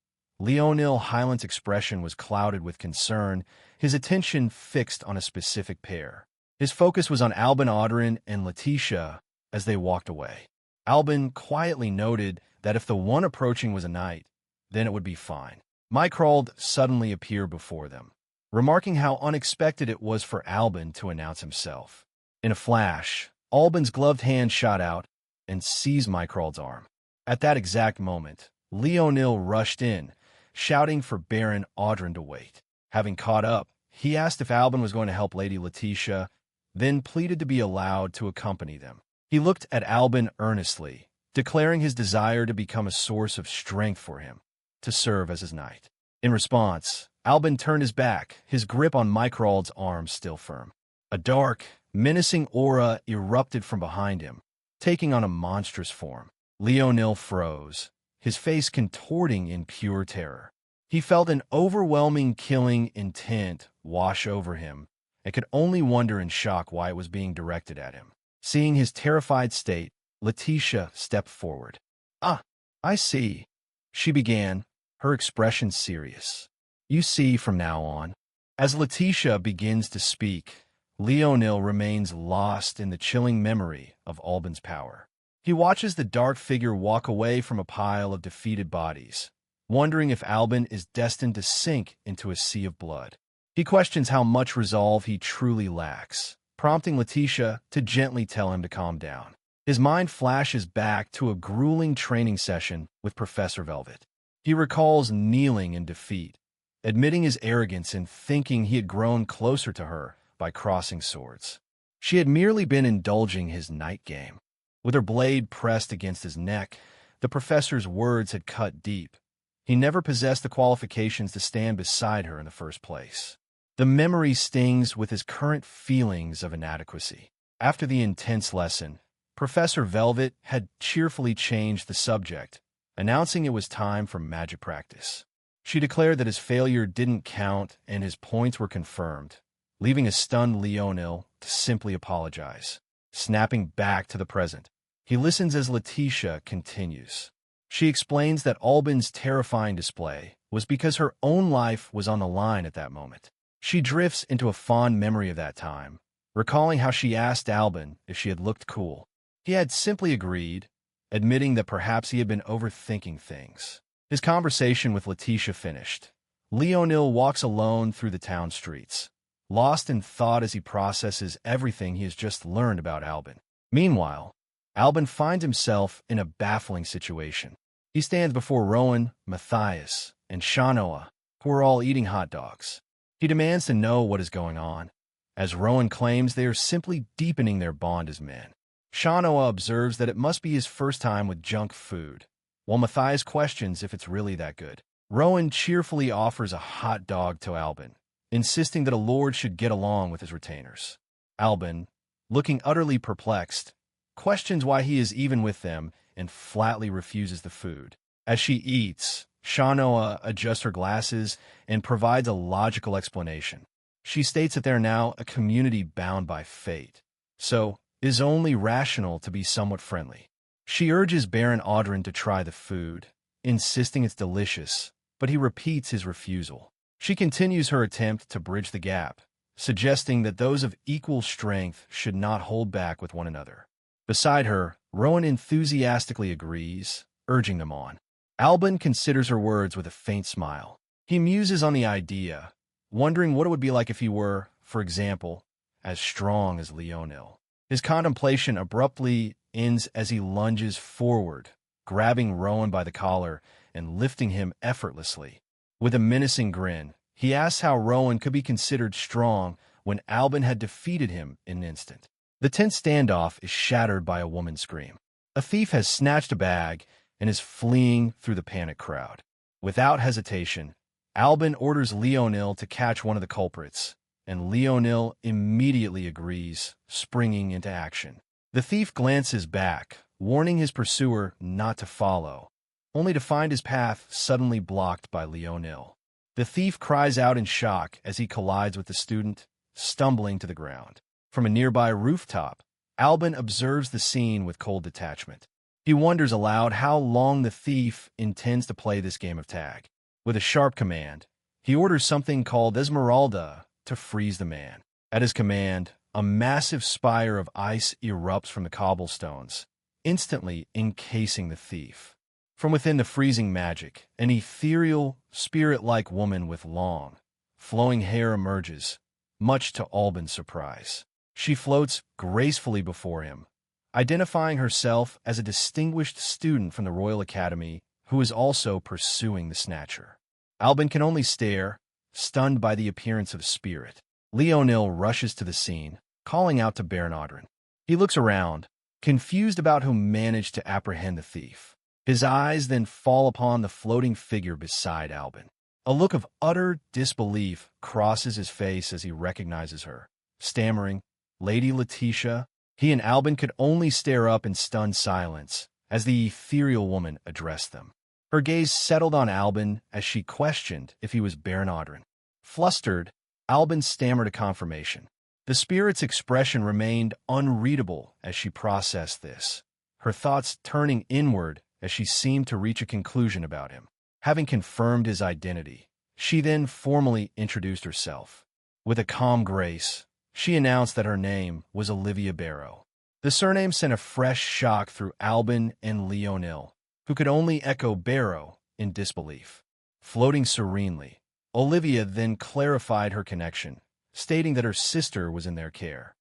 Leonil Highland's expression was clouded with concern, his attention fixed on a specific pair. His focus was on Albin Audrin and Letitia as they walked away. Albin quietly noted that if the one approaching was a knight, then it would be fine. Mycrold suddenly appeared before them, remarking how unexpected it was for Albin to announce himself. In a flash, Albin's gloved hand shot out and seized Mycrold's arm. At that exact moment, Leonil rushed in, shouting for Baron Audrin to wait. Having caught up, he asked if Albin was going to help Lady Letitia, then pleaded to be allowed to accompany them. He looked at Albin earnestly, declaring his desire to become a source of strength for him, to serve as his knight. In response, Albin turned his back, his grip on Mycrold's arm still firm. A dark, menacing aura erupted from behind him, taking on a monstrous form. Leonil froze, his face contorting in pure terror. He felt an overwhelming killing intent wash over him and could only wonder in shock why it was being directed at him. Seeing his terrified state, Letitia stepped forward. "Ah, I see," she began, her expression serious. "You see from now on." As Letitia begins to speak, Leonil remains lost in the chilling memory of Albin's power. He watches the dark figure walk away from a pile of defeated bodies, wondering if Albin is destined to sink into a sea of blood. He questions how much resolve he truly lacks, prompting Letitia to gently tell him to calm down. His mind flashes back to a grueling training session with Professor Velvet. He recalls kneeling in defeat, admitting his arrogance and thinking he had grown closer to her by crossing swords. She had merely been indulging his night game. With her blade pressed against his neck, the professor's words had cut deep. He never possessed the qualifications to stand beside her in the first place. The memory stings with his current feelings of inadequacy. After the intense lesson, Professor Velvet had cheerfully changed the subject, announcing it was time for magic practice. She declared that his failure didn't count and his points were confirmed, leaving a stunned Leonil to simply apologize. Snapping back to the present, he listens as Letitia continues. She explains that Albin's terrifying display was because her own life was on the line at that moment. She drifts into a fond memory of that time, recalling how she asked Albin if she had looked cool. He had simply agreed, admitting that perhaps he had been overthinking things. His conversation with Letitia finished. Leonil walks alone through the town streets, lost in thought as he processes everything he has just learned about Albin. Meanwhile, Albin finds himself in a baffling situation. He stands before Rowan, Matthias, and Shanoa, who are all eating hot dogs. He demands to know what is going on, as Rowan claims they are simply deepening their bond as men. Shanoa observes that it must be his first time with junk food, while Matthias questions if it's really that good. Rowan cheerfully offers a hot dog to Albin, insisting that a lord should get along with his retainers. Albin, looking utterly perplexed, questions why he is even with them and flatly refuses the food. As she eats, Shanoa adjusts her glasses and provides a logical explanation. She states that they are now a community bound by fate, so it is only rational to be somewhat friendly. She urges Baron Audrin to try the food, insisting it's delicious, but he repeats his refusal. She continues her attempt to bridge the gap, suggesting that those of equal strength should not hold back with one another. Beside her, Rowan enthusiastically agrees, urging them on. Albin considers her words with a faint smile. He muses on the idea, wondering what it would be like if he were, for example, as strong as Leonil. His contemplation abruptly ends as he lunges forward, grabbing Rowan by the collar and lifting him effortlessly. With a menacing grin, he asks how Rowan could be considered strong when Albin had defeated him in an instant. The tense standoff is shattered by a woman's scream. A thief has snatched a bag and is fleeing through the panicked crowd. Without hesitation, Albin orders Leonil to catch one of the culprits, and Leonil immediately agrees, springing into action. The thief glances back, warning his pursuer not to follow, only to find his path suddenly blocked by Leonil. The thief cries out in shock as he collides with the student, stumbling to the ground. From a nearby rooftop, Albin observes the scene with cold detachment. He wonders aloud how long the thief intends to play this game of tag. With a sharp command, he orders something called Esmeralda to freeze the man. At his command, a massive spire of ice erupts from the cobblestones, instantly encasing the thief. From within the freezing magic, an ethereal, spirit-like woman with long, flowing hair emerges, much to Albin's surprise. She floats gracefully before him, identifying herself as a distinguished student from the Royal Academy who is also pursuing the Snatcher. Albin can only stare, stunned by the appearance of Spirit. Leonil rushes to the scene, calling out to Baron Audrin. He looks around, confused about who managed to apprehend the thief. His eyes then fall upon the floating figure beside Albin. A look of utter disbelief crosses his face as he recognizes her. Stammering, "Lady Letitia," he and Albin could only stare up in stunned silence as the ethereal woman addressed them. Her gaze settled on Albin as she questioned if he was Baron Audrin. Flustered, Albin stammered a confirmation. The spirit's expression remained unreadable as she processed this, her thoughts turning inward as she seemed to reach a conclusion about him. Having confirmed his identity, she then formally introduced herself. With a calm grace, she announced that her name was Olivia Barrow. The surname sent a fresh shock through Albin and Leonil, who could only echo Barrow in disbelief. Floating serenely, Olivia then clarified her connection, stating that her sister was in their care.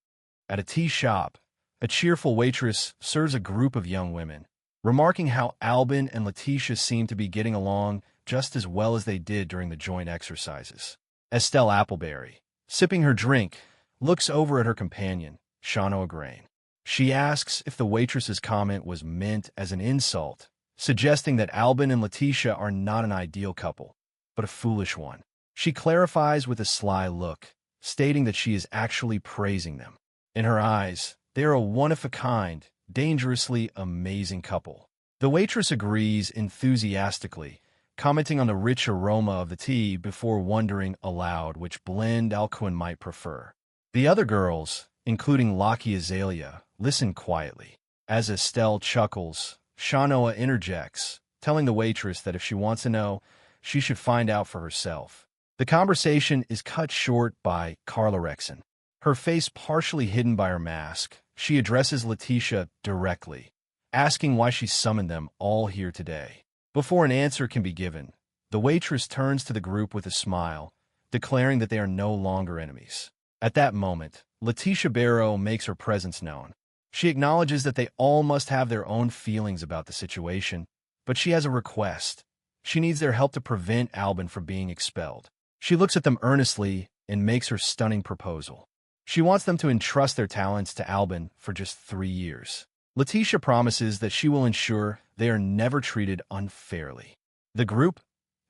At a tea shop, a cheerful waitress serves a group of young women, remarking how Albin and Letitia seemed to be getting along just as well as they did during the joint exercises. Estelle Appleberry, sipping her drink, looks over at her companion, Shano Agrain. She asks if the waitress's comment was meant as an insult, suggesting that Albin and Letitia are not an ideal couple, but a foolish one. She clarifies with a sly look, stating that she is actually praising them. In her eyes, they are a one-of-a-kind, dangerously amazing couple. The waitress agrees enthusiastically, commenting on the rich aroma of the tea before wondering aloud which blend Alcuin might prefer. The other girls, including Lucky Azalea, listen quietly. As Estelle chuckles, Shanoa interjects, telling the waitress that if she wants to know, she should find out for herself. The conversation is cut short by Carla Rexon. Her face partially hidden by her mask, she addresses Letitia directly, asking why she summoned them all here today. Before an answer can be given, the waitress turns to the group with a smile, declaring that they are no longer enemies. At that moment, Letitia Barrow makes her presence known. She acknowledges that they all must have their own feelings about the situation, but she has a request. She needs their help to prevent Albin from being expelled. She looks at them earnestly and makes her stunning proposal. She wants them to entrust their talents to Albin for just 3 years. Letitia promises that she will ensure they are never treated unfairly. The group,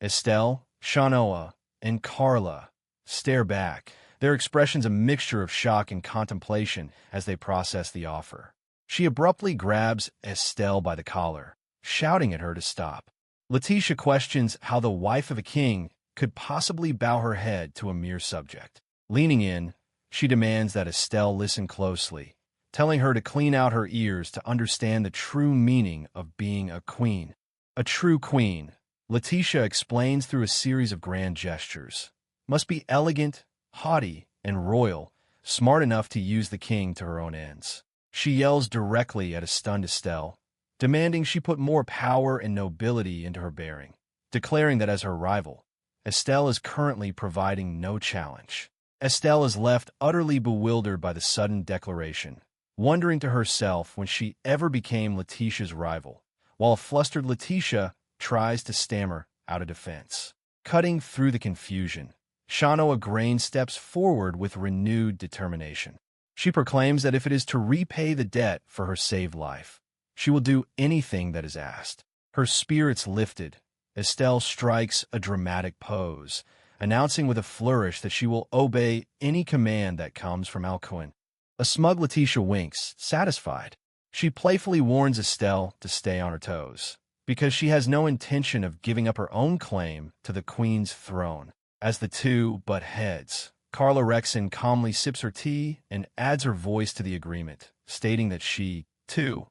Estelle, Shanoa, and Carla, stare back, their expressions a mixture of shock and contemplation as they process the offer. She abruptly grabs Estelle by the collar, shouting at her to stop. Letitia questions how the wife of a king could possibly bow her head to a mere subject. Leaning in, she demands that Estelle listen closely, telling her to clean out her ears to understand the true meaning of being a queen. A true queen, Letitia explains through a series of grand gestures, must be elegant, haughty, and royal, smart enough to use the king to her own ends. She yells directly at a stunned Estelle, demanding she put more power and nobility into her bearing, declaring that as her rival, Estelle is currently providing no challenge. Estelle is left utterly bewildered by the sudden declaration, wondering to herself when she ever became Letitia's rival, while a flustered Letitia tries to stammer out a defense. Cutting through the confusion, Shano Agrain steps forward with renewed determination. She proclaims that if it is to repay the debt for her saved life, she will do anything that is asked. Her spirits lifted, Estelle strikes a dramatic pose, announcing with a flourish that she will obey any command that comes from Alcuin. A smug Letitia winks, satisfied. She playfully warns Estelle to stay on her toes, because she has no intention of giving up her own claim to the queen's throne. As the two butt heads, Carla Rexon calmly sips her tea and adds her voice to the agreement, stating that she, too,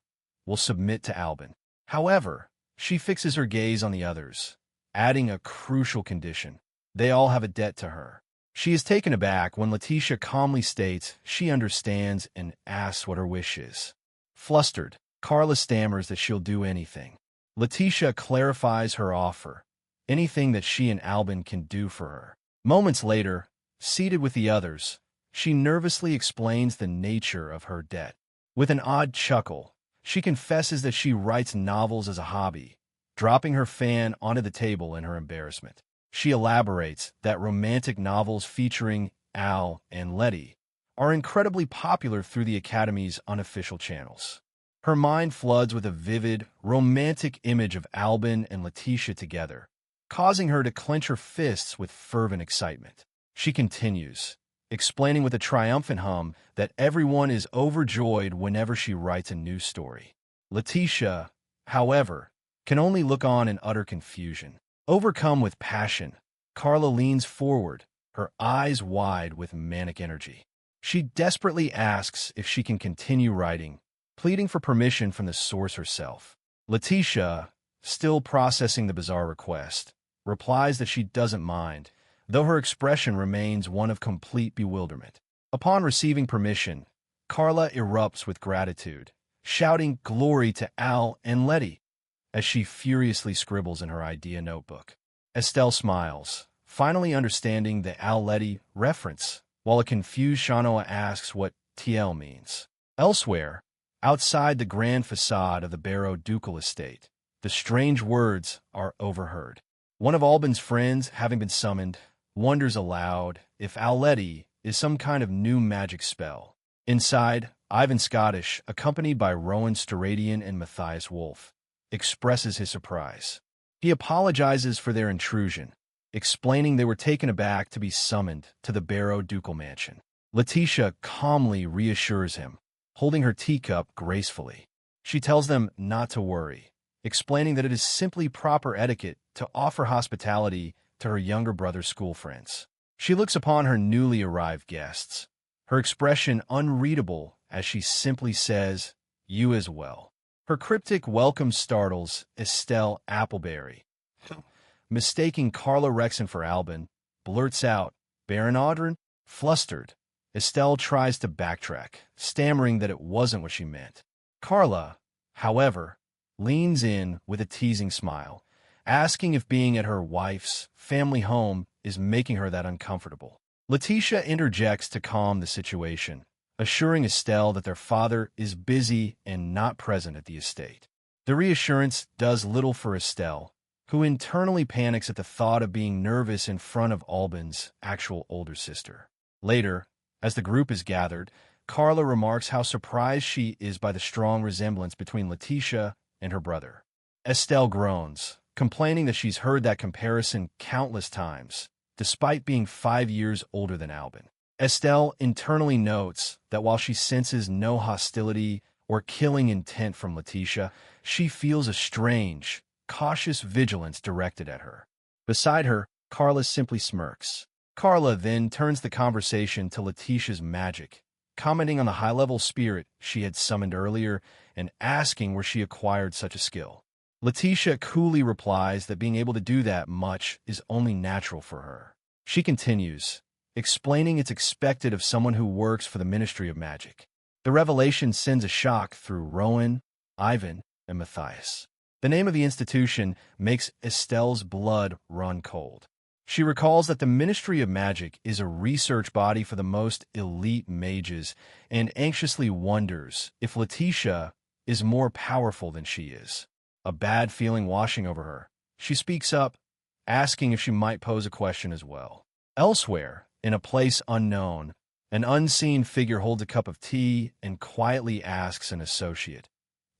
will submit to Albin. However, she fixes her gaze on the others, adding a crucial condition. They all have a debt to her. She is taken aback when Letitia calmly states she understands and asks what her wish is. Flustered, Carla stammers that she'll do anything. Letitia clarifies her offer, anything that she and Albin can do for her. Moments later, seated with the others, she nervously explains the nature of her debt. With an odd chuckle, she confesses that she writes novels as a hobby, dropping her fan onto the table in her embarrassment. She elaborates that romantic novels featuring Al and Letty are incredibly popular through the Academy's unofficial channels. Her mind floods with a vivid, romantic image of Albin and Letitia together, causing her to clench her fists with fervent excitement. She continues, explaining with a triumphant hum that everyone is overjoyed whenever she writes a new story. Letitia, however, can only look on in utter confusion. Overcome with passion, Carla leans forward, her eyes wide with manic energy. She desperately asks if she can continue writing, pleading for permission from the source herself. Letitia, still processing the bizarre request, replies that she doesn't mind, though her expression remains one of complete bewilderment. Upon receiving permission, Carla erupts with gratitude, shouting glory to Al and Letty as she furiously scribbles in her idea notebook. Estelle smiles, finally understanding the Al-Letty reference, while a confused Shanoa asks what TL means. Elsewhere, outside the grand facade of the Barrow ducal estate, the strange words are overheard. One of Albin's friends, having been summoned, wonders aloud if Al-Letty is some kind of new magic spell. Inside, Ivan Scottish, accompanied by Rowan Storadian and Matthias Wolfe, expresses his surprise. He apologizes for their intrusion, explaining they were taken aback to be summoned to the Barrow ducal mansion. Letitia calmly reassures him, holding her teacup gracefully. She tells them not to worry, explaining that it is simply proper etiquette to offer hospitality to her younger brother's school friends. She looks upon her newly arrived guests, her expression unreadable as she simply says, "You as well." Her cryptic welcome startles Estelle Appleberry. Mistaking Carla Rexon for Albin, blurts out, "Baron Audrin?" Flustered, Estelle tries to backtrack, stammering that it wasn't what she meant. Carla, however, leans in with a teasing smile, asking if being at her wife's family home is making her that uncomfortable. Letitia interjects to calm the situation, assuring Estelle that their father is busy and not present at the estate. The reassurance does little for Estelle, who internally panics at the thought of being nervous in front of Albin's actual older sister. Later, as the group is gathered, Carla remarks how surprised she is by the strong resemblance between Letitia and her brother. Estelle groans, complaining that she's heard that comparison countless times, despite being 5 years older than Albin. Estelle internally notes that while she senses no hostility or killing intent from Letitia, she feels a strange, cautious vigilance directed at her. Beside her, Carla simply smirks. Carla then turns the conversation to Letitia's magic, commenting on the high-level spirit she had summoned earlier and asking where she acquired such a skill. Letitia coolly replies that being able to do that much is only natural for her. She continues, explaining it's expected of someone who works for the Ministry of Magic. The revelation sends a shock through Rowan, Ivan, and Matthias. The name of the institution makes Estelle's blood run cold. She recalls that the Ministry of Magic is a research body for the most elite mages and anxiously wonders if Letitia is more powerful than she is. A bad feeling washing over her, she speaks up, asking if she might pose a question as well. Elsewhere, in a place unknown, an unseen figure holds a cup of tea and quietly asks an associate,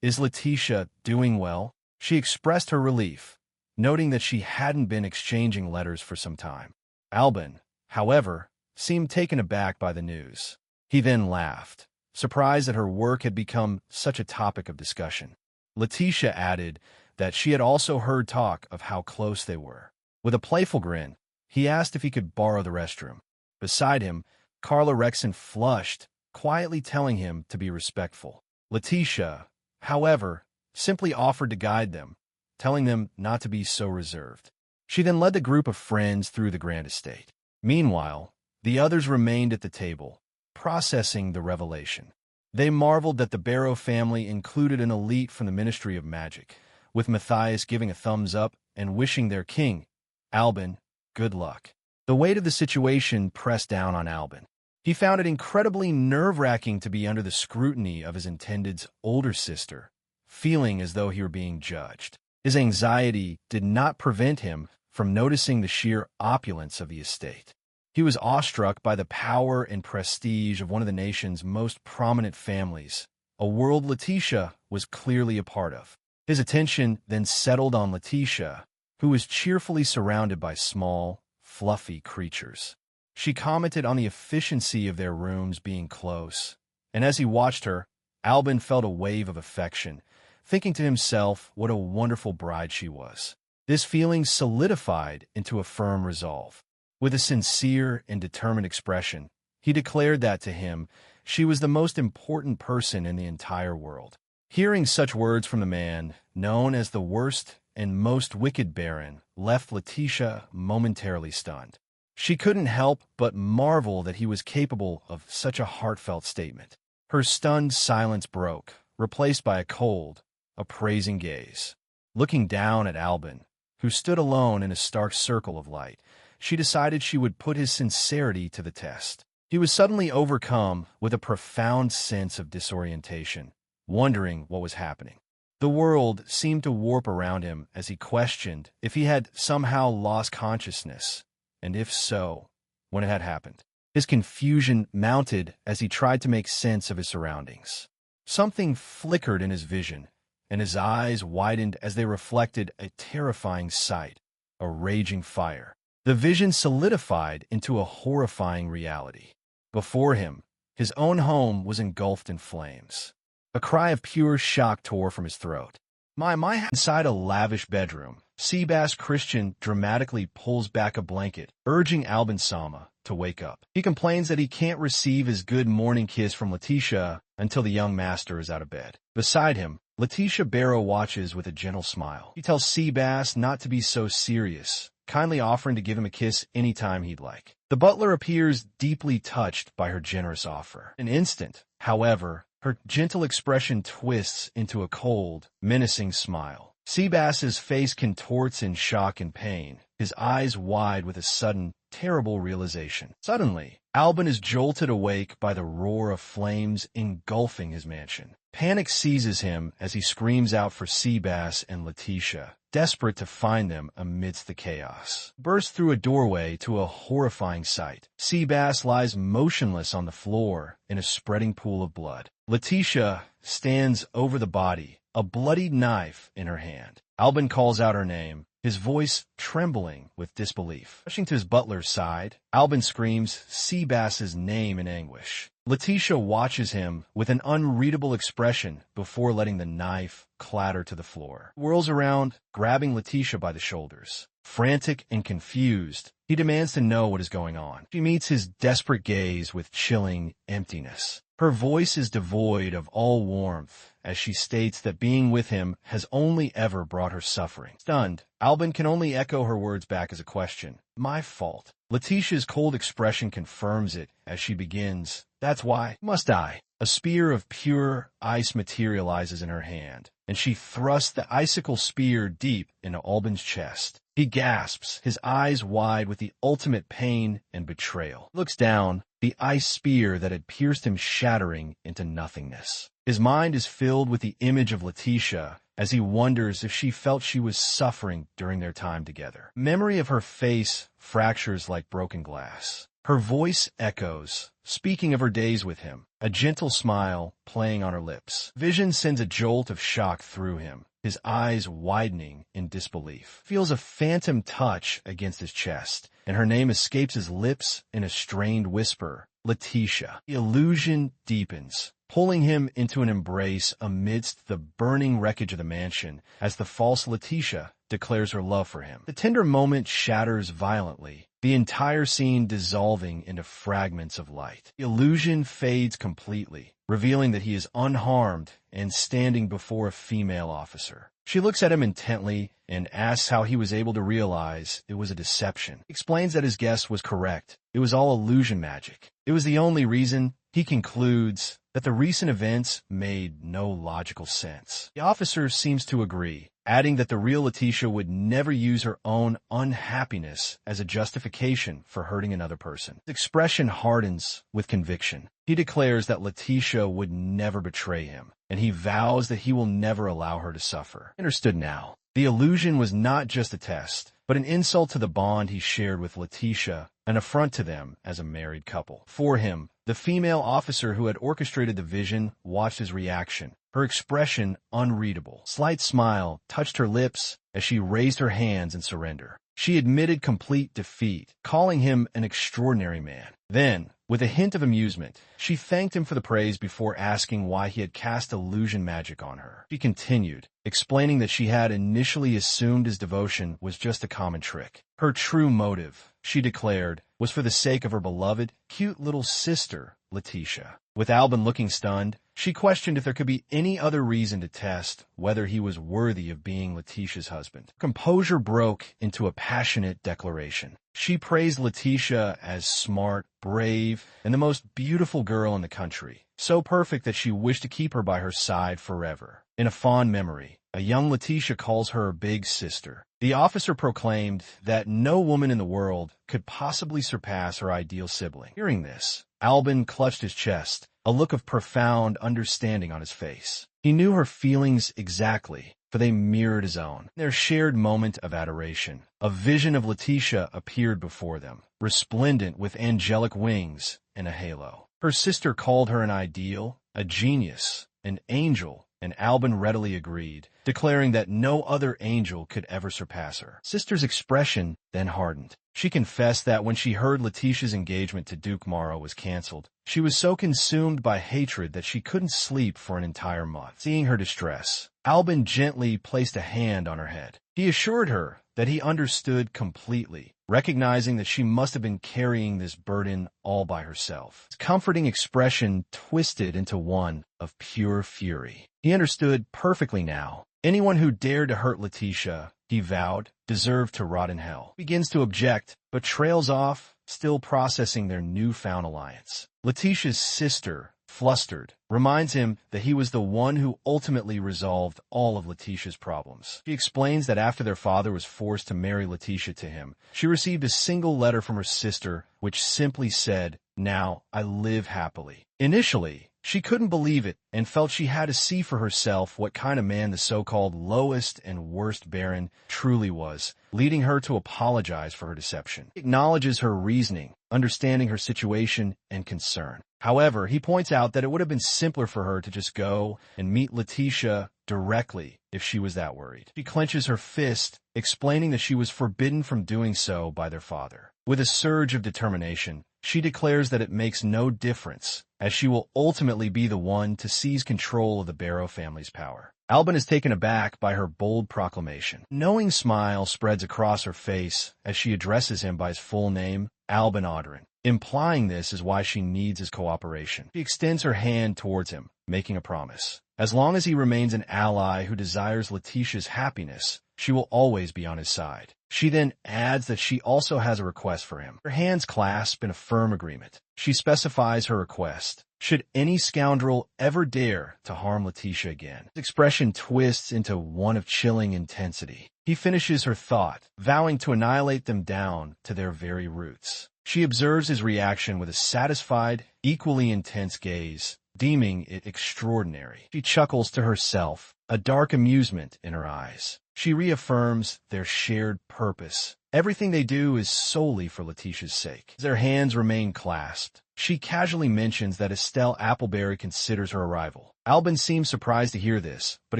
"Is Letitia doing well?" She expressed her relief, noting that she hadn't been exchanging letters for some time. Albin, however, seemed taken aback by the news. He then laughed, surprised that her work had become such a topic of discussion. Letitia added that she had also heard talk of how close they were. With a playful grin, he asked if he could borrow the restroom. Beside him, Carla Rexon flushed, quietly telling him to be respectful. Letitia, however, simply offered to guide them, telling them not to be so reserved. She then led the group of friends through the grand estate. Meanwhile, the others remained at the table, processing the revelation. They marveled that the Barrow family included an elite from the Ministry of Magic, with Matthias giving a thumbs up and wishing their king, Albin, good luck. The weight of the situation pressed down on Albin. He found it incredibly nerve-wracking to be under the scrutiny of his intended's older sister, feeling as though he were being judged. His anxiety did not prevent him from noticing the sheer opulence of the estate. He was awestruck by the power and prestige of one of the nation's most prominent families, a world Letitia was clearly a part of. His attention then settled on Letitia, who was cheerfully surrounded by small, fluffy creatures. She commented on the efficiency of their rooms being close, and as he watched her, Albin felt a wave of affection, thinking to himself what a wonderful bride she was. This feeling solidified into a firm resolve. With a sincere and determined expression, he declared that to him, she was the most important person in the entire world. Hearing such words from the man, known as the worst and most wicked baron, left Letitia momentarily stunned. She couldn't help but marvel that he was capable of such a heartfelt statement. Her stunned silence broke, replaced by a cold, appraising gaze. Looking down at Albin, who stood alone in a stark circle of light, she decided she would put his sincerity to the test. He was suddenly overcome with a profound sense of disorientation, wondering what was happening. The world seemed to warp around him as he questioned if he had somehow lost consciousness, and if so, when it had happened. His confusion mounted as he tried to make sense of his surroundings. Something flickered in his vision, and his eyes widened as they reflected a terrifying sight, a raging fire. The vision solidified into a horrifying reality. Before him, his own home was engulfed in flames. A cry of pure shock tore from his throat. Inside a lavish bedroom, Seabass Christian dramatically pulls back a blanket, urging Albin Sama to wake up. He complains that he can't receive his good morning kiss from Letitia until the young master is out of bed. Beside him, Letitia Barrow watches with a gentle smile. He tells Seabass not to be so serious, kindly offering to give him a kiss anytime he'd like. The butler appears deeply touched by her generous offer. An instant, however, her gentle expression twists into a cold, menacing smile. Seabass's face contorts in shock and pain, his eyes wide with a sudden, terrible realization. Suddenly, Albin is jolted awake by the roar of flames engulfing his mansion. Panic seizes him as he screams out for Seabass and Letitia, desperate to find them amidst the chaos. Bursts through a doorway to a horrifying sight. Seabass lies motionless on the floor in a spreading pool of blood. Letitia stands over the body, a bloodied knife in her hand. Albin calls out her name, his voice trembling with disbelief. Rushing to his butler's side, Albin screams Seabass's name in anguish. Letitia watches him with an unreadable expression before letting the knife clatter to the floor. He whirls around, grabbing Letitia by the shoulders. Frantic and confused, he demands to know what is going on. She meets his desperate gaze with chilling emptiness. Her voice is devoid of all warmth as she states that being with him has only ever brought her suffering. Stunned, Albin can only echo her words back as a question. My fault. Letitia's cold expression confirms it as she begins, that's why must I. A spear of pure ice materializes in her hand, and she thrusts the icicle spear deep into Albin's chest. He gasps, his eyes wide with the ultimate pain and betrayal. He looks down, the ice spear that had pierced him shattering into nothingness. His mind is filled with the image of Letitia as he wonders if she felt she was suffering during their time together. Memory of her face fractures like broken glass. Her voice echoes, speaking of her days with him, a gentle smile playing on her lips. Vision sends a jolt of shock through him, his eyes widening in disbelief. Feels a phantom touch against his chest, and her name escapes his lips in a strained whisper, Letitia. The illusion deepens, pulling him into an embrace amidst the burning wreckage of the mansion as the false Letitia declares her love for him. The tender moment shatters violently, the entire scene dissolving into fragments of light. The illusion fades completely, revealing that he is unharmed and standing before a female officer. She looks at him intently and asks how he was able to realize it was a deception. He explains that his guess was correct. It was all illusion magic. It was the only reason. He concludes that the recent events made no logical sense. The officer seems to agree, adding that the real Letitia would never use her own unhappiness as a justification for hurting another person. His expression hardens with conviction. He declares that Letitia would never betray him, and he vows that he will never allow her to suffer. He understood now. The illusion was not just a test, but an insult to the bond he shared with Letitia, an affront to them as a married couple. For him, the female officer who had orchestrated the vision watched his reaction, her expression unreadable. Slight smile touched her lips as she raised her hands in surrender. She admitted complete defeat, calling him an extraordinary man. Then, with a hint of amusement, she thanked him for the praise before asking why he had cast illusion magic on her. She continued, explaining that she had initially assumed his devotion was just a common trick. Her true motive, she declared, was for the sake of her beloved, cute little sister, Letitia. With Albin looking stunned, she questioned if there could be any other reason to test whether he was worthy of being Letitia's husband. Composure broke into a passionate declaration. She praised Letitia as smart, brave, and the most beautiful girl in the country, so perfect that she wished to keep her by her side forever. In a fond memory, a young Letitia calls her big sister. The officer proclaimed that no woman in the world could possibly surpass her ideal sibling. Hearing this, Albin clutched his chest, a look of profound understanding on his face. He knew her feelings exactly, for they mirrored his own. In their shared moment of adoration, a vision of Letitia appeared before them, resplendent with angelic wings and a halo. Her sister called her an ideal, a genius, an angel, and Albin readily agreed, declaring that no other angel could ever surpass her. Sister's expression then hardened. She confessed that when she heard Letitia's engagement to Duke Morrow was canceled, she was so consumed by hatred that she couldn't sleep for an entire month. Seeing her distress, Albin gently placed a hand on her head. He assured her that he understood completely, recognizing that she must have been carrying this burden all by herself. His comforting expression twisted into one of pure fury. He understood perfectly now. Anyone who dared to hurt Letitia, he vowed, deserved to rot in hell. He begins to object, but trails off, still processing their newfound alliance. Letitia's sister, flustered, reminds him that he was the one who ultimately resolved all of Letitia's problems. She explains that after their father was forced to marry Letitia to him, she received a single letter from her sister which simply said, "Now I live happily." Initially, she couldn't believe it and felt she had to see for herself what kind of man the so-called lowest and worst Baron truly was, leading her to apologize for her deception. He acknowledges her reasoning, understanding her situation and concern. However, he points out that it would have been simpler for her to just go and meet Letitia directly if she was that worried. She clenches her fist, explaining that she was forbidden from doing so by their father. With a surge of determination, she declares that it makes no difference, as she will ultimately be the one to seize control of the Barrow family's power. Albin is taken aback by her bold proclamation. A knowing smile spreads across her face as she addresses him by his full name, Albin Audrin. Implying this is why she needs his cooperation. She extends her hand towards him, making a promise. As long as he remains an ally who desires Letitia's happiness, she will always be on his side. She then adds that she also has a request for him. Her hands clasp in a firm agreement. She specifies her request. Should any scoundrel ever dare to harm Letitia again? His expression twists into one of chilling intensity. He finishes her thought, vowing to annihilate them down to their very roots. She observes his reaction with a satisfied, equally intense gaze, deeming it extraordinary. She chuckles to herself, a dark amusement in her eyes. She reaffirms their shared purpose. Everything they do is solely for Letitia's sake. As their hands remain clasped, she casually mentions that Estelle Appleberry considers her a rival. Albin seems surprised to hear this, but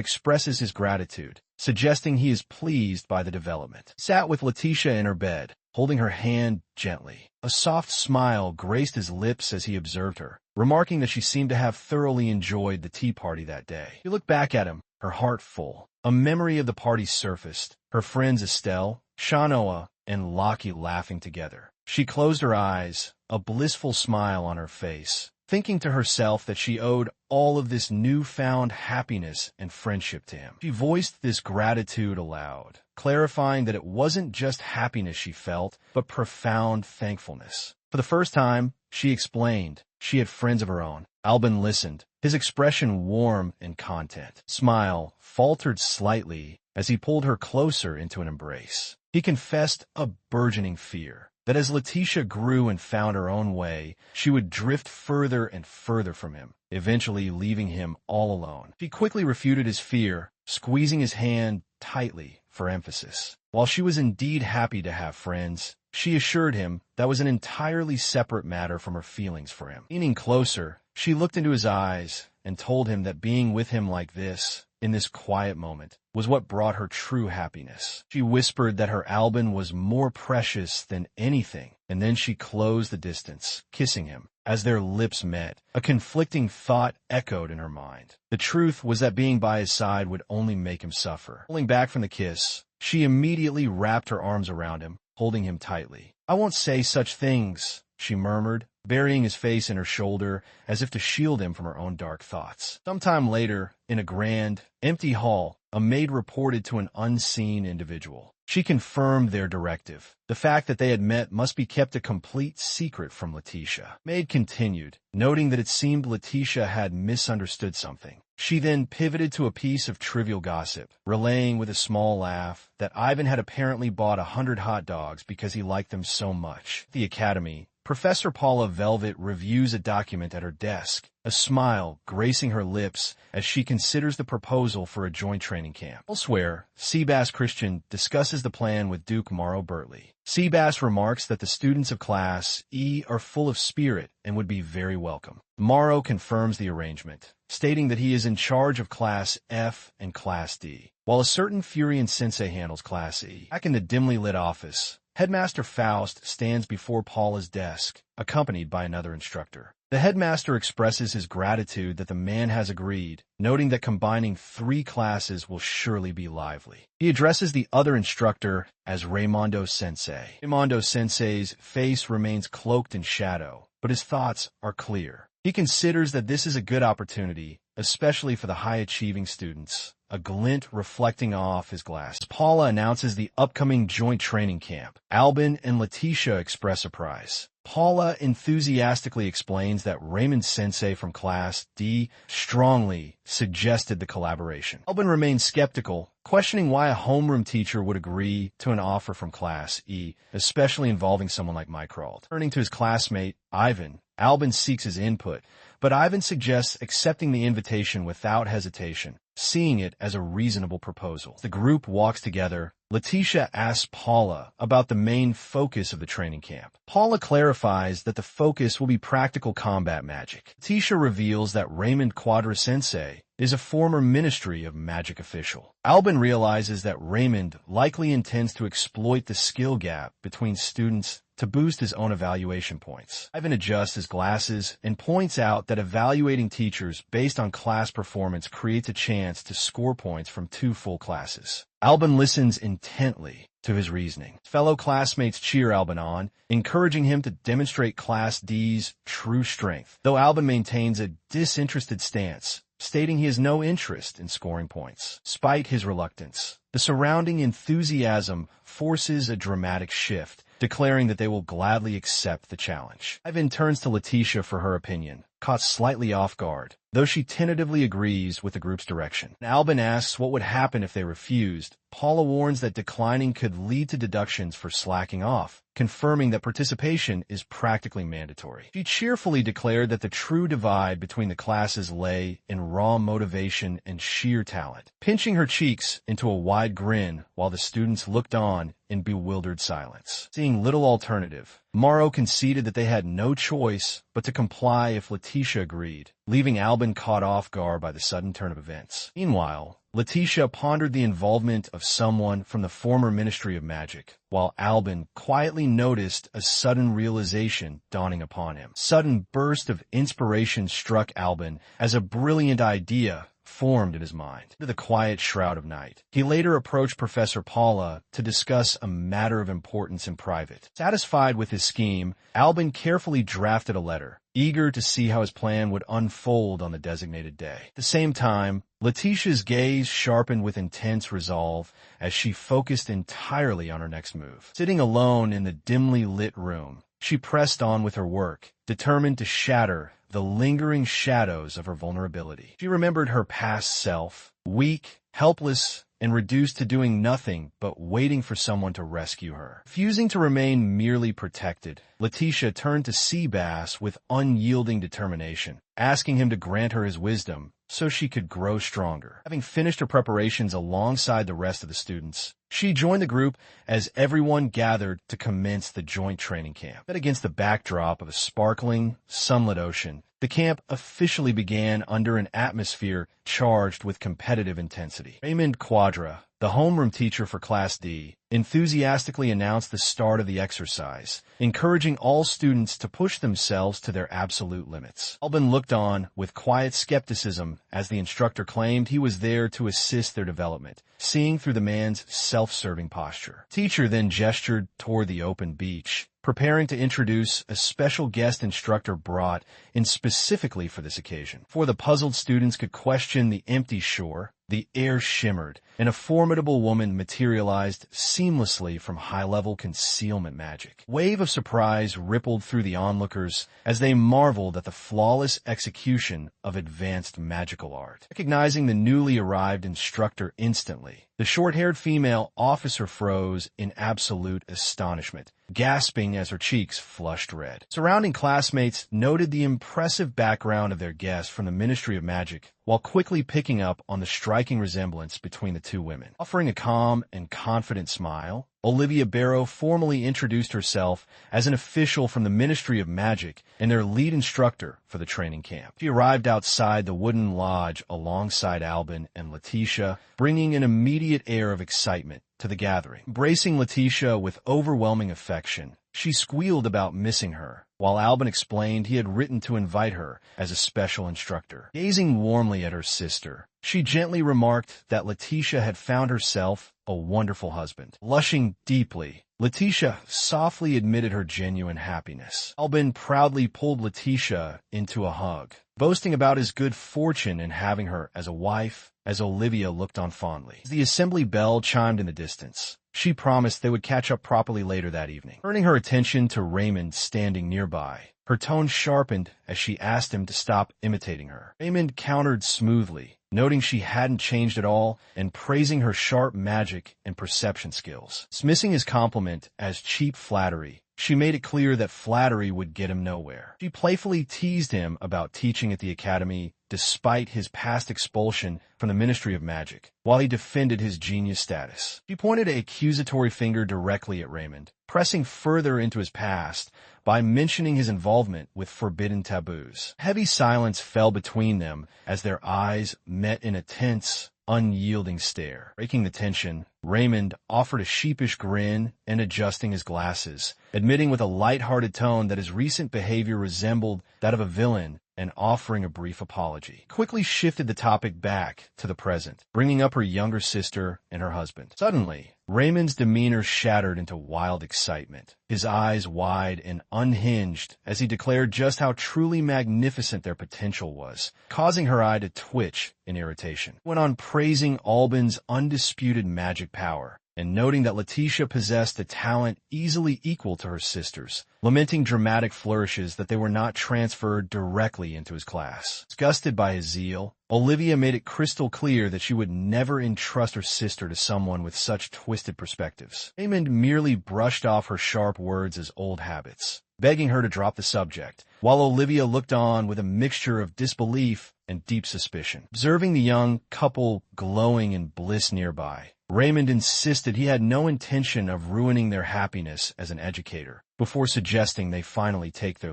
expresses his gratitude, suggesting he is pleased by the development. Sat with Letitia in her bed, holding her hand gently. A soft smile graced his lips as he observed her, remarking that she seemed to have thoroughly enjoyed the tea party that day. She looked back at him, her heart full. A memory of the party surfaced, her friends Estelle, Shanoa, and Lockie laughing together. She closed her eyes, a blissful smile on her face, thinking to herself that she owed all of this newfound happiness and friendship to him. She voiced this gratitude aloud, clarifying that it wasn't just happiness she felt, but profound thankfulness. For the first time, she explained, she had friends of her own. Albin listened, his expression warm and content. Smile faltered slightly as he pulled her closer into an embrace. He confessed a burgeoning fear that as Letitia grew and found her own way, she would drift further and further from him, eventually leaving him all alone. She quickly refuted his fear, squeezing his hand tightly for emphasis. While she was indeed happy to have friends, she assured him that was an entirely separate matter from her feelings for him. Leaning closer, she looked into his eyes and told him that being with him like this, in this quiet moment, was what brought her true happiness. She whispered that her Albin was more precious than anything, and then she closed the distance, kissing him. As their lips met, a conflicting thought echoed in her mind. The truth was that being by his side would only make him suffer. Pulling back from the kiss, she immediately wrapped her arms around him, holding him tightly. "I won't say such things," she murmured, burying his face in her shoulder as if to shield him from her own dark thoughts. Sometime later, in a grand, empty hall, a maid reported to an unseen individual. She confirmed their directive. The fact that they had met must be kept a complete secret from Letitia. Maid continued, noting that it seemed Letitia had misunderstood something. She then pivoted to a piece of trivial gossip, relaying with a small laugh that Ivan had apparently bought 100 hot dogs because he liked them so much. At the academy, Professor Paula Velvet reviews a document at her desk, a smile gracing her lips as she considers the proposal for a joint training camp. Elsewhere, Seabass Christian discusses the plan with Duke Morrow Bertley. Seabass remarks that the students of Class E are full of spirit and would be very welcome. Morrow confirms the arrangement, stating that he is in charge of Class F and Class D, while a certain Furian sensei handles Class E. Back in the dimly lit office, Headmaster Faust stands before Paula's desk, accompanied by another instructor. The headmaster expresses his gratitude that the man has agreed, noting that combining 3 classes will surely be lively. He addresses the other instructor as Raimondo Sensei. Raimondo Sensei's face remains cloaked in shadow, but his thoughts are clear. He considers that this is a good opportunity, especially for the high-achieving students, a glint reflecting off his glass. Paula announces the upcoming joint training camp. Albin and Letitia express surprise. Paula enthusiastically explains that Raymond Sensei from Class D strongly suggested the collaboration. Albin remains skeptical, questioning why a homeroom teacher would agree to an offer from Class E, especially involving someone like Mycroft. Turning to his classmate, Ivan, Albin seeks his input, but Ivan suggests accepting the invitation without hesitation, seeing it as a reasonable proposal. The group walks together. Letitia asks Paula about the main focus of the training camp. Paula clarifies that the focus will be practical combat magic. Letitia reveals that Raymond Quadra Sensei is a former Ministry of Magic official. Albin realizes that Raymond likely intends to exploit the skill gap between students to boost his own evaluation points. Ivan adjusts his glasses and points out that evaluating teachers based on class performance creates a chance to score points from 2 full classes. Albin listens intently to his reasoning. Fellow classmates cheer Albin on, encouraging him to demonstrate Class D's true strength, though Albin maintains a disinterested stance, stating he has no interest in scoring points. Despite his reluctance, the surrounding enthusiasm forces a dramatic shift, declaring that they will gladly accept the challenge. Ivan turns to Letitia for her opinion, caught slightly off guard, though she tentatively agrees with the group's direction. When Albin asks what would happen if they refused, Paula warns that declining could lead to deductions for slacking off, confirming that participation is practically mandatory. She cheerfully declared that the true divide between the classes lay in raw motivation and sheer talent, pinching her cheeks into a wide grin while the students looked on in bewildered silence. Seeing little alternative, Morrow conceded that they had no choice but to comply if Letitia agreed, leaving Albin caught off guard by the sudden turn of events. Meanwhile, Letitia pondered the involvement of someone from the former Ministry of Magic, while Albin quietly noticed a sudden realization dawning upon him. Sudden burst of inspiration struck Albin as a brilliant idea formed in his mind. Into the quiet shroud of night, he later approached Professor Paula to discuss a matter of importance in private. Satisfied with his scheme, Albin carefully drafted a letter, eager to see how his plan would unfold on the designated day. At the same time, Letitia's gaze sharpened with intense resolve as she focused entirely on her next move. Sitting alone in the dimly lit room, she pressed on with her work, determined to shatter the lingering shadows of her vulnerability. She remembered her past self, weak, helpless, and reduced to doing nothing but waiting for someone to rescue her. Refusing to remain merely protected, Letitia turned to Seabass with unyielding determination, asking him to grant her his wisdom so she could grow stronger. Having finished her preparations alongside the rest of the students, she joined the group as everyone gathered to commence the joint training camp. Set against the backdrop of a sparkling, sunlit ocean, the camp officially began under an atmosphere charged with competitive intensity. Raymond Quadra, the homeroom teacher for Class D, enthusiastically announced the start of the exercise, encouraging all students to push themselves to their absolute limits. Albin looked on with quiet skepticism as the instructor claimed he was there to assist their development, seeing through the man's self-serving posture. Teacher then gestured toward the open beach, preparing to introduce a special guest instructor brought in specifically for this occasion. Before the puzzled students could question the empty shore, the air shimmered, and a formidable woman materialized seamlessly from high-level concealment magic. A wave of surprise rippled through the onlookers as they marveled at the flawless execution of advanced magical art. Recognizing the newly arrived instructor instantly, the short-haired female officer froze in absolute astonishment, gasping as her cheeks flushed red. Surrounding classmates noted the impressive background of their guest from the Ministry of Magic, while quickly picking up on the striking resemblance between the two women. Offering a calm and confident smile, Olivia Barrow formally introduced herself as an official from the Ministry of Magic and their lead instructor for the training camp. She arrived outside the wooden lodge alongside Albin and Letitia, bringing an immediate air of excitement to the gathering. Embracing Letitia with overwhelming affection, she squealed about missing her, while Albin explained he had written to invite her as a special instructor. Gazing warmly at her sister, she gently remarked that Letitia had found herself a wonderful husband. Blushing deeply, Letitia softly admitted her genuine happiness. Albin proudly pulled Letitia into a hug, boasting about his good fortune in having her as a wife, as Olivia looked on fondly. As the assembly bell chimed in the distance, she promised they would catch up properly later that evening. Turning her attention to Raymond standing nearby, her tone sharpened as she asked him to stop imitating her. Raymond countered smoothly, noting she hadn't changed at all and praising her sharp magic and perception skills. Dismissing his compliment as cheap flattery, she made it clear that flattery would get him nowhere. She playfully teased him about teaching at the academy despite his past expulsion from the Ministry of Magic, while he defended his genius status. She pointed an accusatory finger directly at Raymond, pressing further into his past by mentioning his involvement with forbidden taboos. Heavy silence fell between them as their eyes met in a tense, unyielding stare. Breaking the tension, Raymond offered a sheepish grin and adjusting his glasses, admitting with a light-hearted tone that his recent behavior resembled that of a villain and offering a brief apology. Quickly shifted the topic back to the present, bringing up her younger sister and her husband. Suddenly, Raymond's demeanor shattered into wild excitement, his eyes wide and unhinged as he declared just how truly magnificent their potential was, causing her eye to twitch in irritation. He went on praising Albin's undisputed magic power, and noting that Letitia possessed a talent easily equal to her sister's, lamenting dramatic flourishes that they were not transferred directly into his class. Disgusted by his zeal, Olivia made it crystal clear that she would never entrust her sister to someone with such twisted perspectives. Raymond merely brushed off her sharp words as old habits, begging her to drop the subject, while Olivia looked on with a mixture of disbelief and deep suspicion. Observing the young couple glowing in bliss nearby, Raymond insisted he had no intention of ruining their happiness as an educator, before suggesting they finally take their